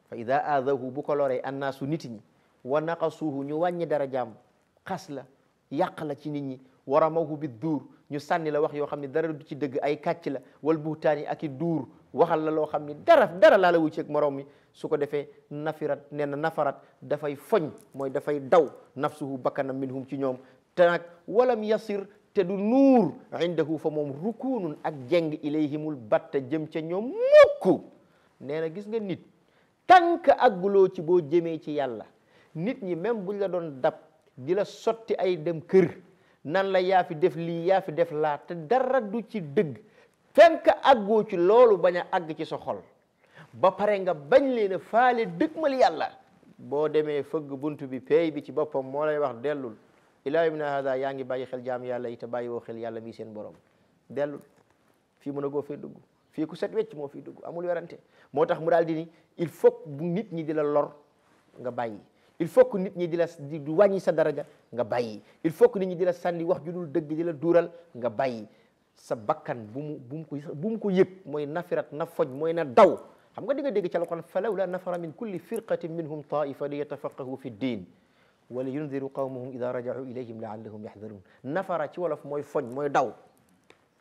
fa ida aadawhu bu ko loree annaasu nit ñi wa naqasuhu ñu wàññi dara jaam xas la yàq la ci nit ñi waramahu bi duur ñu sànni la wax yoo xam ne dara du ci dëgg ay kàcc la wal buhtaani ak i duur waxal la loo xam ni dara laa la wucceeg morom mi su ko defee nafirat nee na nafarat dafay foñ mooy dafay daw nafsuhu bakkanam minhum ci ñoom te nag walam yasir te du nuur indahu fa moom rukunun ak jeng ilayhimul batta jëm ca ñoom mukk nee na gis nga nit tànk agguloo ci boo jëmee ci yàlla nit ñi même buñ la doon dab di la sotti ay dem kër nan la yaa fi def lii yaa fi def laa te dara du ci dëgg fenk àggoo ci loolu bañ a àgg ci sa xol ba pare nga bañ leen a faale dëgmal yàlla boo demee fëgg buntu bi peey bi ci boppam moo lay wax dellul ilaa yawmina hada yaa ngi bàyyi xel jaam yàlla yi te bàyyi woo xel yàlla mi seen borom dellul fii mën a goo fee dugg fii ku set wecc moo fii dugg amul werante moo tax mu daal di ni il faut bu nit ñi di la lor nga bàyyi il faut que nit ñi di la di wàññi sa daraja nga bàyyi il faut que nit ñi di la sànni wax ju dul dëgg di la duural nga bàyyi sa bakkan bu mu ko yëg mooy nafirat na foñ mooy na daw xam nga di nga dégg ci alquran falawla nafara min kulli firqatin minhum taifa li yatafaqahu fi ddin wa li yundiru qawmahum ida rajau ilayhim laallahum yaxdarun nafara ci wolof mooy foñ mooy daw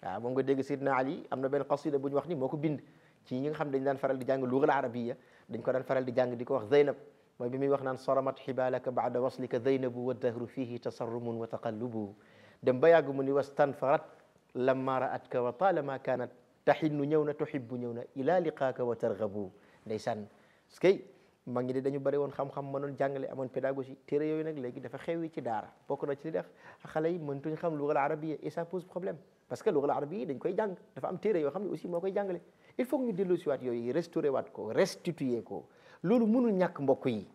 waaw moom nga dégg Sidna Ali am na benn qasida bu ñu wax ni moo ko bind ci ñi nga xam dañ daan faral di jàng lugal arabiya dañ ko daan faral di jàng di ko wax Zeynab mooy bi muy wax naan saramat xibalaka baada waslika zeynabu wa dahru fihi tasarrumun wa taqallubu dem ba yàgg mu ni wastanfarat lamma ra'atka wa talama kanat taxinnu ñëw na tuhibbu ñëw na ila liqaaka wa targhabu ndeysaan parce que mag ñi de dañu bëri woon xam-xam mënoon jàngale amoon pédagogie téere yooyu nag léegi dafa xewi ci daara bokk na ci li def xale yi mëntuñ xam lugal arabiya et ça pose problème parce que lugal arabiya dañ koy jàng dafa am téere yoo xam ne aussi moo koy jàngale il faut que ñu dellu si waat yooyu restaurer waat ko restituer ko loolu mënul ñàkk mbokk yi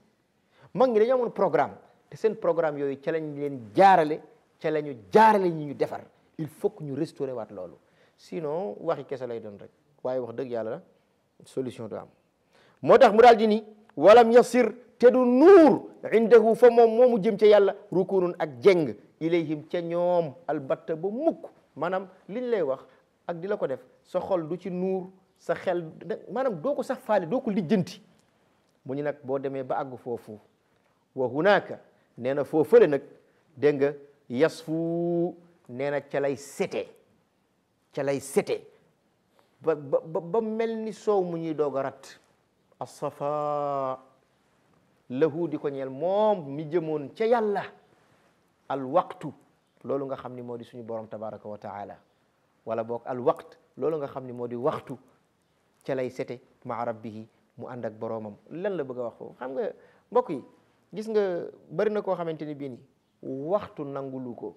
mag ñi dañoo amoon programme te seen programme yooyu ca lañ leen jaarale ca la ñu jaarale ñi ñu defar il faut que ñu restaurer waat loolu sinon waxi kese lay doon rek waaye wax dëgg yàlla solution du am moo tax mu daal di ni walam yasir te du nuur indahu fa moom moomu jëm ca yàlla rukunun ak jeng ilayhim ca ñoom albatta ba mukk maanaam liñ lay wax ak di la ko def sa xol du ci nuur sa xel maanaam doo ko sax faale doo ko lijjanti mu ñu nag boo demee ba àgg foofu wa hunaka nee na foofale nag dégg nga yasfu nee na ca lay sete ba mel ni soow mu ñuy doog a rat assafa lahu di ko ñeel moom mi jëmoon ca yàlla al waqtu loolu nga xam ni moo di suñu borom tabaraka wa taala wala boog al waqt loolu nga xam ni moo di waxtu ca lay sete maa rabbihi mu ànd ak boroomam lan la bëgg a wax foofu xam nga mbokk yi gis nga bari na koo xamante ni bii ni waxtu nangulu ko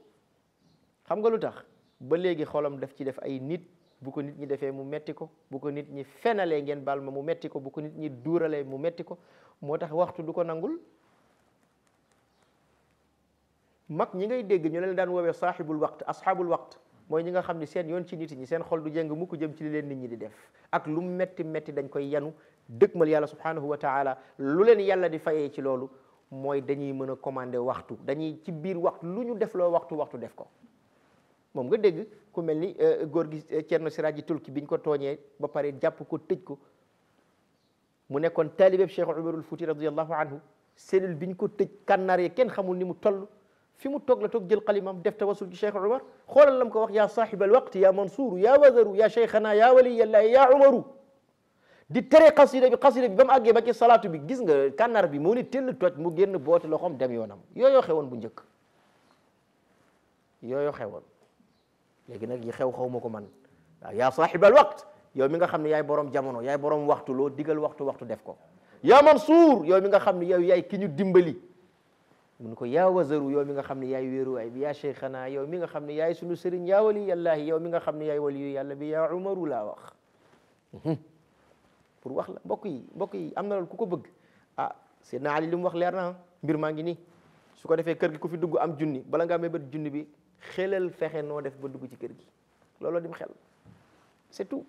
xam nga lu tax ba léegi xolam daf ci def ay nit bu ko nit ñi defee mu metti ko bu ko nit ñi fenalee ngeen baal ma mu metti ko bu ko nit ñi duuralee mu metti ko moo tax waxtu du ko nangul mag ñi ngay dégg ñu leen daan woowee saaxibul waqt asxaabul waqt mooy ñi nga xam ne seen yoon ci nit ñi seen xol du jëng mukk jëm ci li leen nit ñi di def ak lu metti metti dañ koy yanu dëgmal yàlla subhanahu wa taala lu leen yàlla di fayee ci loolu mooy dañuy mën a commandé waxtu dañuy ci biir waxtu lu ñu def loo waxtu def ko moom nga dégg ku mel ni góor gi Cerno Siraaji Tulki biñ ko tooñee ba pare jàpp ko tëj ko mu nekkoon taalibeb Cheikh Umarul Fuuti radiyallahu anhu cellule biñ ko tëj kànnaar yi kenn xamul ni mu toll fi mu toog la toog jël xalimam def tawasul ci Cheikh Umar xoolal lam ko wax yaa saaxibal waqti yaa Mansuuru yaa Wazaru yaa Cheikhana yaa Waliyallahi yaa Umaru di tere xasida bi ba mu àggee ba ci salaatu bi gis nga kànnaar bi moo ni tell toj mu génn boote loxoom dem yoonam yooyoo xewoon bu njëkk yooyoo xewoon léegi nag yi xew ma ko man waaw yaa saaxibal waqt yow mi nga xam ne yaay borom jamono yaay borom waxtu loo digal waxtu def ko yaa Mansuur yow mi nga xam ne yow yaay ki ñu dimbali mun ko yaa Wazaru yow mi nga xam ne yaay wéeruwaay bi yaa Cheikhana yow mi nga xam ne yaay sunu sëriñ yaa Waliyallahi yow mi nga xam ne yaay waliyu yàlla bi yaa Umaru laa wax pour wax la mbokk yi am na loolu ku ko bëgg Seydina Ali li mu wax leer na mbir maa ngi nii su ko defee kër gi ku fi dugg am junni bala ngaa mébét junni bi xelal fexe noo def ba dugg ci kër gi looloo dim xel c'est tout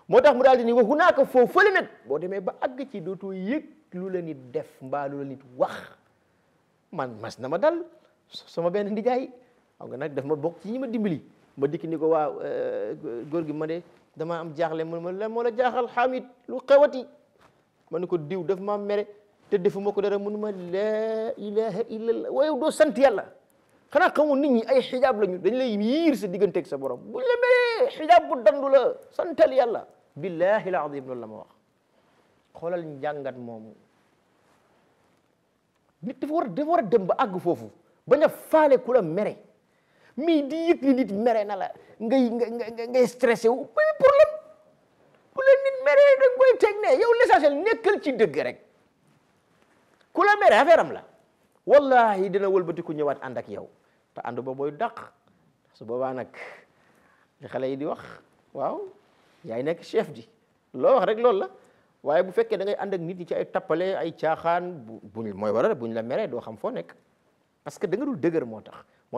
moo tax mu daal di ni wa hunaaka foofu fële nag boo demee ba àgg ci dootoo yëg lu la nit def mbaa lu la nit wax man mas na ma dal sama benn ndijaay xam nga nag daf ma bokk ci ñi ma dimbali ma dikk ni ko waaw góor gi ma de dama am jaaxle mu ma la moo la jaaxal Hamid lu xewati ma ne ko diw daf ma mere te defuma ko dara mënu ma laa ilaha illallah waaye doo sant yàlla xanaa xamoon nit ñi ay xijaab lañu dañ lay yiir sa digganteeg sa borom buñ la meree xijaab bu dandu la santal yàlla billahi al azim loolu la ma wax xoolal njàngat moomu nit dafa war a dem ba àgg foofu bañ a faale ku la mere mais di yëg ni nit mere na la ngay stressé wu mais problème ku la nit mere da koy teg ne yow l'essentiel nekkal ci dëgg rek ku la mere affaire am la wallahi dina wëlbati ku ñëwaat ànd ak yow te ànd ba mooy dàq su boobaa nag li xale yi di wax waaw yaay nekk chef di loo wax rek loolu la waaye bu fekkee da ngay ànd ak nit ñi ci ay tappale ay caaxaan buñ mooy waral buñ la meree doo xam foo nekk parce que da nga dul dëgër moo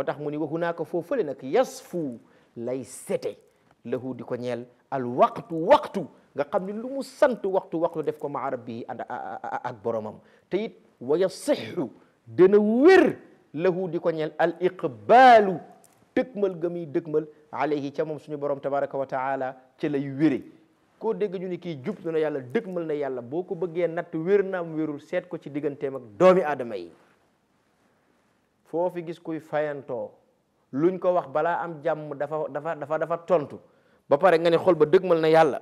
tax mu ni waxu naa ko foo fële nag yasfu lay sete lahu di ko ñeel al waxtu nga xam ni lu mu sant waxtu def ko maa rabbi ànd ak boromam te it wa yasixu dana wér lahu di ko ñeel al iqbaalu dëgmal ga muy dëgmal alayhi ca moom suñu borom tabaraka wa taala ca lay wére koo dégg ñu ni kii jub na yàlla dëgmal na yàlla boo ko bëggee natt wér naam wérul seet ko ci digganteem ak doomi aadama yi foo fi gis kuy fayantoo luñ ko wax balaa am jàmm dafa tontu ba pare nga ne xol ba dëgmal na yàlla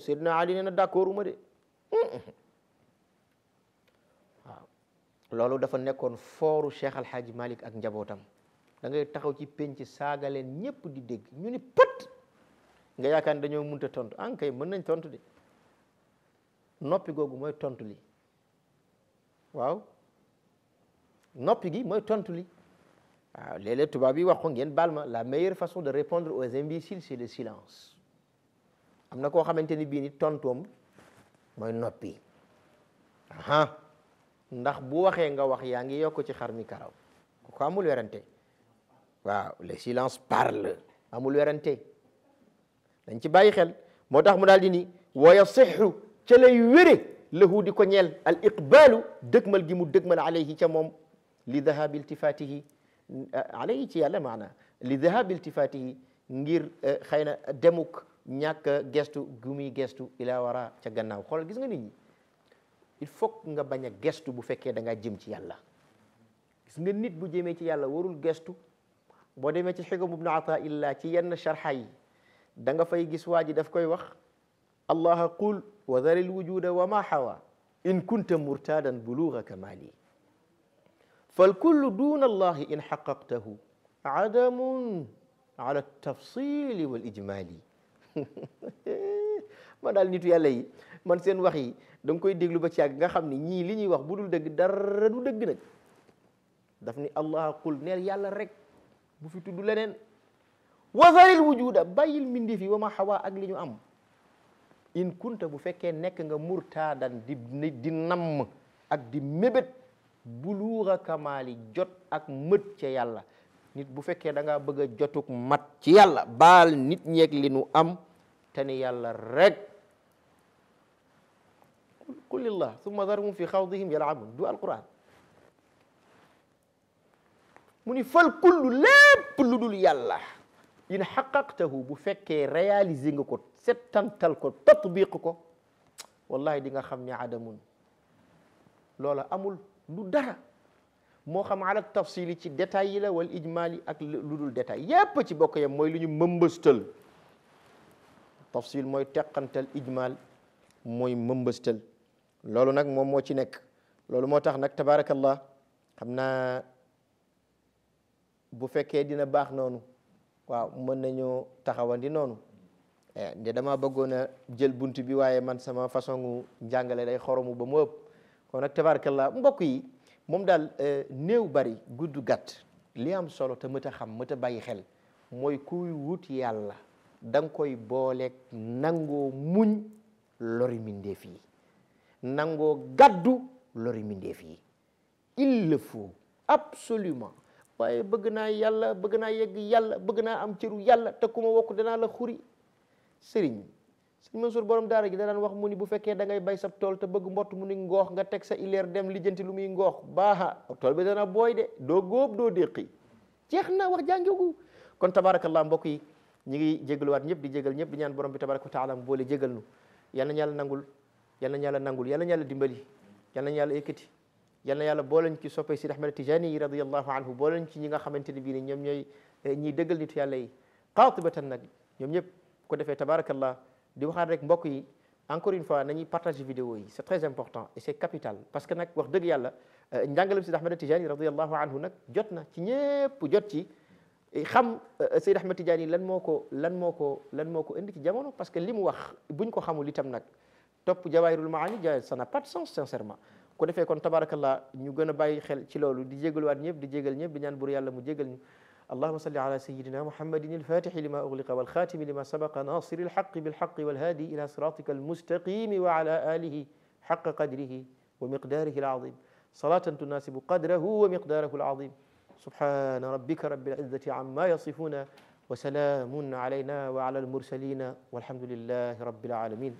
Seydina Ali nee na d'accord uma de waaw loolu dafa nekkoon fooru Cheikh Alhaaji Malick ak njabootam da ngay taxaw ci penc saaga leen ñëpp di dégg ñu ni pët nga yaakaar ne dañoo mënta tontu an kay mën nañ tontu de noppi googu mooy tontu li waaw noppi gi mooy tontu li waaw léeg-léeg tubaab yi wax ko ngeen baal ma la meilleure façon de répondre aux imbéciles c'est le silence am na koo xamante ni bii ni tontoom mooy noppi aha ndax bu waxee nga wax yaa ngi yokk ci xar mi karaw ko amul werante waaw le silence parle amul werante dañ ci bàyyi xel moo tax mu daal di ni wa yasixu ca lay wére lahu di ko ñeel al iqbaalu dëgmal gi mu dëgmal alayhi ca moom li dahabi iltifatihi alayhi ci yàlla maana li dahabi iltifatihi ngir xëy na demuk ñàkk gestu gu muy gestu ila wara ca gannaaw xool gis nga nit ñi il faut nga bañ a gestu bu fekkee da ngaa jëm ci yàlla gis nga nit bu jëmee ci yàlla warul gestu boo demee ci xikam ibnu ataillah ci yenn sharxa yi da nga fay gis waa ji daf koy wax allaha qul wa dhari lwujuda wa ma hawa in kunta murtadan buluga kamali falkullu duna allahi in xaqaqtahu adamun ala tafsili wal ijmali man daal nitu yàlla yi man seen wax yi da nga koy déglu ba ci yàgg nga xam ni ñii li ñuy wax bu dul dëgg dara du dëgg nag daf ni allaha qul neel yàlla rek bu fi tudd leneen wasaril wujuda bàyyil mbindeef yi wa ma xawaa ak li ñu am in kunta bu fekkee nekk nga murtaadan di namm ak di mébét buluuga kamaali jot ak mët ca yàlla. nit bu fekkee da ngaa bëgg a jotuk mat ci yàlla baal nit ñeeg li nu am te ni yàlla rek. qul lillah thumma darhum fi xawdihim yal'abun du alquran. mu ni fal kullu lépp lu dul yàlla in xaqaqtahu bu fekkee réaliser nga ko settantal ko tatbiq ko wallahi di nga xam ne adamun loola amul du dara moo xam ala tafsili ci détails yi la wal ijmali ak lu dul détail yépp ci bokk yam mooy lu ñu mëmbëstal tafsil mooy teqantal ijmal mooy mëmbëstal loolu nag moom moo ci nekk loolu moo tax nag tabarakallah xam naa bu fekkee dina baax noonu waaw mën nañoo taxawandi noonu nde dama bëggoon a jël buntu bi waaye man sama façon njàngale day xoromu ba mu ëpp kon nag tabarakallah mbokk yi moom daal néew bari gudd gàtt li am solo te mët a xam mët a bàyyi xel mooy kuy wut yàlla da nga koy booleeg nangoo muñ lori mindeef yi nangoo gaddu lori mindeef yi il le faut absolument waaye bëgg naa yàlla bëgg naa yegg yàlla bëgg naa am cëru yàlla te ku ma wokk danaa la xuri sëriñ Mansour borom daara gi da daan wax mu ni bu fekkee da ngay bay sab tool te bëgg mbott mu ni ngoox nga teg sa ileer dem lijjanti lu muy ngoox baaxa tool bi dana booy de doo góob doo déqi jeex na wax jàngigu kon tabarakallah mbokk yi ñi ngi jégaluwaat ñëpp di jégal ñëpp di ñaan borom bi tabaraka wa taala mu boole jégal nu yal na yàlla nangul yal na yàlla nangul yal na yàlla dimbali yal na yàlla yëkkati yal na yàlla boole ñu ci soppay Sidi Ahmed Tijani yi radiyallahu anhu boole ñu ci ñi nga xamante ne bii ne ñoom ñooy ñiy dëggal nitu yàlla yi qaatibatan nag ñoom ñëpp ko defee tabarakallah di waxaat rek mbokk yi encore une fois nañuy partager vidéo yi c'est très important et c'est capital parce que nag wax dëgg yàlla njàngalam Sidi Ahmed Tijani radiyallahu anhu nag jot na ci ñëpp jot ci xam Sidi Ahmed Tijani lan moo ko indi ci jamono parce que li mu wax buñ ko xamul itam nag topp jawaahirul maani ça n'a pas de sens sincèrement ko defee kon tabarakallah ñu gën a bàyyi xel ci loolu di jégaluwaat ñëpp di jégal ñëpp di ñaan bur yàlla mu jégal ñu اللهم صل على سيدنا محمد الفاتح لما أغلق والخاتم لما سبق ناصر الحق بالحق والهادي إلى صراطك المستقيم وعلى آله حق قدره ومقداره العظيم صلاة تناسب قدره ومقداره العظيم سبحان ربك رب العزة عما يصفون وسلام علينا وعلى المرسلين والحمد لله رب العالمين